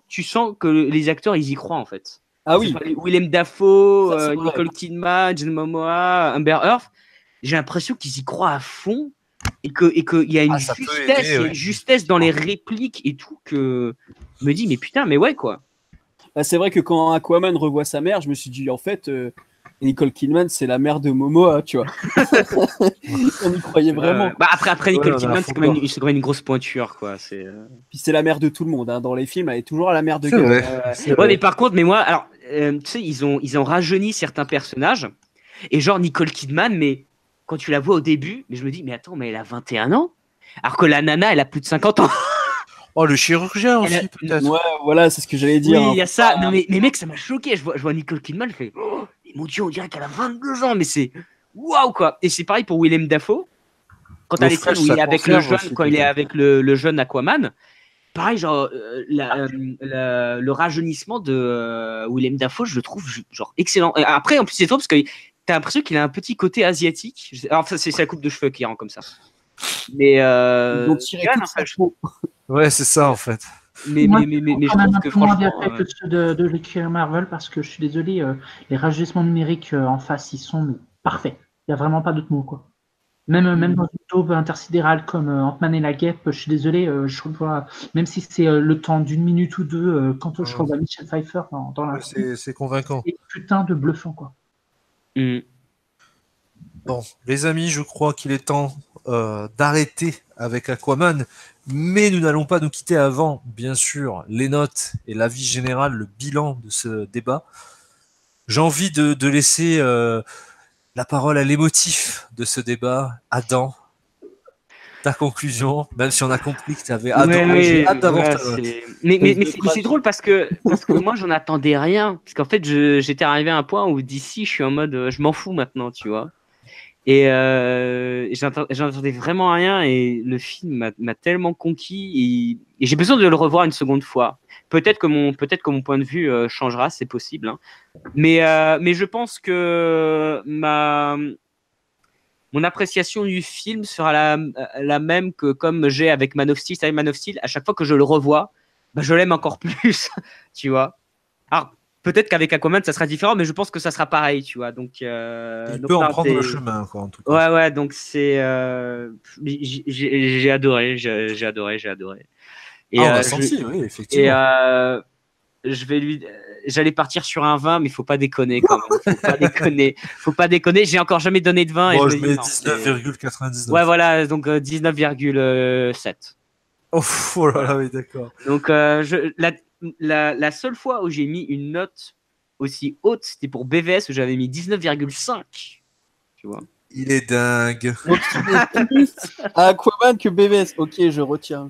D: que les acteurs, ils y croient, en fait.
B: Ah oui.
D: Willem Dafoe,
B: Ça, c'est vrai.
D: Nicole Kidman, Jason Momoa, Amber Heard, j'ai l'impression qu'ils y croient à fond et qu'il y a une
A: ça peut
D: justesse,
A: aider,
D: il y a
A: ouais.
D: une justesse dans les répliques et tout que je me dis mais putain, mais ouais quoi.
B: Bah, c'est vrai que quand Aquaman revoit sa mère, je me suis dit, en fait, Nicole Kidman, c'est la mère de Momoa, tu vois. On y croyait vraiment.
D: Bah après Nicole
A: Ouais, on a
D: Kidman,
A: la
D: c'est quand même une grosse pointure quoi. C'est
B: Puis c'est la mère de tout le monde. Hein. Dans les films, elle est toujours la mère de
A: C'est
B: gars.
A: vrai. C'est
D: ouais,
A: vrai.
D: mais par contre, mais moi, alors, tu sais, ils ont rajeuni certains personnages et genre Nicole Kidman, mais quand tu la vois au début, mais je me dis mais attends, mais elle a 21 ans, alors que la nana, elle a plus de 50 ans.
A: Oh, le chirurgien
D: Elle a-
A: aussi, peut-être.
B: Ouais, voilà, c'est ce que j'allais
D: Oui,
B: dire.
D: il y a ça. Non, mais mec, ça m'a choqué. Je vois Nicole Kidman, je fais oh, mais mon Dieu, on dirait qu'elle a 22 ans, mais c'est waouh quoi. Et c'est pareil pour Willem Dafoe. Quand t'as les scènes où il est avec le jeune, quand il est avec le jeune Aquaman, pareil, genre le rajeunissement de Willem Dafoe, je le trouve genre excellent. Et après, en plus, c'est trop parce que t'as l'impression qu'il a un petit côté asiatique. Alors, ça, c'est sa coupe de cheveux qui rend comme ça. Mais
B: Ils ont tiré toute sa peau.
A: Ouais, c'est ça, en fait.
D: mais
C: Moi,
D: je
C: quand même
D: trouve
C: un
D: que
C: peu moins bien
D: franchement,
C: fait que ceux de l'écrire Marvel parce que je suis désolé, les rajustements numériques en face, ils sont mais, parfaits. Il n'y a vraiment pas d'autre mot, quoi. Même dans une taube intersidérale comme Ant-Man et la Guêpe, je suis désolé, je revois, même si c'est le temps d'une minute ou deux, quand je revois Michelle Pfeiffer dans la
A: C'est convaincant.
C: c'est putain de bluffant, quoi.
A: Bon, les amis, je crois qu'il est temps d'arrêter avec Aquaman, mais nous n'allons pas nous quitter avant, bien sûr, les notes et l'avis général, le bilan de ce débat. J'ai envie de laisser la parole à l'émotif de ce débat, Adam. Ta conclusion, même si on a compris que tu avais j'ai hâte d'avoir ta note.
D: Mais c'est drôle parce que moi j'en attendais rien. Parce qu'en fait j'étais arrivé à un point où d'ici je suis en mode je m'en fous maintenant, tu vois. Et j'en attendais vraiment rien et le film m'a tellement conquis et j'ai besoin de le revoir une seconde fois. Peut-être que mon point de vue changera, c'est possible. Hein. Mais je pense que mon appréciation du film sera la même que comme j'ai avec Man of Steel. Avec Man of Steel, à chaque fois que je le revois, bah, je l'aime encore plus, tu vois. Alors, peut-être qu'avec Aquaman, ça sera différent, mais je pense que ça sera pareil, tu vois. Donc,
A: il peut en prendre le chemin, quoi, en tout cas.
D: Ouais, donc c'est... j'ai adoré, j'ai adoré. Et,
A: on l'a senti, oui, effectivement.
D: Et je vais lui... j'allais partir sur un 20, mais faut pas déconner quand même. Faut pas déconner. J'ai encore jamais donné de 20.
A: Moi,
D: et
A: je
D: me
A: mets
D: dis, non,
A: 19,99.
D: Ouais, voilà, donc 19,7.
A: Oh là là, oui, d'accord.
D: Donc, la seule fois où j'ai mis une note aussi haute, c'était pour BVS où j'avais mis 19,5. Tu vois.
A: Il est dingue.
B: Donc, il est plus à Aquaman que BVS. Ok, je retiens.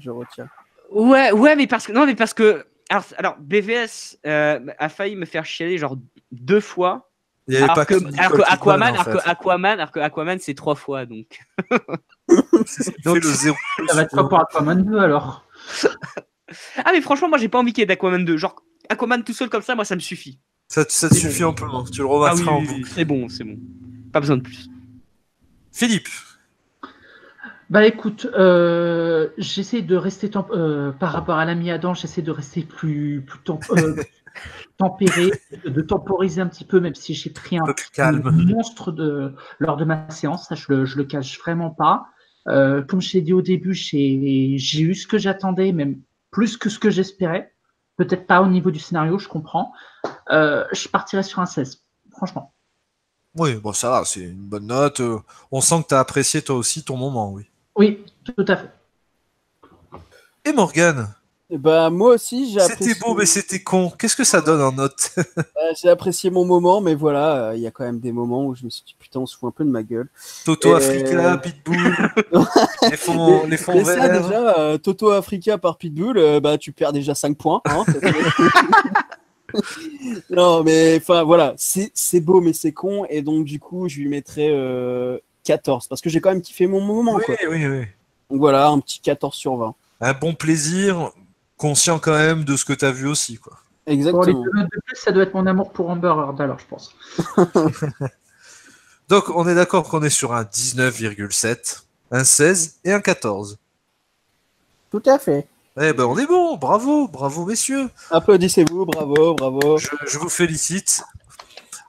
D: Ouais, mais parce que alors BVS a failli me faire chialer genre 2 fois.
A: Il y avait pas
D: Alors que Aquaman c'est 3 fois donc.
A: Donc le 0.
C: Ça va être quoi pour Aquaman 2 alors?
D: Ah mais franchement moi j'ai pas envie qu'il y ait d'Aquaman 2. Genre Aquaman tout seul comme ça moi ça me suffit.
A: Ça te suffit amplement. Tu le remettras en boucle.
D: C'est bon. Pas besoin de plus.
A: Philippe.
C: Bah écoute, j'essaie de rester par rapport à l'ami Adam, j'essaie de rester plus tempéré, de temporiser un petit peu, même si j'ai pris un
A: calme.
C: monstre lors de ma séance, ça je le cache vraiment pas. Comme je l'ai dit au début, j'ai eu ce que j'attendais, même plus que ce que j'espérais. Peut-être pas au niveau du scénario, je comprends. Je partirais sur un 16, franchement.
A: Oui, bon, ça va, c'est une bonne note. On sent que tu as apprécié toi aussi ton moment, oui.
C: Oui, tout à fait.
A: Et Morgane?
B: Bah, moi aussi, j'ai apprécié.
A: C'était beau, mais c'était con. Qu'est-ce que ça donne en note?
B: J'ai apprécié mon moment, mais voilà, il y a quand même des moments où je me suis dit, putain, on se fout un peu de ma gueule.
A: Toto Africa, Pitbull, les fonds
B: mais
A: verts.
B: ça, déjà, Toto Africa par Pitbull, bah, tu perds déjà 5 points. Hein, non, mais enfin, voilà, c'est beau, mais c'est con. Et donc, du coup, je lui mettrais 14, parce que j'ai quand même kiffé mon moment.
A: Oui,
B: quoi.
A: oui.
B: Donc voilà, un petit 14 sur 20.
A: Un bon plaisir, conscient quand même de ce que tu as vu aussi, quoi.
B: Exactement.
C: Pour les 2 notes de plus, ça doit être mon amour pour Amber Heard, alors je pense.
A: Donc, on est d'accord qu'on est sur un 19,7, un 16 et un 14.
B: Tout à fait.
A: Eh ben, on est bon, bravo messieurs.
B: Applaudissez-vous, bravo.
A: Je vous félicite.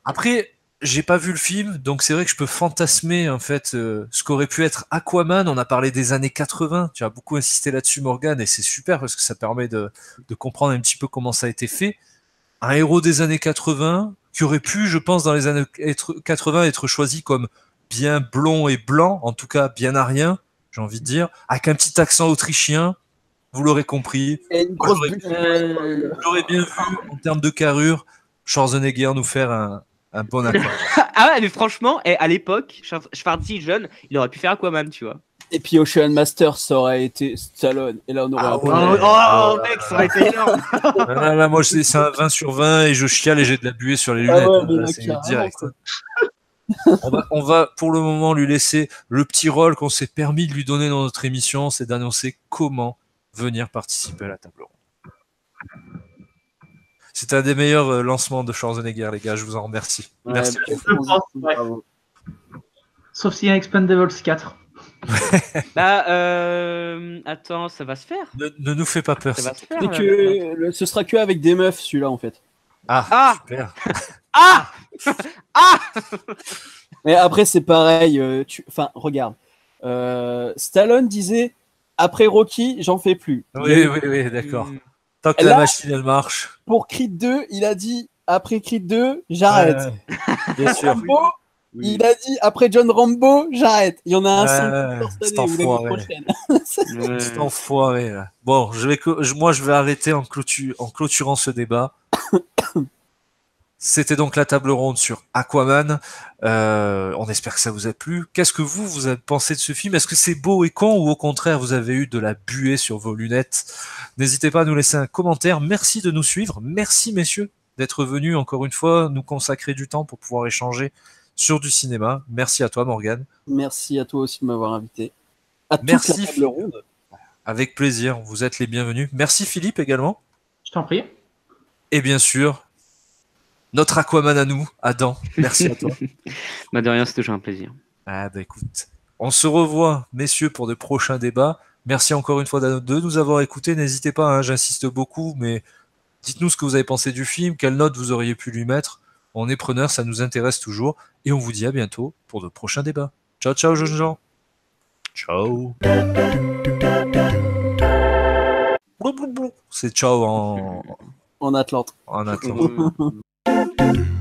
A: Après, j'ai pas vu le film, donc c'est vrai que je peux fantasmer en fait ce qu'aurait pu être Aquaman. On a parlé des années 80, tu as beaucoup insisté là-dessus, Morgane, et c'est super parce que ça permet de comprendre un petit peu comment ça a été fait. Un héros des années 80 qui aurait pu, je pense, dans les années 80 être choisi comme bien blond et blanc, en tout cas bien arien, j'ai envie de dire, avec un petit accent autrichien. Vous l'aurez compris.
B: Et une grosse
A: J'aurais bien vu, en termes de carrure, Schwarzenegger nous faire un bon accord.
D: Ah ouais, mais franchement, à l'époque, Schwarzy jeune, il aurait pu faire Aquaman, tu vois.
B: Et puis Ocean Master, ça aurait été Stallone. Et là, on aurait
D: mec, ça aurait été énorme.
A: Là, moi, c'est un 20 sur 20 et je chiale et j'ai de la buée sur les lunettes.
B: Là,
A: c'est direct. On va pour le moment lui laisser le petit rôle qu'on s'est permis de lui donner dans notre émission, c'est d'annoncer comment venir participer à la table ronde. C'est un des meilleurs lancements de Schwarzenegger, les gars, je vous en remercie. Merci.
C: Sauf s'il y a Expendables 4.
D: Attends, ça va se faire.
A: Ne nous fais pas peur.
D: Ça va se faire.
B: Ce sera que avec des meufs, celui-là, en fait.
A: Super.
B: Mais après, c'est pareil. Enfin, regarde. Stallone disait après Rocky, j'en fais plus.
A: Oui, d'accord. Tant que la machine, elle marche.
B: Pour Creed 2, il a dit après Creed 2, j'arrête.
A: Bien sûr.
B: Rambo, il a dit après John Rambo, j'arrête. Il y en a un 5 cette année ou l'année prochaine.
A: C'est enfoiré, là. Bon, je vais arrêter en clôturant ce débat. C'était donc la table ronde sur Aquaman. On espère que ça vous a plu. Qu'est-ce que vous avez pensé de ce film? Est-ce que c'est beau et con ou au contraire vous avez eu de la buée sur vos lunettes? N'hésitez pas à nous laisser un commentaire. Merci de nous suivre. Merci messieurs d'être venus encore une fois nous consacrer du temps pour pouvoir échanger sur du cinéma. Merci à toi Morgane.
B: Merci à toi aussi de m'avoir invité.
A: Merci.
B: Toute la table ronde.
A: Avec plaisir. Vous êtes les bienvenus. Merci Philippe également.
C: Je t'en prie.
A: Et bien sûr, notre Aquaman à nous, Adam. Merci à toi.
D: De rien, c'est toujours un plaisir.
A: Écoute, on se revoit, messieurs, pour de prochains débats. Merci encore une fois de nous avoir écoutés. N'hésitez pas, j'insiste beaucoup, mais dites-nous ce que vous avez pensé du film, quelle note vous auriez pu lui mettre. On est preneurs, ça nous intéresse toujours. Et on vous dit à bientôt pour de prochains débats. Ciao, ciao, jeunes gens. Ciao. C'est ciao en
B: En Atlante.
A: En Atlante.
D: Mm.